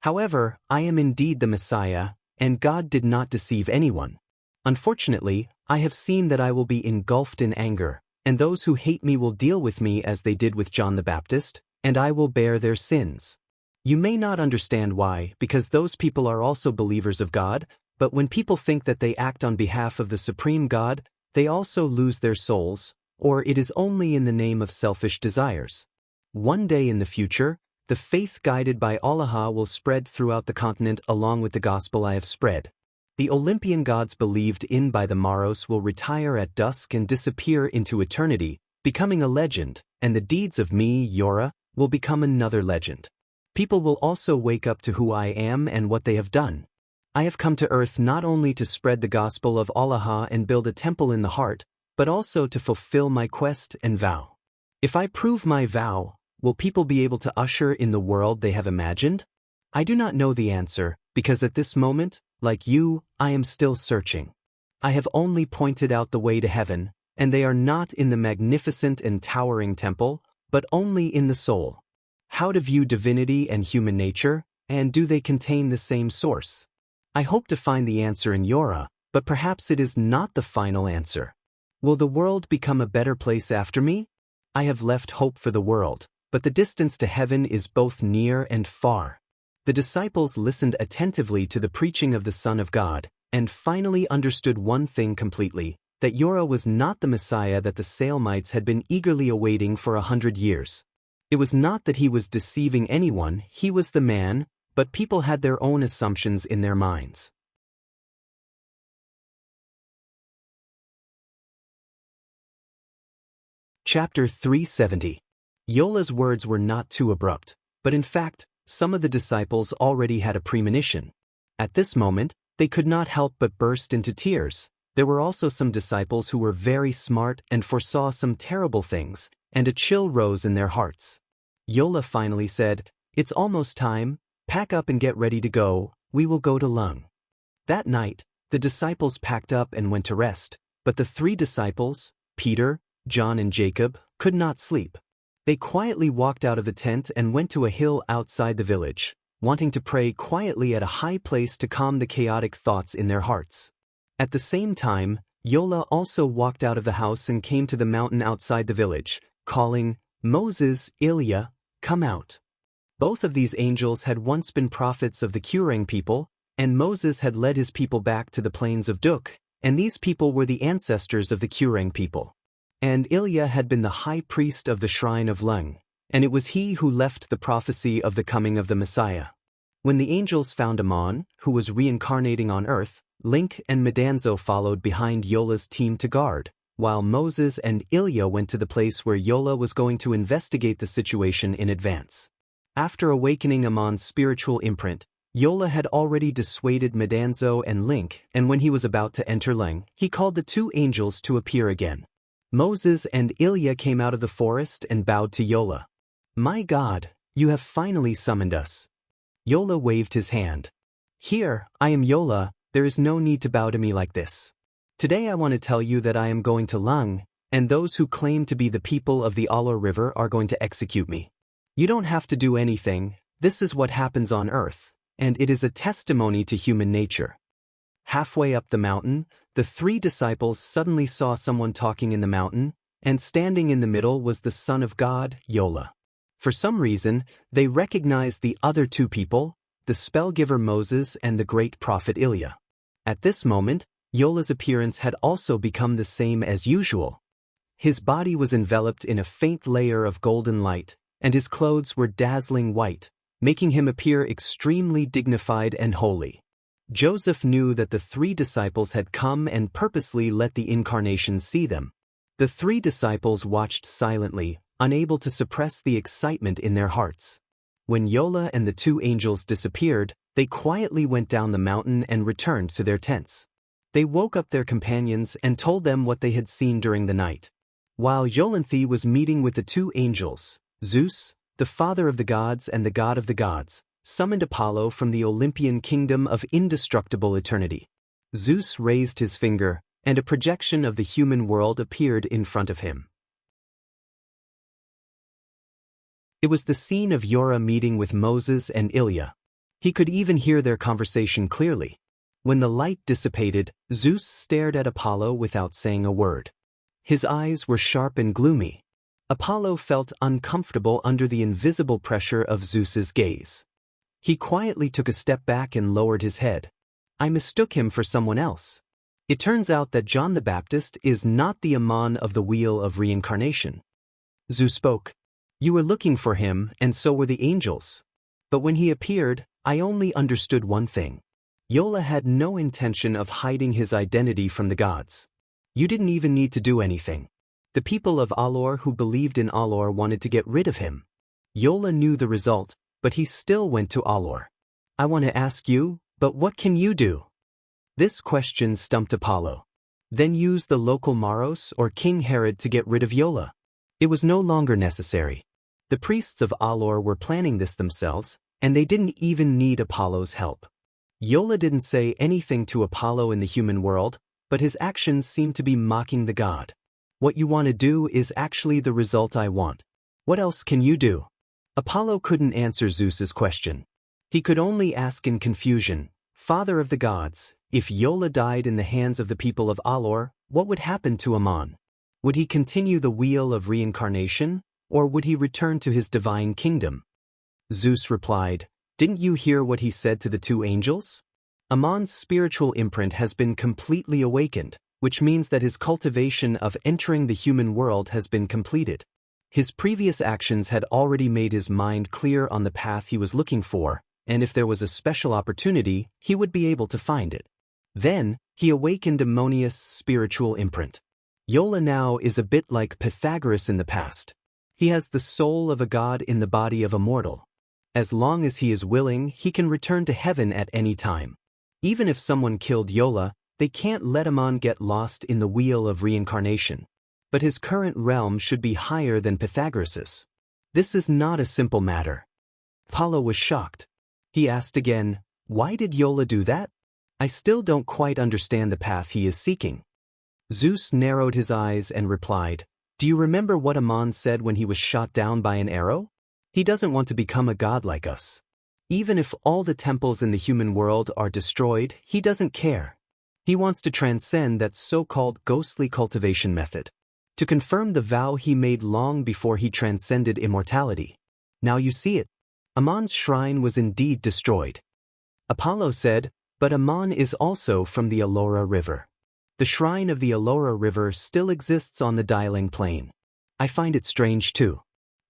However, I am indeed the Messiah, and God did not deceive anyone. Unfortunately, I have seen that I will be engulfed in anger, and those who hate me will deal with me as they did with John the Baptist, and I will bear their sins. You may not understand why, because those people are also believers of God, but when people think that they act on behalf of the supreme God, they also lose their souls, or it is only in the name of selfish desires. One day in the future, the faith guided by Allah will spread throughout the continent along with the gospel I have spread. The Olympian gods believed in by the Maros will retire at dusk and disappear into eternity, becoming a legend, and the deeds of me, Yora, will become another legend. People will also wake up to who I am and what they have done. I have come to earth not only to spread the gospel of Allah and build a temple in the heart, but also to fulfill my quest and vow. If I prove my vow, will people be able to usher in the world they have imagined? I do not know the answer, because at this moment, like you, I am still searching. I have only pointed out the way to heaven, and they are not in the magnificent and towering temple, but only in the soul. How to view divinity and human nature, and do they contain the same source? I hope to find the answer in Yora, but perhaps it is not the final answer. Will the world become a better place after me? I have left hope for the world, but the distance to heaven is both near and far. The disciples listened attentively to the preaching of the Son of God, and finally understood one thing completely, that Yora was not the Messiah that the Salemites had been eagerly awaiting for 100 years. It was not that he was deceiving anyone, he was the man, but people had their own assumptions in their minds. Chapter 370. Yola's words were not too abrupt, but in fact, some of the disciples already had a premonition. At this moment, they could not help but burst into tears. There were also some disciples who were very smart and foresaw some terrible things, and a chill rose in their hearts. Yola finally said, "It's almost time, pack up and get ready to go, we will go to Lung." That night, the disciples packed up and went to rest, but the 3 disciples, Peter, John and Jacob, could not sleep. They quietly walked out of the tent and went to a hill outside the village, wanting to pray quietly at a high place to calm the chaotic thoughts in their hearts. At the same time, Yola also walked out of the house and came to the mountain outside the village, calling, "Moses, Ilya, come out." Both of these angels had once been prophets of the Kurang people, and Moses had led his people back to the plains of Duk, and these people were the ancestors of the Kurang people. And Ilya had been the high priest of the shrine of Lung, and it was he who left the prophecy of the coming of the Messiah. When the angels found Amon, who was reincarnating on earth, Link and Medanzo followed behind Yola's team to guard, while Moses and Ilya went to the place where Yola was going to investigate the situation in advance. After awakening Amon's spiritual imprint, Yola had already dissuaded Medanzo and Link, and when he was about to enter Leng, he called the two angels to appear again. Moses and Ilya came out of the forest and bowed to Yola. "My God, you have finally summoned us." Yola waved his hand. "Here, I am Yola, there is no need to bow to me like this. Today I want to tell you that I am going to Leng, and those who claim to be the people of the Alor River are going to execute me. You don't have to do anything, this is what happens on earth, and it is a testimony to human nature." Halfway up the mountain, the three disciples suddenly saw someone talking in the mountain, and standing in the middle was the Son of God, Yola. For some reason, they recognized the other two people, the spellgiver Moses and the great prophet Ilya. At this moment, Yola's appearance had also become the same as usual. His body was enveloped in a faint layer of golden light, and his clothes were dazzling white, making him appear extremely dignified and holy. Joseph knew that the three disciples had come and purposely let the incarnation see them. The three disciples watched silently, unable to suppress the excitement in their hearts. When Yola and the two angels disappeared, they quietly went down the mountain and returned to their tents. They woke up their companions and told them what they had seen during the night. While Yolanthi was meeting with the two angels, Zeus, the father of the gods and the god of the gods, summoned Apollo from the Olympian kingdom of indestructible eternity. Zeus raised his finger, and a projection of the human world appeared in front of him. It was the scene of Yora meeting with Moses and Ilya. He could even hear their conversation clearly. When the light dissipated, Zeus stared at Apollo without saying a word. His eyes were sharp and gloomy. Apollo felt uncomfortable under the invisible pressure of Zeus's gaze. He quietly took a step back and lowered his head. I mistook him for someone else. It turns out that John the Baptist is not the Ammon of the Wheel of Reincarnation. Zeus spoke. You were looking for him, and so were the angels. But when he appeared, I only understood one thing. Yola had no intention of hiding his identity from the gods. You didn't even need to do anything. The people of Alor who believed in Alor wanted to get rid of him. Yola knew the result, but he still went to Alor. I want to ask you, but what can you do? This question stumped Apollo. Then use the local Maros or King Herod to get rid of Yola. It was no longer necessary. The priests of Alor were planning this themselves, and they didn't even need Apollo's help. Yola didn't say anything to Apollo in the human world, but his actions seemed to be mocking the god. What you want to do is actually the result I want. What else can you do? Apollo couldn't answer Zeus's question. He could only ask in confusion, Father of the gods, if Yola died in the hands of the people of Alor, what would happen to Ammon? Would he continue the wheel of reincarnation, or would he return to his divine kingdom? Zeus replied, Didn't you hear what he said to the two angels? Ammon's spiritual imprint has been completely awakened, which means that his cultivation of entering the human world has been completed. His previous actions had already made his mind clear on the path he was looking for, and if there was a special opportunity, he would be able to find it. Then, he awakened Ammonius' spiritual imprint. Yola now is a bit like Pythagoras in the past. He has the soul of a god in the body of a mortal. As long as he is willing, he can return to heaven at any time. Even if someone killed Yola, they can't let Ammon get lost in the wheel of reincarnation. But his current realm should be higher than Pythagoras's. This is not a simple matter. Apollo was shocked. He asked again, Why did Yola do that? I still don't quite understand the path he is seeking. Zeus narrowed his eyes and replied, Do you remember what Ammon said when he was shot down by an arrow? He doesn't want to become a god like us. Even if all the temples in the human world are destroyed, he doesn't care. He wants to transcend that so-called ghostly cultivation method. To confirm the vow he made long before he transcended immortality. Now you see it. Ammon's shrine was indeed destroyed. Apollo said, But Ammon is also from the Allora River. The shrine of the Allora River still exists on the Dialing Plain. I find it strange too.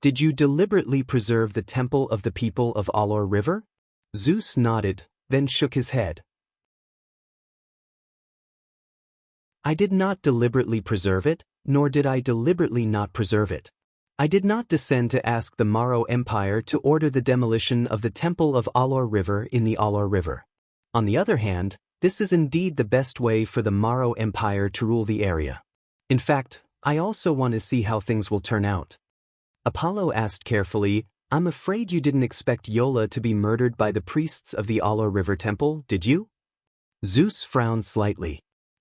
Did you deliberately preserve the temple of the people of Allor River? Zeus nodded, then shook his head. I did not deliberately preserve it, nor did I deliberately not preserve it. I did not descend to ask the Maro Empire to order the demolition of the Temple of Alor River in the Alor River. On the other hand, this is indeed the best way for the Maro Empire to rule the area. In fact, I also want to see how things will turn out. Apollo asked carefully, I'm afraid you didn't expect Yola to be murdered by the priests of the Alor River Temple, did you? Zeus frowned slightly.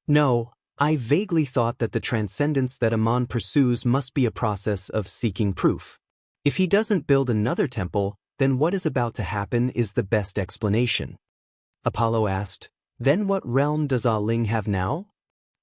No, I vaguely thought that the transcendence that Amon pursues must be a process of seeking proof. If he doesn't build another temple, then what is about to happen is the best explanation. Apollo asked, then what realm does Ah Ling have now?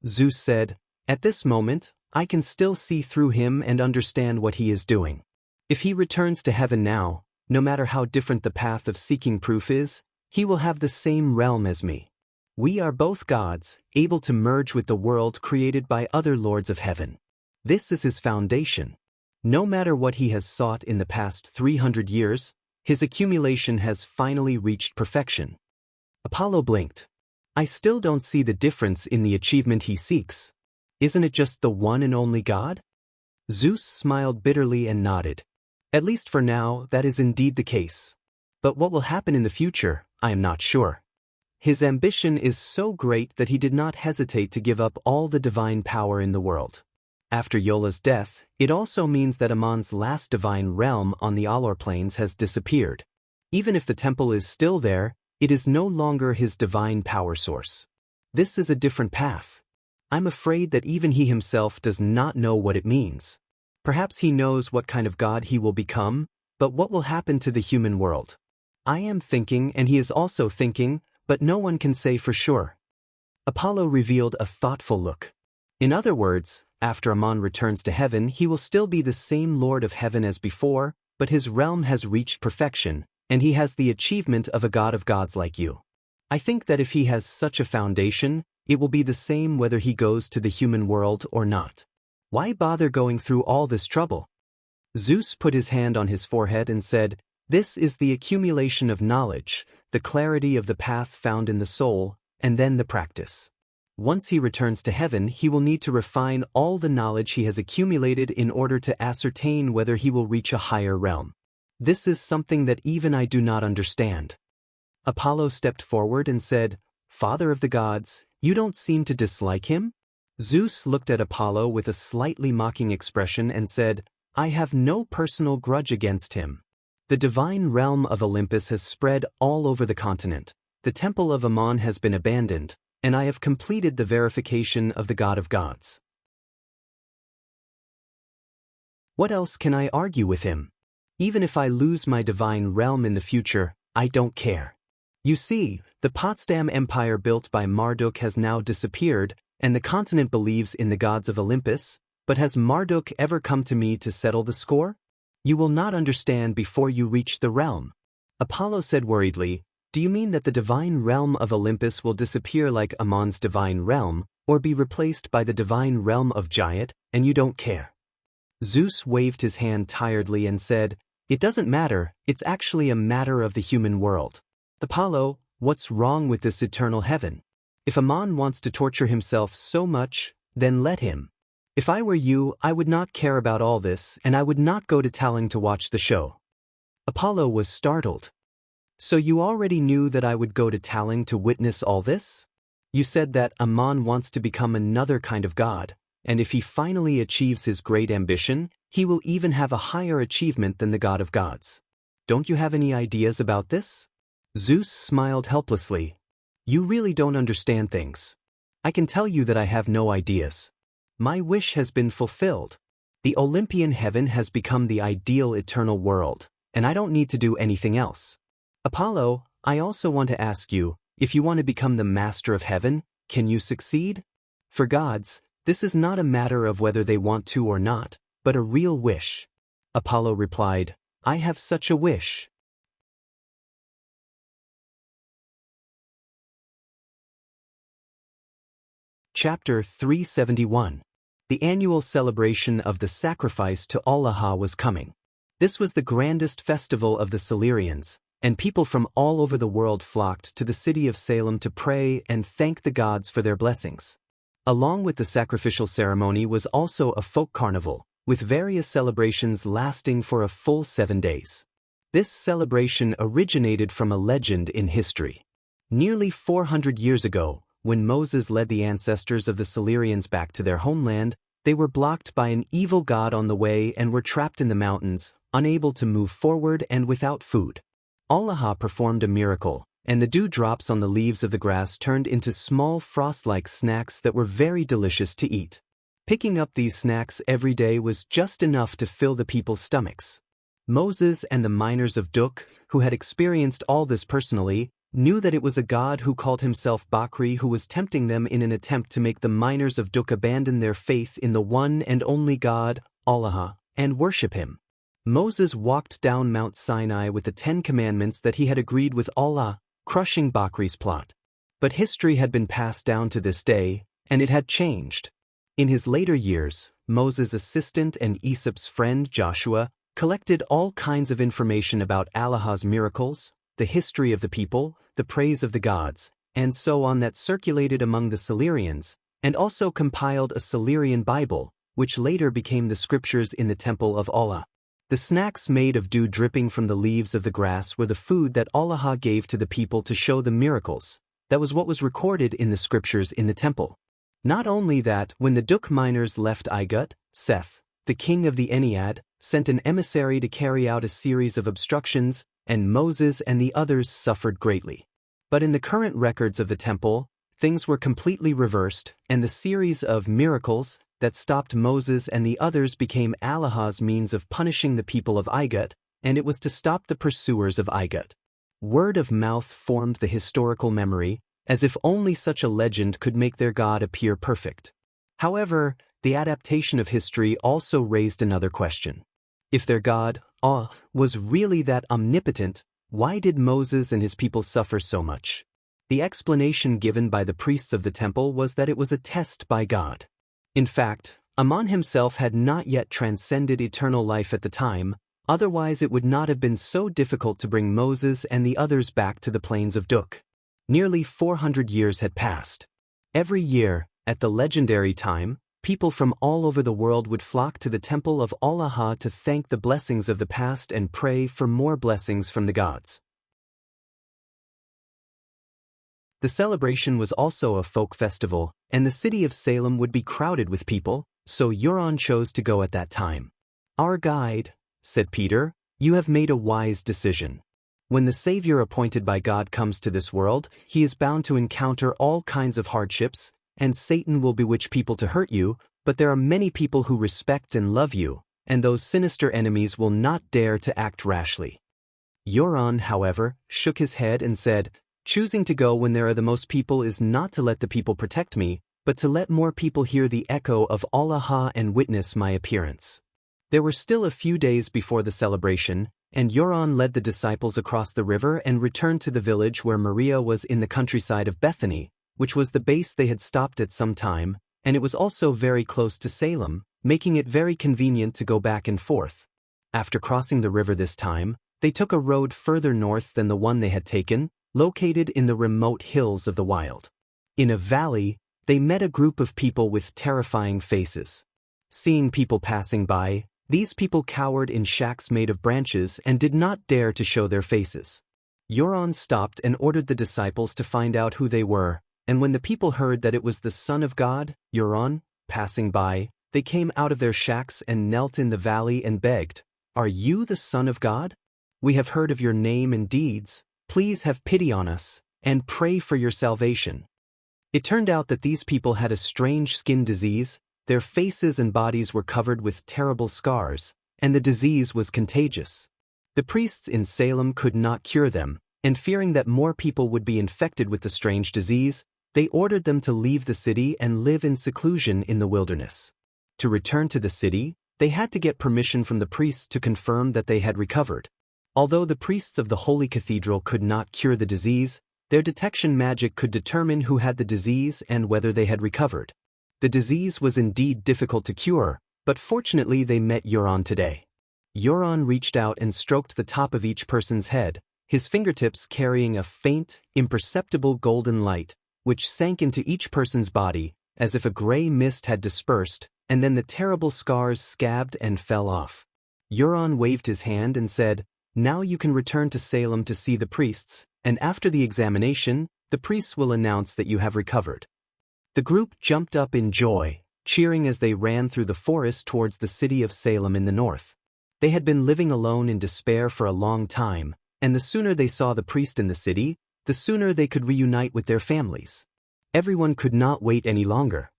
Zeus said, at this moment, I can still see through him and understand what he is doing. If he returns to heaven now, no matter how different the path of seeking proof is, he will have the same realm as me. We are both gods, able to merge with the world created by other lords of heaven. This is his foundation. No matter what he has sought in the past 300 years, his accumulation has finally reached perfection. Apollo blinked. I still don't see the difference in the achievement he seeks. Isn't it just the one and only God? Zeus smiled bitterly and nodded. At least for now, that is indeed the case. But what will happen in the future, I am not sure. His ambition is so great that he did not hesitate to give up all the divine power in the world. After Yola's death, it also means that Amon's last divine realm on the Alor Plains has disappeared. Even if the temple is still there, it is no longer his divine power source. This is a different path. I'm afraid that even he himself does not know what it means. Perhaps he knows what kind of god he will become, but what will happen to the human world? I am thinking and he is also thinking, but no one can say for sure. Apollo revealed a thoughtful look. In other words, after Amon returns to heaven, he will still be the same Lord of Heaven as before, but his realm has reached perfection, and he has the achievement of a god of gods like you. I think that if he has such a foundation, it will be the same whether he goes to the human world or not. Why bother going through all this trouble? Zeus put his hand on his forehead and said, this is the accumulation of knowledge, the clarity of the path found in the soul, and then the practice. Once he returns to heaven, he will need to refine all the knowledge he has accumulated in order to ascertain whether he will reach a higher realm. This is something that even I do not understand. Apollo stepped forward and said, Father of the gods, you don't seem to dislike him? Zeus looked at Apollo with a slightly mocking expression and said, I have no personal grudge against him. The divine realm of Olympus has spread all over the continent. The temple of Amon has been abandoned, and I have completed the verification of the god of gods. What else can I argue with him? Even if I lose my divine realm in the future, I don't care. You see, the Potsdam Empire built by Marduk has now disappeared, and the continent believes in the gods of Olympus, but has Marduk ever come to me to settle the score? You will not understand before you reach the realm. Apollo said worriedly, do you mean that the divine realm of Olympus will disappear like Amon's divine realm, or be replaced by the divine realm of Giant, and you don't care? Zeus waved his hand tiredly and said, it doesn't matter, it's actually a matter of the human world. Apollo, what's wrong with this eternal heaven? If Amon wants to torture himself so much, then let him. If I were you, I would not care about all this, and I would not go to Taling to watch the show. Apollo was startled. So you already knew that I would go to Taling to witness all this? You said that Amon wants to become another kind of god, and if he finally achieves his great ambition, he will even have a higher achievement than the god of gods. Don't you have any ideas about this? Zeus smiled helplessly. You really don't understand things. I can tell you that I have no ideas. My wish has been fulfilled. The Olympian heaven has become the ideal eternal world, and I don't need to do anything else. Apollo, I also want to ask you, if you want to become the master of heaven, can you succeed? For gods, this is not a matter of whether they want to or not, but a real wish. Apollo replied, I have such a wish. Chapter 371. The annual celebration of the sacrifice to Allah was coming. This was the grandest festival of the Silurians, and people from all over the world flocked to the city of Salem to pray and thank the gods for their blessings. Along with the sacrificial ceremony was also a folk carnival, with various celebrations lasting for a full 7 days. This celebration originated from a legend in history. Nearly 400 years ago, when Moses led the ancestors of the Silurians back to their homeland, they were blocked by an evil god on the way and were trapped in the mountains, unable to move forward and without food. Allah performed a miracle, and the dewdrops on the leaves of the grass turned into small frost-like snacks that were very delicious to eat. Picking up these snacks every day was just enough to fill the people's stomachs. Moses and the miners of Duk, who had experienced all this personally, knew that it was a god who called himself Bakri who was tempting them in an attempt to make the miners of Duk abandon their faith in the one and only God, Allah, and worship him. Moses walked down Mount Sinai with the 10 commandments that he had agreed with Allah, crushing Bakri's plot. But history had been passed down to this day, and it had changed. In his later years, Moses' assistant and Aesop's friend Joshua collected all kinds of information about Allah's miracles, the history of the people, the praise of the gods, and so on that circulated among the Silurians, and also compiled a Silurian Bible, which later became the scriptures in the Temple of Allah. The snacks made of dew dripping from the leaves of the grass were the food that Allah gave to the people to show the miracles. That was what was recorded in the scriptures in the temple. Not only that, when the Duk miners left Igut, Seth, the king of the Ennead, sent an emissary to carry out a series of obstructions, and Moses and the others suffered greatly. But in the current records of the temple, things were completely reversed, and the series of miracles that stopped Moses and the others became Allah's means of punishing the people of Igut, and it was to stop the pursuers of Igut. Word of mouth formed the historical memory, as if only such a legend could make their God appear perfect. However, the adaptation of history also raised another question. If their God, was really that omnipotent, why did Moses and his people suffer so much? The explanation given by the priests of the temple was that it was a test by God. In fact, Ammon himself had not yet transcended eternal life at the time, otherwise it would not have been so difficult to bring Moses and the others back to the plains of Duk. Nearly 400 years had passed. Every year, at the legendary time, people from all over the world would flock to the temple of Allah to thank the blessings of the past and pray for more blessings from the gods. The celebration was also a folk festival, and the city of Salem would be crowded with people, so Euron chose to go at that time. "Our guide," said Peter, "you have made a wise decision. When the Savior appointed by God comes to this world, he is bound to encounter all kinds of hardships, and Satan will bewitch people to hurt you, but there are many people who respect and love you, and those sinister enemies will not dare to act rashly." Euron, however, shook his head and said, "Choosing to go when there are the most people is not to let the people protect me, but to let more people hear the echo of Allah and witness my appearance." There were still a few days before the celebration, and Euron led the disciples across the river and returned to the village where Maria was in the countryside of Bethany, which was the base they had stopped at some time, and it was also very close to Salem, making it very convenient to go back and forth. After crossing the river this time, they took a road further north than the one they had taken, located in the remote hills of the wild. In a valley, they met a group of people with terrifying faces. Seeing people passing by, these people cowered in shacks made of branches and did not dare to show their faces. Euron stopped and ordered the disciples to find out who they were, and when the people heard that it was the Son of God, Euron, passing by, they came out of their shacks and knelt in the valley and begged, "Are you the Son of God? We have heard of your name and deeds. Please have pity on us, and pray for your salvation." It turned out that these people had a strange skin disease, their faces and bodies were covered with terrible scars, and the disease was contagious. The priests in Salem could not cure them, and fearing that more people would be infected with the strange disease, they ordered them to leave the city and live in seclusion in the wilderness. To return to the city, they had to get permission from the priests to confirm that they had recovered. Although the priests of the Holy Cathedral could not cure the disease, their detection magic could determine who had the disease and whether they had recovered. The disease was indeed difficult to cure, but fortunately they met Euron today. Euron reached out and stroked the top of each person's head, his fingertips carrying a faint, imperceptible golden light, which sank into each person's body, as if a gray mist had dispersed, and then the terrible scars scabbed and fell off. Euron waved his hand and said, "Now you can return to Salem to see the priests, and after the examination, the priests will announce that you have recovered." The group jumped up in joy, cheering as they ran through the forest towards the city of Salem in the north. They had been living alone in despair for a long time, and the sooner they saw the priest in the city, the sooner they could reunite with their families. Everyone could not wait any longer.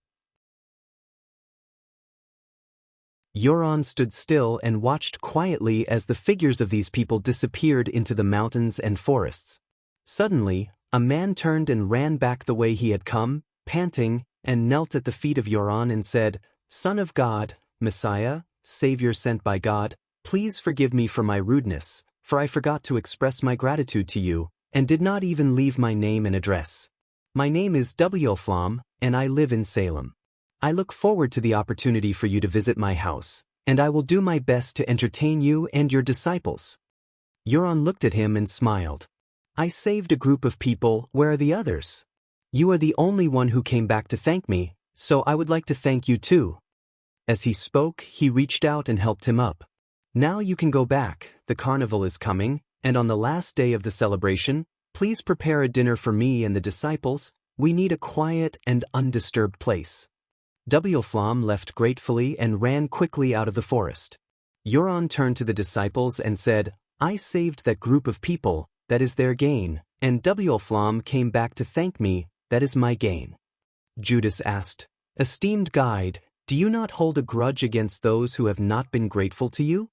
Euron stood still and watched quietly as the figures of these people disappeared into the mountains and forests. Suddenly, a man turned and ran back the way he had come, panting, and knelt at the feet of Euron and said, "Son of God, Messiah, Savior sent by God, please forgive me for my rudeness, for I forgot to express my gratitude to you, and did not even leave my name and address. My name is Wflam, and I live in Salem. I look forward to the opportunity for you to visit my house, and I will do my best to entertain you and your disciples." Euron looked at him and smiled. "I saved a group of people, where are the others? You are the only one who came back to thank me, so I would like to thank you too." As he spoke, he reached out and helped him up. "Now you can go back, the carnival is coming, and on the last day of the celebration, please prepare a dinner for me and the disciples. We need a quiet and undisturbed place." Wflam left gratefully and ran quickly out of the forest. Euron turned to the disciples and said, "I saved that group of people, that is their gain, and Wflam came back to thank me, that is my gain." Judas asked, "Esteemed guide, do you not hold a grudge against those who have not been grateful to you?"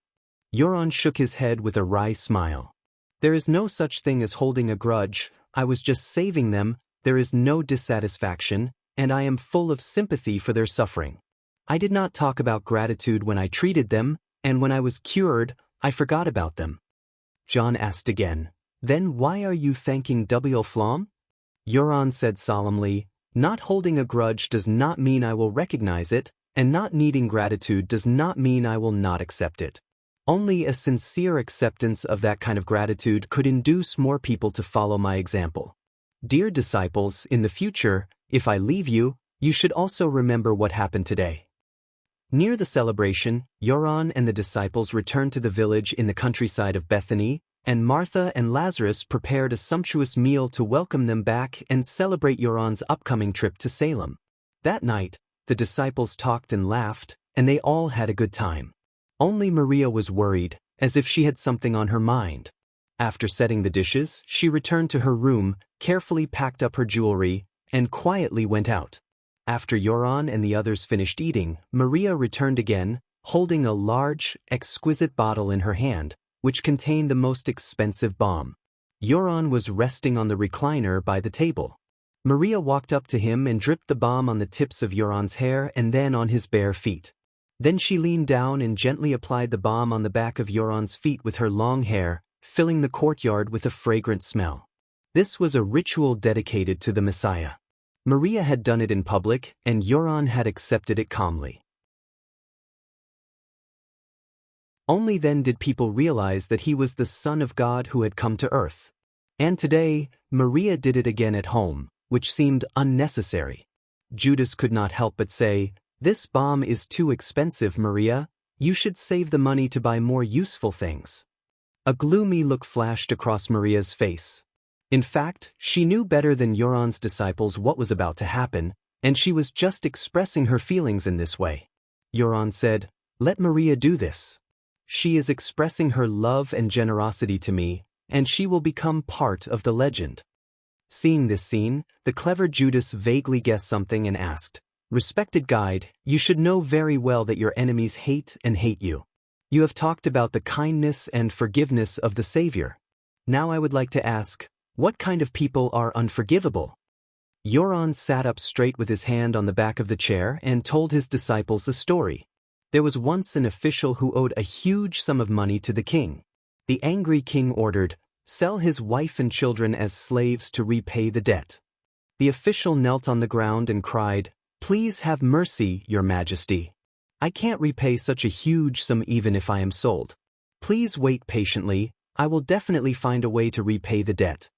Euron shook his head with a wry smile. "There is no such thing as holding a grudge. I was just saving them. There is no dissatisfaction, and I am full of sympathy for their suffering. I did not talk about gratitude when I treated them, and when I was cured, I forgot about them." Jon asked again, "Then why are you thanking Wflam?" Euron said solemnly, "Not holding a grudge does not mean I will recognize it, and not needing gratitude does not mean I will not accept it. Only a sincere acceptance of that kind of gratitude could induce more people to follow my example. Dear disciples, in the future, if I leave you, you should also remember what happened today." Near the celebration, Euron and the disciples returned to the village in the countryside of Bethany, and Martha and Lazarus prepared a sumptuous meal to welcome them back and celebrate Euron's upcoming trip to Salem. That night, the disciples talked and laughed, and they all had a good time. Only Maria was worried, as if she had something on her mind. After setting the dishes, she returned to her room, carefully packed up her jewelry, and quietly went out. After Euron and the others finished eating, Maria returned again, holding a large, exquisite bottle in her hand, which contained the most expensive balm. Euron was resting on the recliner by the table. Maria walked up to him and dripped the balm on the tips of Euron's hair and then on his bare feet. Then she leaned down and gently applied the balm on the back of Euron's feet with her long hair, filling the courtyard with a fragrant smell. This was a ritual dedicated to the Messiah. Maria had done it in public, and Euron had accepted it calmly. Only then did people realize that he was the Son of God who had come to earth. And today, Maria did it again at home, which seemed unnecessary. Judas could not help but say, "This balm is too expensive, Maria. You should save the money to buy more useful things." A gloomy look flashed across Maria's face. In fact, she knew better than Euron's disciples what was about to happen, and she was just expressing her feelings in this way. Euron said, "Let Maria do this. She is expressing her love and generosity to me, and she will become part of the legend." Seeing this scene, the clever Judas vaguely guessed something and asked, "Respected guide, you should know very well that your enemies hate and hate you. You have talked about the kindness and forgiveness of the Savior. Now I would like to ask, what kind of people are unforgivable?" Euron sat up straight with his hand on the back of the chair and told his disciples a story. There was once an official who owed a huge sum of money to the king. The angry king ordered, "Sell his wife and children as slaves to repay the debt." The official knelt on the ground and cried, "Please have mercy, your majesty. I can't repay such a huge sum even if I am sold. Please wait patiently, I will definitely find a way to repay the debt."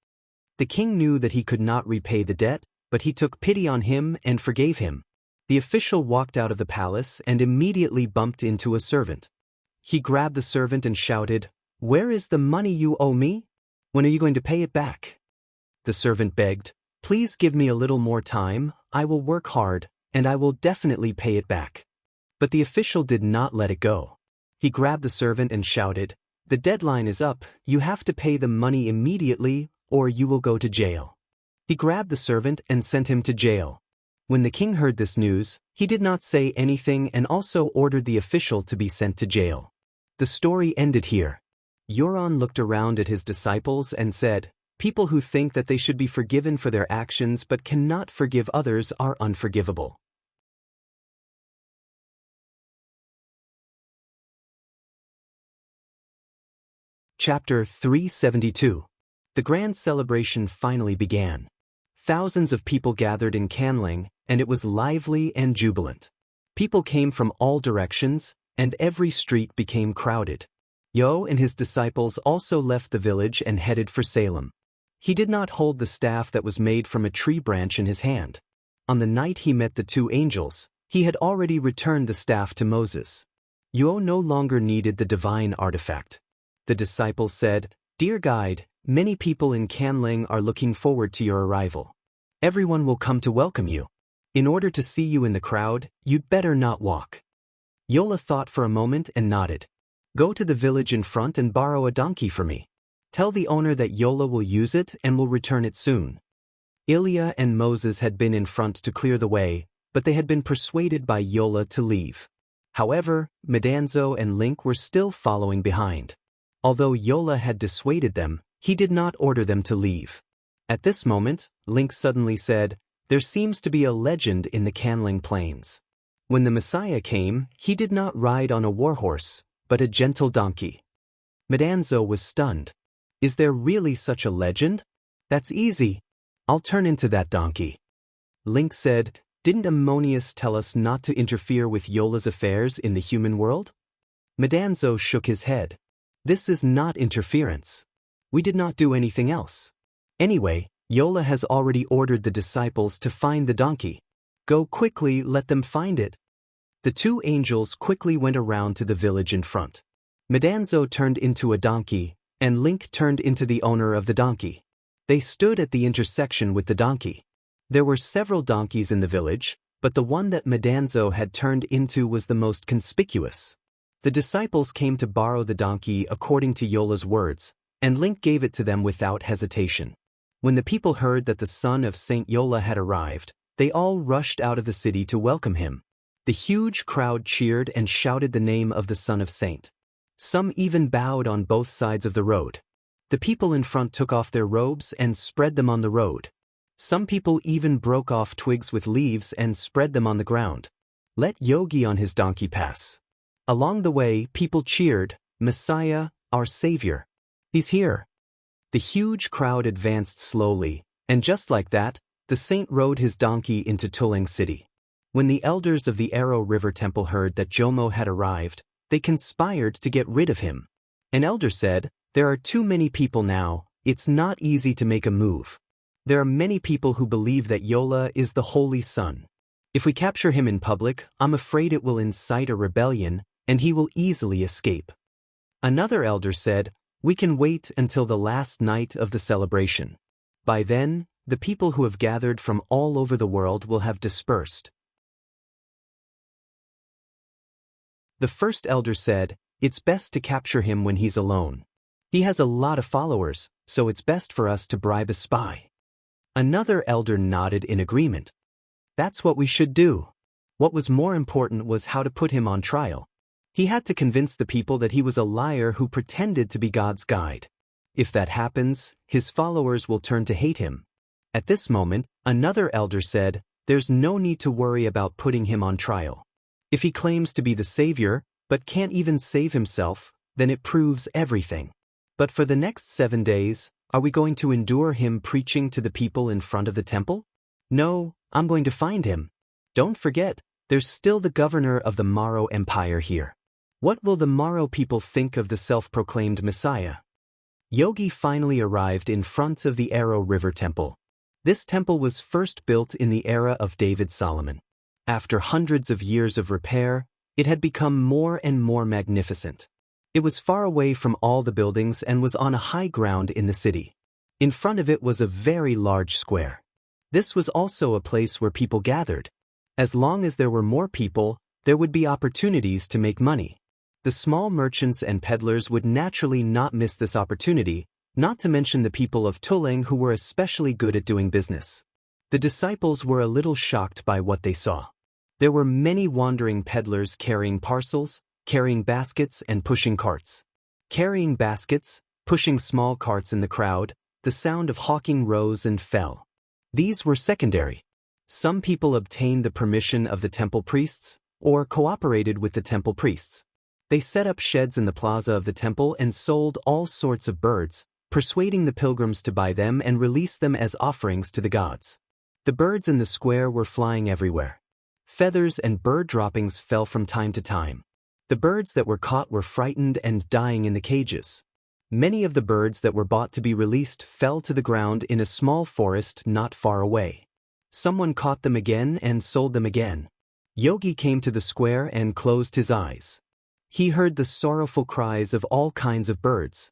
The king knew that he could not repay the debt, but he took pity on him and forgave him. The official walked out of the palace and immediately bumped into a servant. He grabbed the servant and shouted, "Where is the money you owe me? When are you going to pay it back?" The servant begged, "Please give me a little more time, I will work hard, and I will definitely pay it back." But the official did not let it go. He grabbed the servant and shouted, "The deadline is up, you have to pay the money immediately, or you will go to jail." He grabbed the servant and sent him to jail. When the king heard this news, he did not say anything and also ordered the official to be sent to jail. The story ended here. Euron looked around at his disciples and said, "People who think that they should be forgiven for their actions but cannot forgive others are unforgivable." Chapter 372. The grand celebration finally began. Thousands of people gathered in Canling, and it was lively and jubilant. People came from all directions, and every street became crowded. Yo and his disciples also left the village and headed for Salem. He did not hold the staff that was made from a tree branch in his hand. On the night he met the two angels, he had already returned the staff to Moses. Yo no longer needed the divine artifact. The disciples said, "Dear guide, many people in Canling are looking forward to your arrival. Everyone will come to welcome you. In order to see you in the crowd, you'd better not walk." Yola thought for a moment and nodded. "Go to the village in front and borrow a donkey for me. Tell the owner that Yola will use it and will return it soon." Ilya and Moses had been in front to clear the way, but they had been persuaded by Yola to leave. However, Medanzo and Link were still following behind. Although Yola had dissuaded them, he did not order them to leave. At this moment, Link suddenly said, "There seems to be a legend in the Canling Plains. When the Messiah came, he did not ride on a warhorse, but a gentle donkey." Medanzo was stunned. "Is there really such a legend? That's easy. I'll turn into that donkey." Link said, "Didn't Ammonius tell us not to interfere with Yola's affairs in the human world?" Medanzo shook his head. "This is not interference. We did not do anything else. Anyway, Yola has already ordered the disciples to find the donkey. Go quickly, let them find it." The two angels quickly went around to the village in front. Medanzo turned into a donkey, and Link turned into the owner of the donkey. They stood at the intersection with the donkey. There were several donkeys in the village, but the one that Medanzo had turned into was the most conspicuous. The disciples came to borrow the donkey according to Yola's words, and Link gave it to them without hesitation. When the people heard that the son of Saint Yola had arrived, they all rushed out of the city to welcome him. The huge crowd cheered and shouted the name of the son of Saint. Some even bowed on both sides of the road. The people in front took off their robes and spread them on the road. Some people even broke off twigs with leaves and spread them on the ground. Let Yogi on his donkey pass. Along the way, people cheered, "Messiah, our Savior. He's here." The huge crowd advanced slowly, and just like that, the saint rode his donkey into Tulang City. When the elders of the Arrow River Temple heard that Jomo had arrived, they conspired to get rid of him. An elder said, "There are too many people now, it's not easy to make a move. There are many people who believe that Yola is the Holy Son. If we capture him in public, I'm afraid it will incite a rebellion, and he will easily escape." Another elder said, "We can wait until the last night of the celebration. By then, the people who have gathered from all over the world will have dispersed." The first elder said, "It's best to capture him when he's alone. He has a lot of followers, so it's best for us to bribe a spy." Another elder nodded in agreement. "That's what we should do." What was more important was how to put him on trial. He had to convince the people that he was a liar who pretended to be God's guide. If that happens, his followers will turn to hate him. At this moment, another elder said, "There's no need to worry about putting him on trial. If he claims to be the Savior, but can't even save himself, then it proves everything. But for the next 7 days, are we going to endure him preaching to the people in front of the temple? No, I'm going to find him. Don't forget, there's still the governor of the Maro Empire here. What will the Maro people think of the self-proclaimed Messiah?" Yogi finally arrived in front of the Arrow River Temple. This temple was first built in the era of David Solomon. After hundreds of years of repair, it had become more and more magnificent. It was far away from all the buildings and was on a high ground in the city. In front of it was a very large square. This was also a place where people gathered. As long as there were more people, there would be opportunities to make money. The small merchants and peddlers would naturally not miss this opportunity, not to mention the people of Tuleng who were especially good at doing business. The disciples were a little shocked by what they saw. There were many wandering peddlers carrying parcels, carrying baskets and pushing carts. Carrying baskets, pushing small carts in the crowd, the sound of hawking rose and fell. These were secondary. Some people obtained the permission of the temple priests, or cooperated with the temple priests. They set up sheds in the plaza of the temple and sold all sorts of birds, persuading the pilgrims to buy them and release them as offerings to the gods. The birds in the square were flying everywhere. Feathers and bird droppings fell from time to time. The birds that were caught were frightened and dying in the cages. Many of the birds that were bought to be released fell to the ground in a small forest not far away. Someone caught them again and sold them again. Yogi came to the square and closed his eyes. He heard the sorrowful cries of all kinds of birds.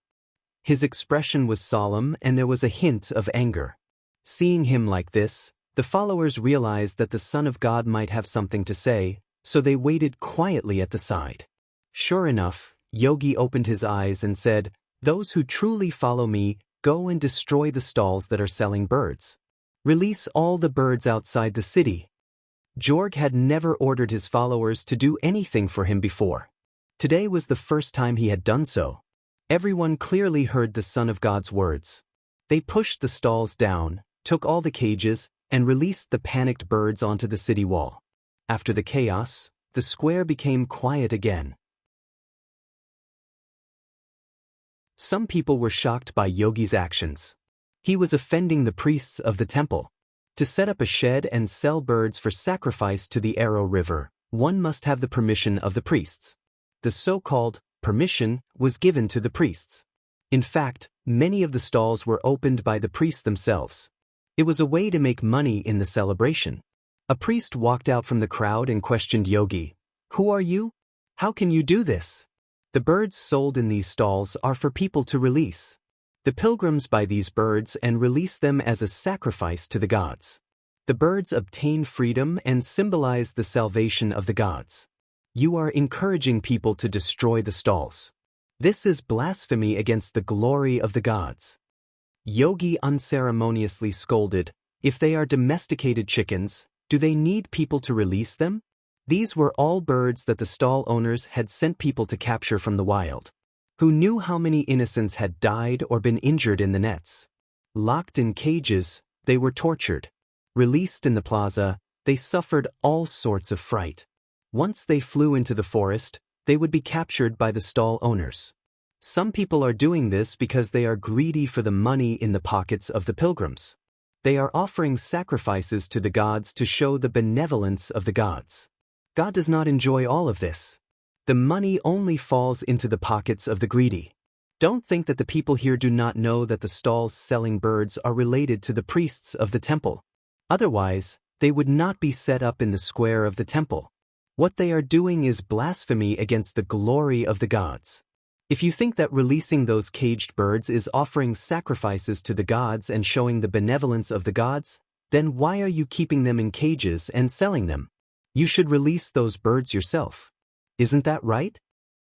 His expression was solemn and there was a hint of anger. Seeing him like this, the followers realized that the Son of God might have something to say, so they waited quietly at the side. Sure enough, Yogi opened his eyes and said, "Those who truly follow me, go and destroy the stalls that are selling birds. Release all the birds outside the city." Jorg had never ordered his followers to do anything for him before. Today was the first time he had done so. Everyone clearly heard the Son of God's words. They pushed the stalls down, took all the cages, and released the panicked birds onto the city wall. After the chaos, the square became quiet again. Some people were shocked by Yogi's actions. He was offending the priests of the temple. To set up a shed and sell birds for sacrifice to the Arrow River, one must have the permission of the priests. The so-called permission was given to the priests. In fact, many of the stalls were opened by the priests themselves. It was a way to make money in the celebration. A priest walked out from the crowd and questioned Yogi, "Who are you? How can you do this? The birds sold in these stalls are for people to release. The pilgrims buy these birds and release them as a sacrifice to the gods. The birds obtain freedom and symbolize the salvation of the gods. You are encouraging people to destroy the stalls. This is blasphemy against the glory of the gods." Yogi unceremoniously scolded, "If they are domesticated chickens, do they need people to release them? These were all birds that the stall owners had sent people to capture from the wild. Who knew how many innocents had died or been injured in the nets? Locked in cages, they were tortured. Released in the plaza, they suffered all sorts of fright. Once they flew into the forest, they would be captured by the stall owners. Some people are doing this because they are greedy for the money in the pockets of the pilgrims. They are offering sacrifices to the gods to show the benevolence of the gods. God does not enjoy all of this. The money only falls into the pockets of the greedy. Don't think that the people here do not know that the stalls selling birds are related to the priests of the temple. Otherwise, they would not be set up in the square of the temple. What they are doing is blasphemy against the glory of the gods. If you think that releasing those caged birds is offering sacrifices to the gods and showing the benevolence of the gods, then why are you keeping them in cages and selling them? You should release those birds yourself. Isn't that right?"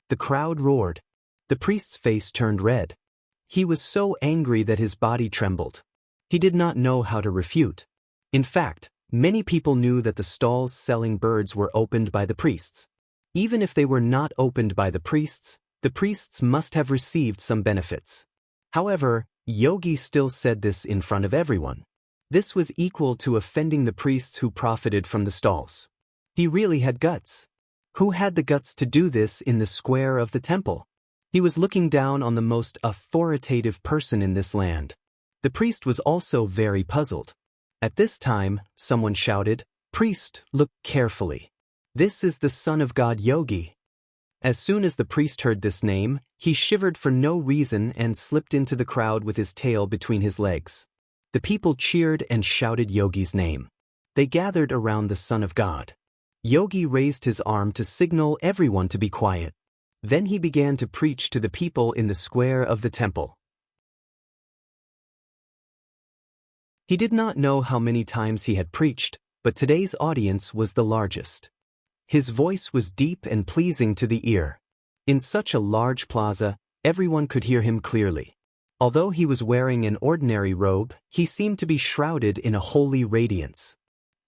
The crowd roared. The priest's face turned red. He was so angry that his body trembled. He did not know how to refute. In fact, many people knew that the stalls selling birds were opened by the priests. Even if they were not opened by the priests must have received some benefits. However, Yogi still said this in front of everyone. This was equal to offending the priests who profited from the stalls. He really had guts. Who had the guts to do this in the square of the temple? He was looking down on the most authoritative person in this land. The priest was also very puzzled. At this time, someone shouted, "Priest, look carefully. This is the Son of God Yogi." As soon as the priest heard this name, he shivered for no reason and slipped into the crowd with his tail between his legs. The people cheered and shouted Yogi's name. They gathered around the Son of God. Yogi raised his arm to signal everyone to be quiet. Then he began to preach to the people in the square of the temple. He did not know how many times he had preached, but today's audience was the largest. His voice was deep and pleasing to the ear. In such a large plaza, everyone could hear him clearly. Although he was wearing an ordinary robe, he seemed to be shrouded in a holy radiance.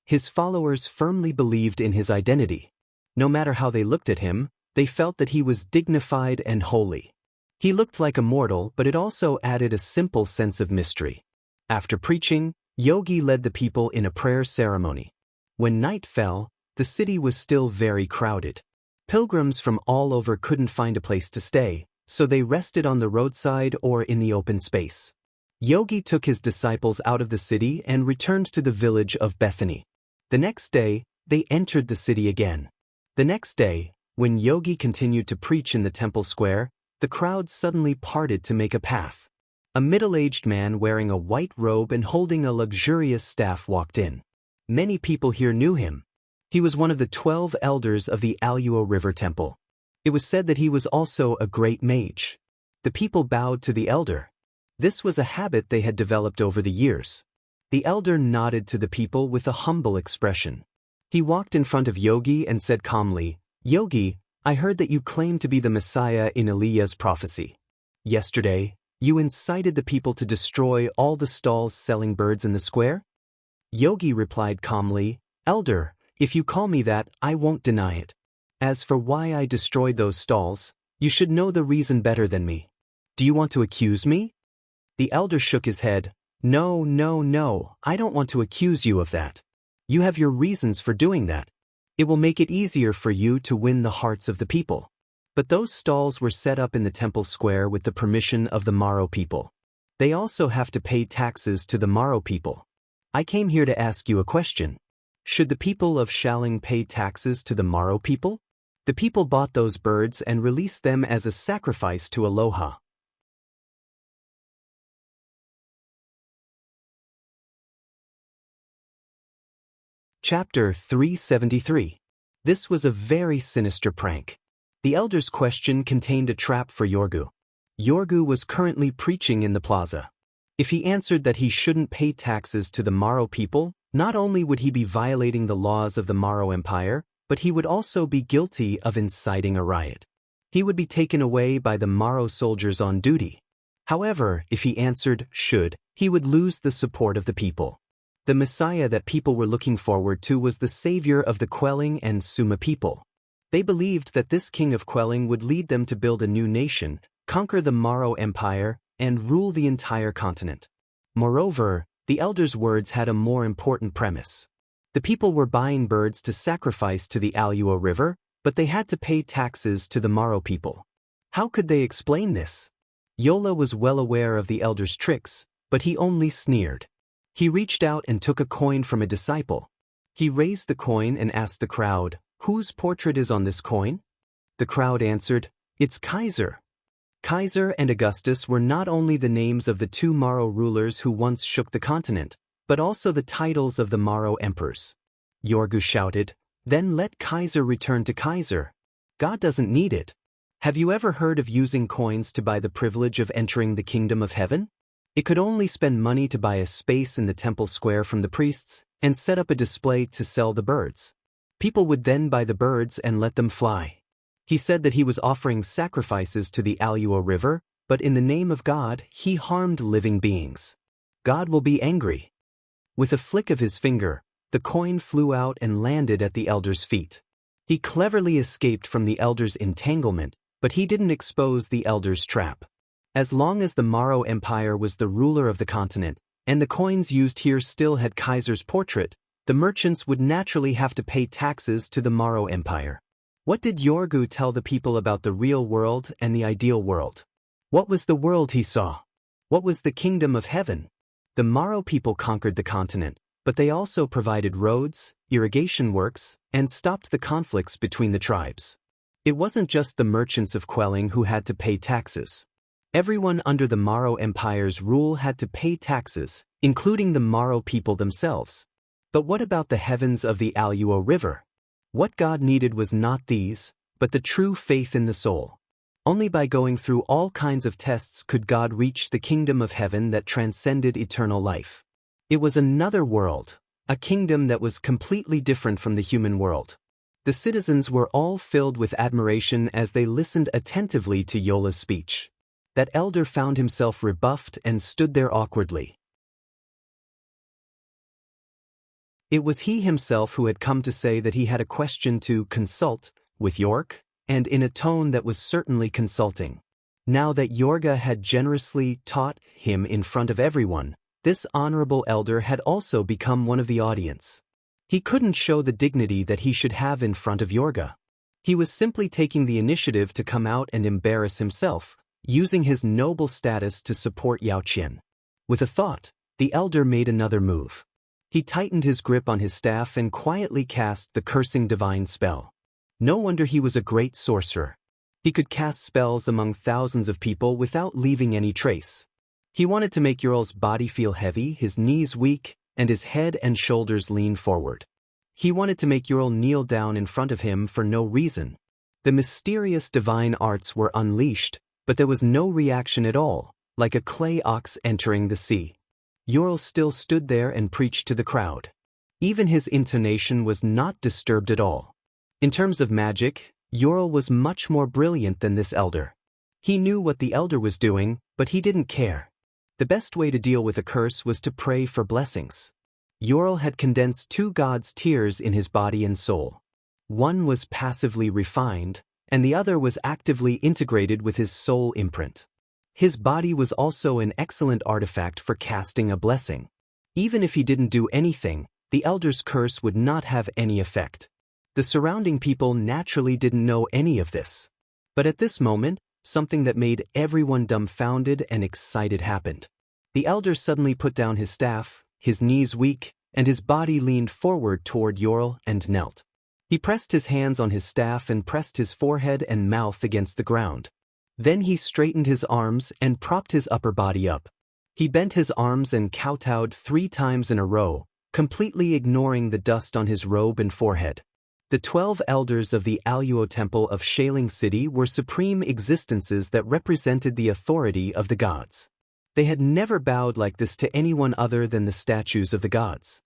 His followers firmly believed in his identity. No matter how they looked at him, they felt that he was dignified and holy. He looked like a mortal, but it also added a simple sense of mystery. After preaching, Yogi led the people in a prayer ceremony. When night fell, the city was still very crowded. Pilgrims from all over couldn't find a place to stay, so they rested on the roadside or in the open space. Yogi took his disciples out of the city and returned to the village of Bethany. The next day, they entered the city again. The next day, when Yogi continued to preach in the temple square, the crowd suddenly parted to make a path. A middle-aged man wearing a white robe and holding a luxurious staff walked in. Many people here knew him. He was one of the 12 elders of the Aluo River Temple. It was said that he was also a great mage. The people bowed to the elder. This was a habit they had developed over the years. The elder nodded to the people with a humble expression. He walked in front of Yogi and said calmly, "Yogi, I heard that you claim to be the Messiah in Elijah's prophecy. Yesterday, you incited the people to destroy all the stalls selling birds in the square?" Yogi replied calmly, "Elder, if you call me that, I won't deny it. As for why I destroyed those stalls, you should know the reason better than me. Do you want to accuse me?" The elder shook his head. No, I don't want to accuse you of that. You have your reasons for doing that. It will make it easier for you to win the hearts of the people. But those stalls were set up in the temple square with the permission of the Maro people. They also have to pay taxes to the Maro people. I came here to ask you a question. Should the people of Shaling pay taxes to the Maro people? The people bought those birds and released them as a sacrifice to Aloha. Chapter 373. This was a very sinister prank. The elder's question contained a trap for Yorgu. Yorgu was currently preaching in the plaza. If he answered that he shouldn't pay taxes to the Maro people, not only would he be violating the laws of the Maro Empire, but he would also be guilty of inciting a riot. He would be taken away by the Maro soldiers on duty. However, if he answered should, he would lose the support of the people. The Messiah that people were looking forward to was the savior of the Quelling and Suma people. They believed that this king of Quelling would lead them to build a new nation, conquer the Maro Empire, and rule the entire continent. Moreover, the elder's words had a more important premise. The people were buying birds to sacrifice to the Aluo River, but they had to pay taxes to the Maro people. How could they explain this? Yola was well aware of the elder's tricks, but he only sneered. He reached out and took a coin from a disciple. He raised the coin and asked the crowd, "Whose portrait is on this coin?" The crowd answered, "It's Kaiser." Kaiser and Augustus were not only the names of the two Maro rulers who once shook the continent, but also the titles of the Maro emperors. Yorgu shouted, "Then let Kaiser return to Kaiser. God doesn't need it. Have you ever heard of using coins to buy the privilege of entering the kingdom of heaven? It could only spend money to buy a space in the temple square from the priests and set up a display to sell the birds. People would then buy the birds and let them fly." He said that he was offering sacrifices to the Aluo River, but in the name of God, he harmed living beings. God will be angry. With a flick of his finger, the coin flew out and landed at the elder's feet. He cleverly escaped from the elder's entanglement, but he didn't expose the elder's trap. As long as the Maro Empire was the ruler of the continent, and the coins used here still had Kaiser's portrait, the merchants would naturally have to pay taxes to the Maro Empire. What did Yorgu tell the people about the real world and the ideal world? What was the world he saw? What was the kingdom of heaven? The Maro people conquered the continent, but they also provided roads, irrigation works, and stopped the conflicts between the tribes. It wasn't just the merchants of Quelling who had to pay taxes. Everyone under the Maro Empire's rule had to pay taxes, including the Maro people themselves. But what about the heavens of the Aluo River? What God needed was not these, but the true faith in the soul. Only by going through all kinds of tests could God reach the kingdom of heaven that transcended eternal life. It was another world, a kingdom that was completely different from the human world. The citizens were all filled with admiration as they listened attentively to Yola's speech. That elder found himself rebuffed and stood there awkwardly. It was he himself who had come to say that he had a question to consult with York, and in a tone that was certainly consulting. Now that Yorga had generously taught him in front of everyone, this honorable elder had also become one of the audience. He couldn't show the dignity that he should have in front of Yorga. He was simply taking the initiative to come out and embarrass himself, using his noble status to support Yao Qian. With a thought, the elder made another move. He tightened his grip on his staff and quietly cast the cursing divine spell. No wonder he was a great sorcerer. He could cast spells among thousands of people without leaving any trace. He wanted to make Ural's body feel heavy, his knees weak, and his head and shoulders lean forward. He wanted to make Ural kneel down in front of him for no reason. The mysterious divine arts were unleashed, but there was no reaction at all, like a clay ox entering the sea. Ural still stood there and preached to the crowd. Even his intonation was not disturbed at all. In terms of magic, Ural was much more brilliant than this elder. He knew what the elder was doing, but he didn't care. The best way to deal with a curse was to pray for blessings. Ural had condensed two gods' tears in his body and soul. One was passively refined, and the other was actively integrated with his soul imprint. His body was also an excellent artifact for casting a blessing. Even if he didn't do anything, the elder's curse would not have any effect. The surrounding people naturally didn't know any of this. But at this moment, something that made everyone dumbfounded and excited happened. The elder suddenly put down his staff, his knees weak, and his body leaned forward toward Ural and knelt. He pressed his hands on his staff and pressed his forehead and mouth against the ground. Then he straightened his arms and propped his upper body up. He bent his arms and kowtowed 3 times in a row, completely ignoring the dust on his robe and forehead. The 12 elders of the Aluo Temple of Shaling City were supreme existences that represented the authority of the gods. They had never bowed like this to anyone other than the statues of the gods.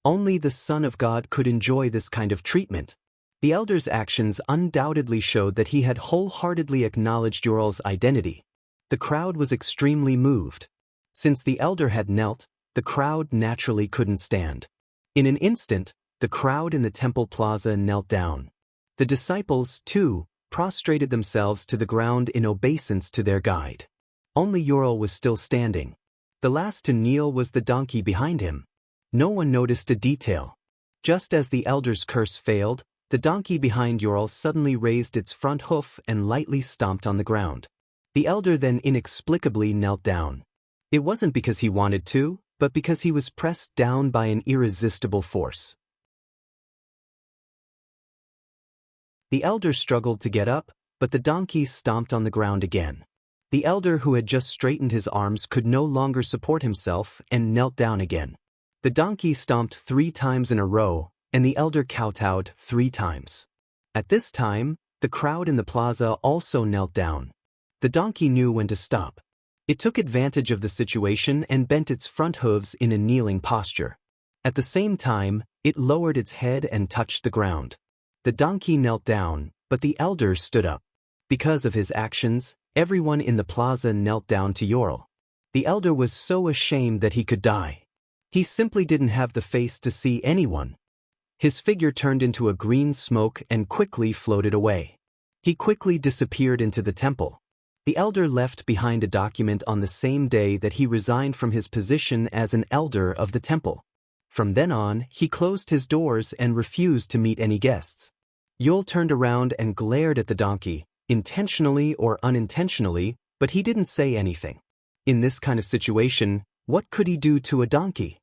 Only the Son of God could enjoy this kind of treatment. The elder's actions undoubtedly showed that he had wholeheartedly acknowledged Ural's identity. The crowd was extremely moved. Since the elder had knelt, the crowd naturally couldn't stand. In an instant, the crowd in the temple plaza knelt down. The disciples, too, prostrated themselves to the ground in obeisance to their guide. Only Ural was still standing. The last to kneel was the donkey behind him. No one noticed a detail. Just as the elder's curse failed, the donkey behind Ural suddenly raised its front hoof and lightly stomped on the ground. The elder then inexplicably knelt down. It wasn't because he wanted to, but because he was pressed down by an irresistible force. The elder struggled to get up, but the donkey stomped on the ground again. The elder who had just straightened his arms could no longer support himself and knelt down again. The donkey stomped 3 times in a row, and the elder kowtowed 3 times. At this time, the crowd in the plaza also knelt down. The donkey knew when to stop. It took advantage of the situation and bent its front hooves in a kneeling posture. At the same time, it lowered its head and touched the ground. The donkey knelt down, but the elder stood up. Because of his actions, everyone in the plaza knelt down to Ural. The elder was so ashamed that he could die. He simply didn't have the face to see anyone. His figure turned into a green smoke and quickly floated away. He quickly disappeared into the temple. The elder left behind a document on the same day that he resigned from his position as an elder of the temple. From then on, he closed his doors and refused to meet any guests. Yul turned around and glared at the donkey, intentionally or unintentionally, but he didn't say anything. In this kind of situation, what could he do to a donkey?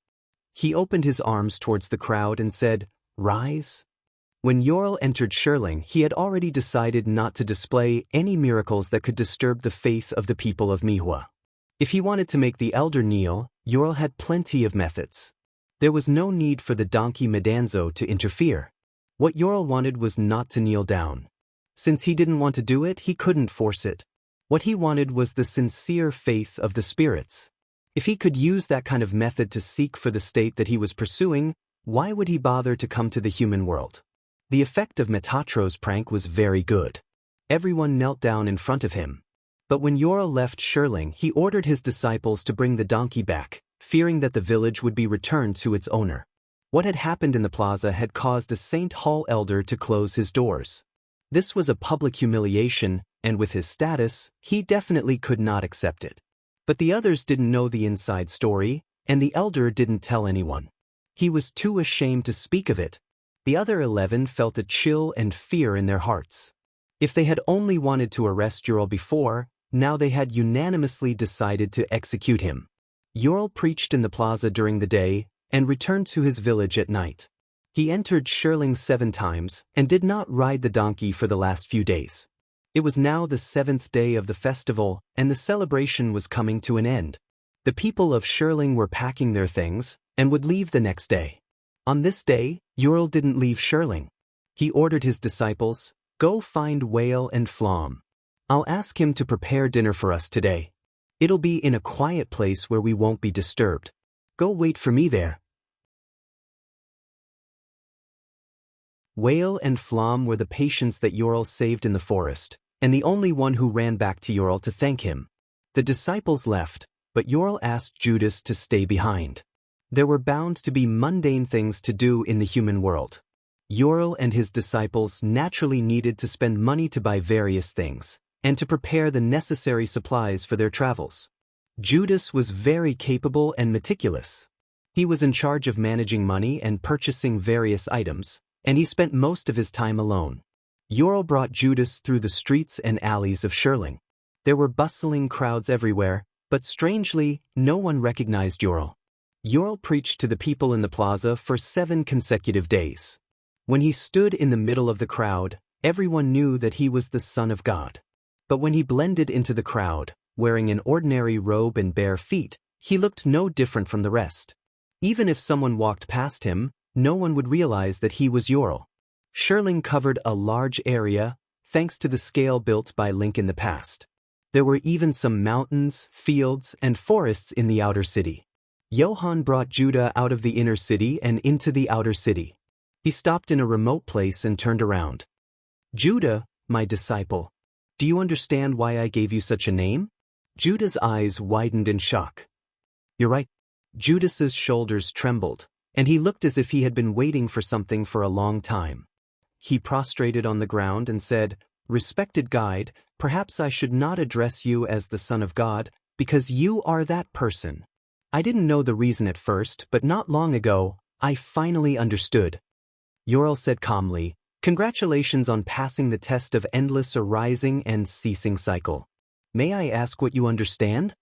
He opened his arms towards the crowd and said, "Rise." When Ural entered Shirling, he had already decided not to display any miracles that could disturb the faith of the people of Mihua. If he wanted to make the elder kneel, Ural had plenty of methods. There was no need for the donkey Medanzo to interfere. What Ural wanted was not to kneel down. Since he didn't want to do it, he couldn't force it. What he wanted was the sincere faith of the spirits. If he could use that kind of method to seek for the state that he was pursuing, why would he bother to come to the human world? The effect of Metatro's prank was very good. Everyone knelt down in front of him. But when Ural left Schurling, he ordered his disciples to bring the donkey back, fearing that the village would be returned to its owner. What had happened in the plaza had caused a St. Hall elder to close his doors. This was a public humiliation, and with his status, he definitely could not accept it. But the others didn't know the inside story, and the elder didn't tell anyone. He was too ashamed to speak of it. The other 11 felt a chill and fear in their hearts. If they had only wanted to arrest Ural before, now they had unanimously decided to execute him. Ural preached in the plaza during the day and returned to his village at night. He entered Schurling 7 times and did not ride the donkey for the last few days. It was now the 7th day of the festival, and the celebration was coming to an end. The people of Schurling were packing their things and would leave the next day. On this day, Ural didn't leave Schurling. He ordered his disciples, "Go find Whale and Flom. I'll ask him to prepare dinner for us today. It'll be in a quiet place where we won't be disturbed. Go wait for me there." Whale and Flom were the patients that Ural saved in the forest, and the only one who ran back to Ural to thank him. The disciples left, but Ural asked Judas to stay behind. There were bound to be mundane things to do in the human world. Ural and his disciples naturally needed to spend money to buy various things, and to prepare the necessary supplies for their travels. Judas was very capable and meticulous. He was in charge of managing money and purchasing various items, and he spent most of his time alone. Ural brought Judas through the streets and alleys of Schurling. There were bustling crowds everywhere, but strangely, no one recognized Ural. Ural preached to the people in the plaza for 7 consecutive days. When he stood in the middle of the crowd, everyone knew that he was the Son of God. But when he blended into the crowd, wearing an ordinary robe and bare feet, he looked no different from the rest. Even if someone walked past him, no one would realize that he was Ural. Schurling covered a large area, thanks to the scale built by Link in the past. There were even some mountains, fields, and forests in the outer city. Johann brought Judah out of the inner city and into the outer city. He stopped in a remote place and turned around. "Judah, my disciple, do you understand why I gave you such a name?" Judah's eyes widened in shock. "You're right." Judas's shoulders trembled, and he looked as if he had been waiting for something for a long time. He prostrated on the ground and said, "Respected guide, perhaps I should not address you as the Son of God, because you are that person. I didn't know the reason at first, but not long ago, I finally understood." Ural said calmly, "Congratulations on passing the test of endless arising and ceasing cycle. May I ask what you understand?"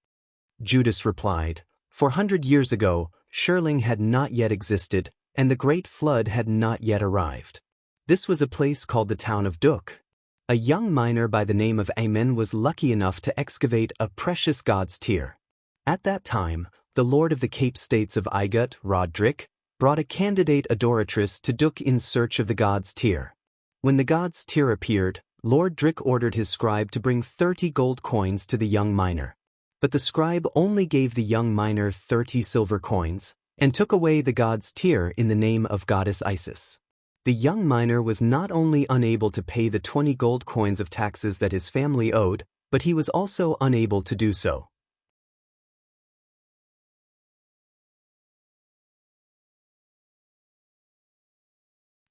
Judas replied, 400 years ago, Schurling had not yet existed, and the Great Flood had not yet arrived. This was a place called the town of Duk. A young miner by the name of Amen was lucky enough to excavate a precious god's tear. At that time, the lord of the Cape States of Igut, Roderick, brought a candidate adoratress to Duk in search of the god's tear. When the god's tear appeared, Lord Drick ordered his scribe to bring 30 gold coins to the young miner. But the scribe only gave the young miner 30 silver coins, and took away the god's tear in the name of goddess Isis. The young miner was not only unable to pay the 20 gold coins of taxes that his family owed, but he was also unable to do so.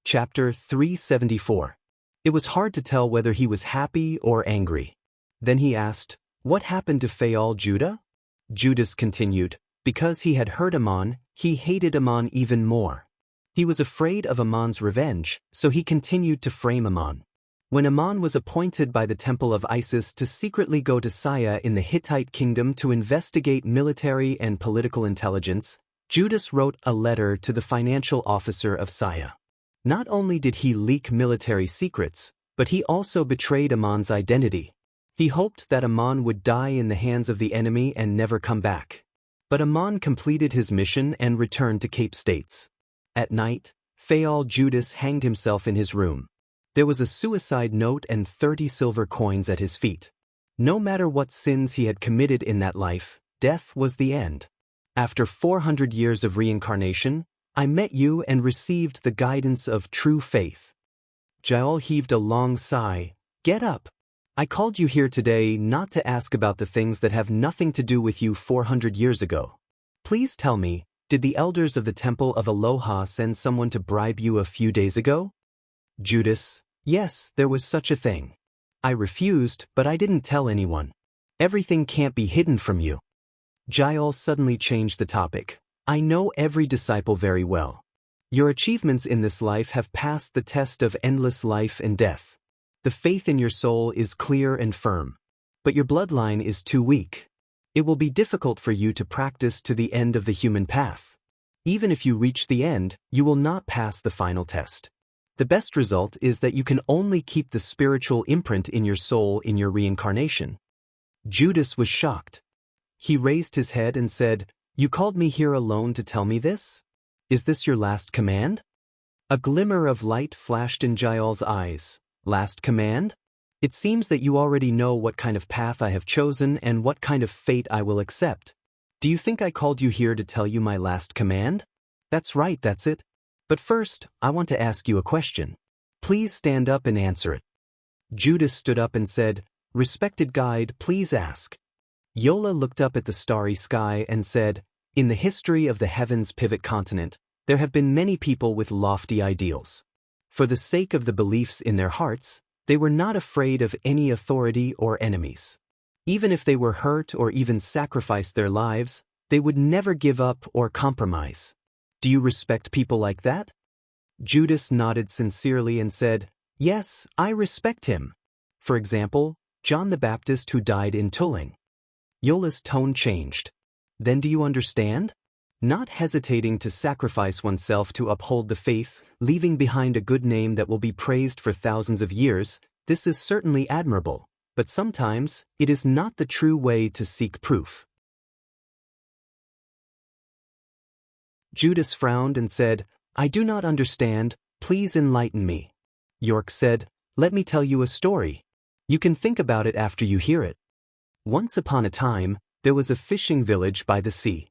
Chapter 374. It was hard to tell whether he was happy or angry. Then he asked, "What happened to Faal Judah?" Judas continued, "Because he had hurt Ammon, he hated Ammon even more. He was afraid of Ammon's revenge, so he continued to frame Ammon. When Ammon was appointed by the temple of Isis to secretly go to Saya in the Hittite kingdom to investigate military and political intelligence, Judas wrote a letter to the financial officer of Saya. Not only did he leak military secrets, but he also betrayed Ammon's identity. He hoped that Ammon would die in the hands of the enemy and never come back. But Ammon completed his mission and returned to Cape States. At night, Fayal Judas hanged himself in his room. There was a suicide note and 30 silver coins at his feet. No matter what sins he had committed in that life, death was the end. After 400 years of reincarnation, I met you and received the guidance of true faith. Jael heaved a long sigh. Get up. I called you here today not to ask about the things that have nothing to do with you 400 years ago. Please tell me, did the elders of the Temple of Aloha send someone to bribe you a few days ago? Judas: Yes, there was such a thing. I refused, but I didn't tell anyone. Everything can't be hidden from you. Jael suddenly changed the topic. I know every disciple very well. Your achievements in this life have passed the test of endless life and death. The faith in your soul is clear and firm. But your bloodline is too weak. It will be difficult for you to practice to the end of the human path. Even if you reach the end, you will not pass the final test. The best result is that you can only keep the spiritual imprint in your soul in your reincarnation. Judas was shocked. He raised his head and said, You called me here alone to tell me this? Is this your last command? A glimmer of light flashed in Jael's eyes. Last command? It seems that you already know what kind of path I have chosen and what kind of fate I will accept. Do you think I called you here to tell you my last command? That's right, that's it. But first, I want to ask you a question. Please stand up and answer it. Judas stood up and said, Respected guide, please ask. Yola looked up at the starry sky and said, In the history of the heavens pivot continent, there have been many people with lofty ideals. For the sake of the beliefs in their hearts, they were not afraid of any authority or enemies. Even if they were hurt or even sacrificed their lives, they would never give up or compromise. Do you respect people like that? Judas nodded sincerely and said, Yes, I respect him. For example, John the Baptist who died in Tuling. Yola's tone changed. Then do you understand? Not hesitating to sacrifice oneself to uphold the faith, leaving behind a good name that will be praised for thousands of years, this is certainly admirable, but sometimes it is not the true way to seek proof. Judas frowned and said, I do not understand, please enlighten me. York said, Let me tell you a story. You can think about it after you hear it. Once upon a time, there was a fishing village by the sea.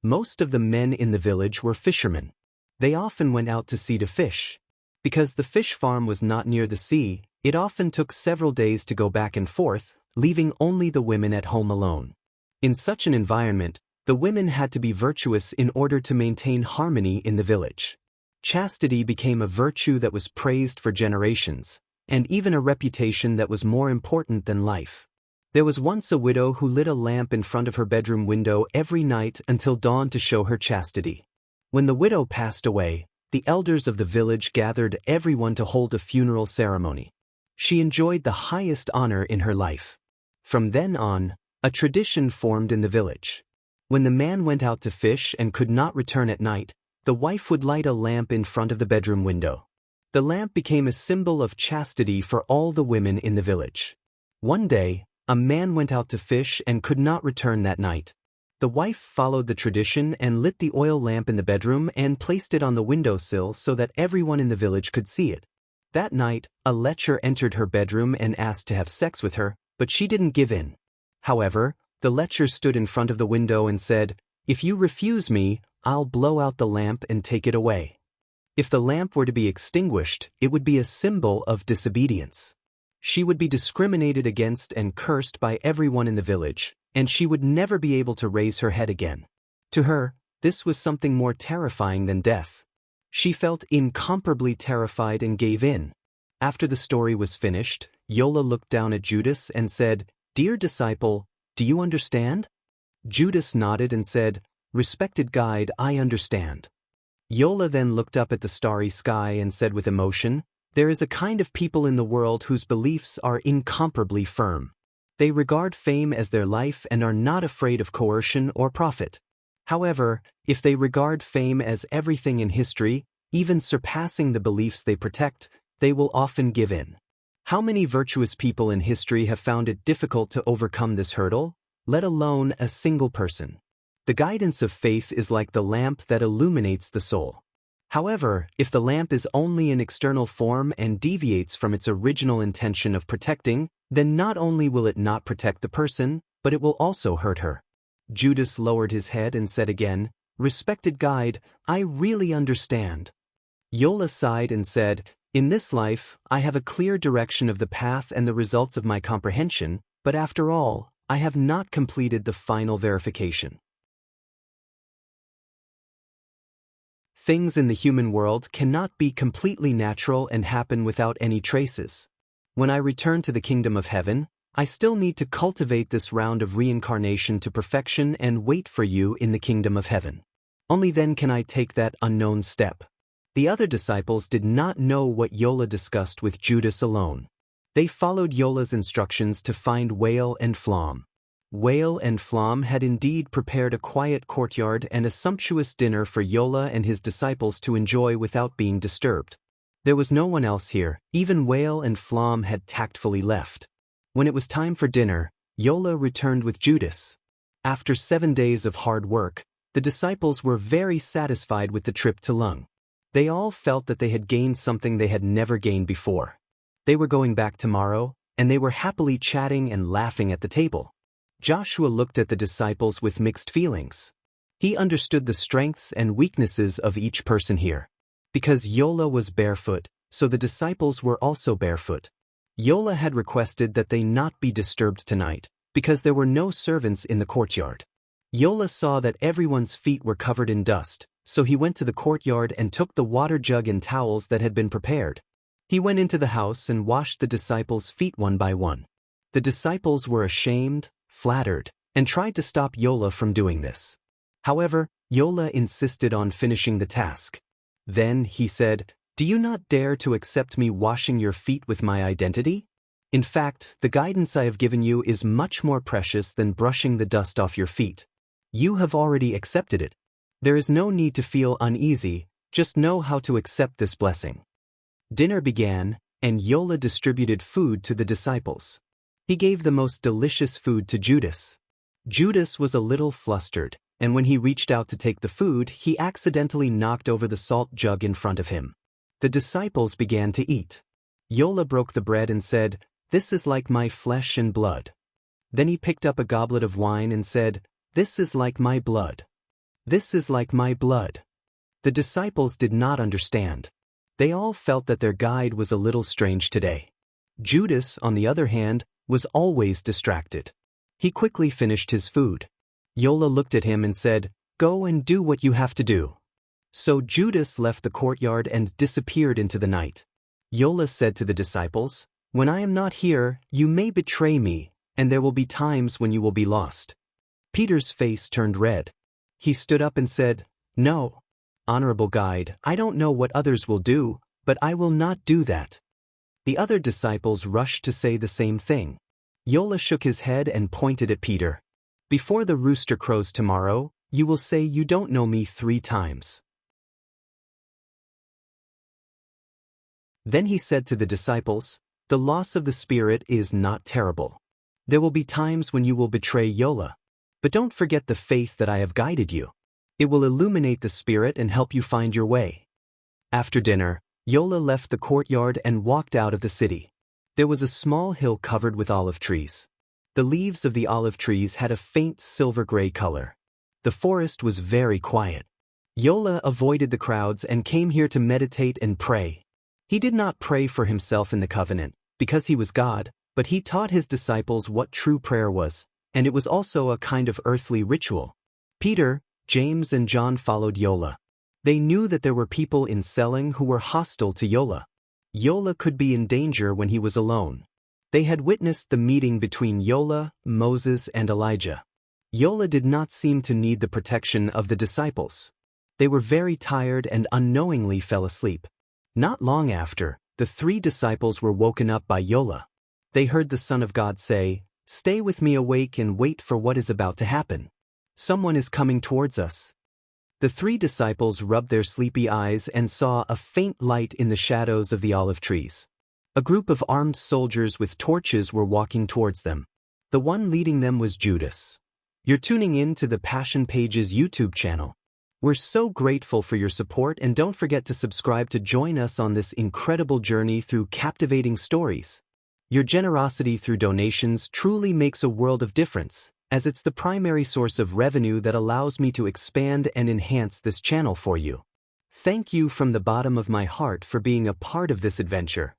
Most of the men in the village were fishermen. They often went out to sea to fish. Because the fish farm was not near the sea, it often took several days to go back and forth, leaving only the women at home alone. In such an environment, the women had to be virtuous in order to maintain harmony in the village. Chastity became a virtue that was praised for generations, and even a reputation that was more important than life. There was once a widow who lit a lamp in front of her bedroom window every night until dawn to show her chastity. When the widow passed away, the elders of the village gathered everyone to hold a funeral ceremony. She enjoyed the highest honor in her life. From then on, a tradition formed in the village. When the man went out to fish and could not return at night, the wife would light a lamp in front of the bedroom window. The lamp became a symbol of chastity for all the women in the village. One day, a man went out to fish and could not return that night. The wife followed the tradition and lit the oil lamp in the bedroom and placed it on the windowsill so that everyone in the village could see it. That night, a lecher entered her bedroom and asked to have sex with her, but she didn't give in. However, the lecher stood in front of the window and said, If you refuse me, I'll blow out the lamp and take it away. If the lamp were to be extinguished, it would be a symbol of disobedience. She would be discriminated against and cursed by everyone in the village, and she would never be able to raise her head again. To her, this was something more terrifying than death. She felt incomparably terrified and gave in. After the story was finished, Yola looked down at Judas and said, Dear disciple, do you understand? Judas nodded and said, Respected guide, I understand. Yola then looked up at the starry sky and said with emotion, There is a kind of people in the world whose beliefs are incomparably firm. They regard fame as their life and are not afraid of coercion or profit. However, if they regard fame as everything in history, even surpassing the beliefs they protect, they will often give in. How many virtuous people in history have found it difficult to overcome this hurdle, let alone a single person? The guidance of faith is like the lamp that illuminates the soul. However, if the lamp is only an external form and deviates from its original intention of protecting, then not only will it not protect the person, but it will also hurt her. Judas lowered his head and said again, "Respected guide, I really understand." Yola sighed and said, "In this life, I have a clear direction of the path and the results of my comprehension, but after all, I have not completed the final verification." Things in the human world cannot be completely natural and happen without any traces. When I return to the kingdom of heaven, I still need to cultivate this round of reincarnation to perfection and wait for you in the kingdom of heaven. Only then can I take that unknown step. The other disciples did not know what Yola discussed with Judas alone. They followed Yola's instructions to find Whale and Flom. Whale and Flom had indeed prepared a quiet courtyard and a sumptuous dinner for Yola and his disciples to enjoy without being disturbed. There was no one else here, even Whale and Flom had tactfully left. When it was time for dinner, Yola returned with Judas. After 7 days of hard work, the disciples were very satisfied with the trip to Lung. They all felt that they had gained something they had never gained before. They were going back tomorrow, and they were happily chatting and laughing at the table. Joshua looked at the disciples with mixed feelings. He understood the strengths and weaknesses of each person here. Because Yola was barefoot, so the disciples were also barefoot. Yola had requested that they not be disturbed tonight, because there were no servants in the courtyard. Yola saw that everyone's feet were covered in dust, so he went to the courtyard and took the water jug and towels that had been prepared. He went into the house and washed the disciples' feet one by one. The disciples were ashamed, flattered, and tried to stop Yola from doing this. However, Yola insisted on finishing the task. Then he said, "Do you not dare to accept me washing your feet with my identity? In fact, the guidance I have given you is much more precious than brushing the dust off your feet. You have already accepted it. There is no need to feel uneasy, just know how to accept this blessing." Dinner began, and Yola distributed food to the disciples. He gave the most delicious food to Judas. Judas was a little flustered, and when he reached out to take the food, he accidentally knocked over the salt jug in front of him. The disciples began to eat. Yola broke the bread and said, "This is like my flesh and blood." Then he picked up a goblet of wine and said, "This is like my blood. This is like my blood." The disciples did not understand. They all felt that their guide was a little strange today. Judas, on the other hand, was always distracted. He quickly finished his food. Yola looked at him and said, "Go and do what you have to do." So Judas left the courtyard and disappeared into the night. Yola said to the disciples, "When I am not here, you may betray me, and there will be times when you will be lost." Peter's face turned red. He stood up and said, "No, honorable guide, I don't know what others will do, but I will not do that." The other disciples rushed to say the same thing. Yola shook his head and pointed at Peter. "Before the rooster crows tomorrow, you will say you don't know me 3 times. Then he said to the disciples, "The loss of the spirit is not terrible. There will be times when you will betray Yola. But don't forget the faith that I have guided you. It will illuminate the spirit and help you find your way." After dinner, Yola left the courtyard and walked out of the city. There was a small hill covered with olive trees. The leaves of the olive trees had a faint silver-gray color. The forest was very quiet. Yola avoided the crowds and came here to meditate and pray. He did not pray for himself in the covenant, because he was God, but he taught his disciples what true prayer was, and it was also a kind of earthly ritual. Peter, James and John followed Yola. They knew that there were people in Selling who were hostile to Yola. Yola could be in danger when he was alone. They had witnessed the meeting between Yola, Moses, and Elijah. Yola did not seem to need the protection of the disciples. They were very tired and unknowingly fell asleep. Not long after, the 3 disciples were woken up by Yola. They heard the Son of God say, "Stay with me awake and wait for what is about to happen. Someone is coming towards us." The 3 disciples rubbed their sleepy eyes and saw a faint light in the shadows of the olive trees. A group of armed soldiers with torches were walking towards them. The one leading them was Judas. "You're tuning in to the Passion Pages YouTube channel. We're so grateful for your support, and don't forget to subscribe to join us on this incredible journey through captivating stories. Your generosity through donations truly makes a world of difference, as it's the primary source of revenue that allows me to expand and enhance this channel for you. Thank you from the bottom of my heart for being a part of this adventure.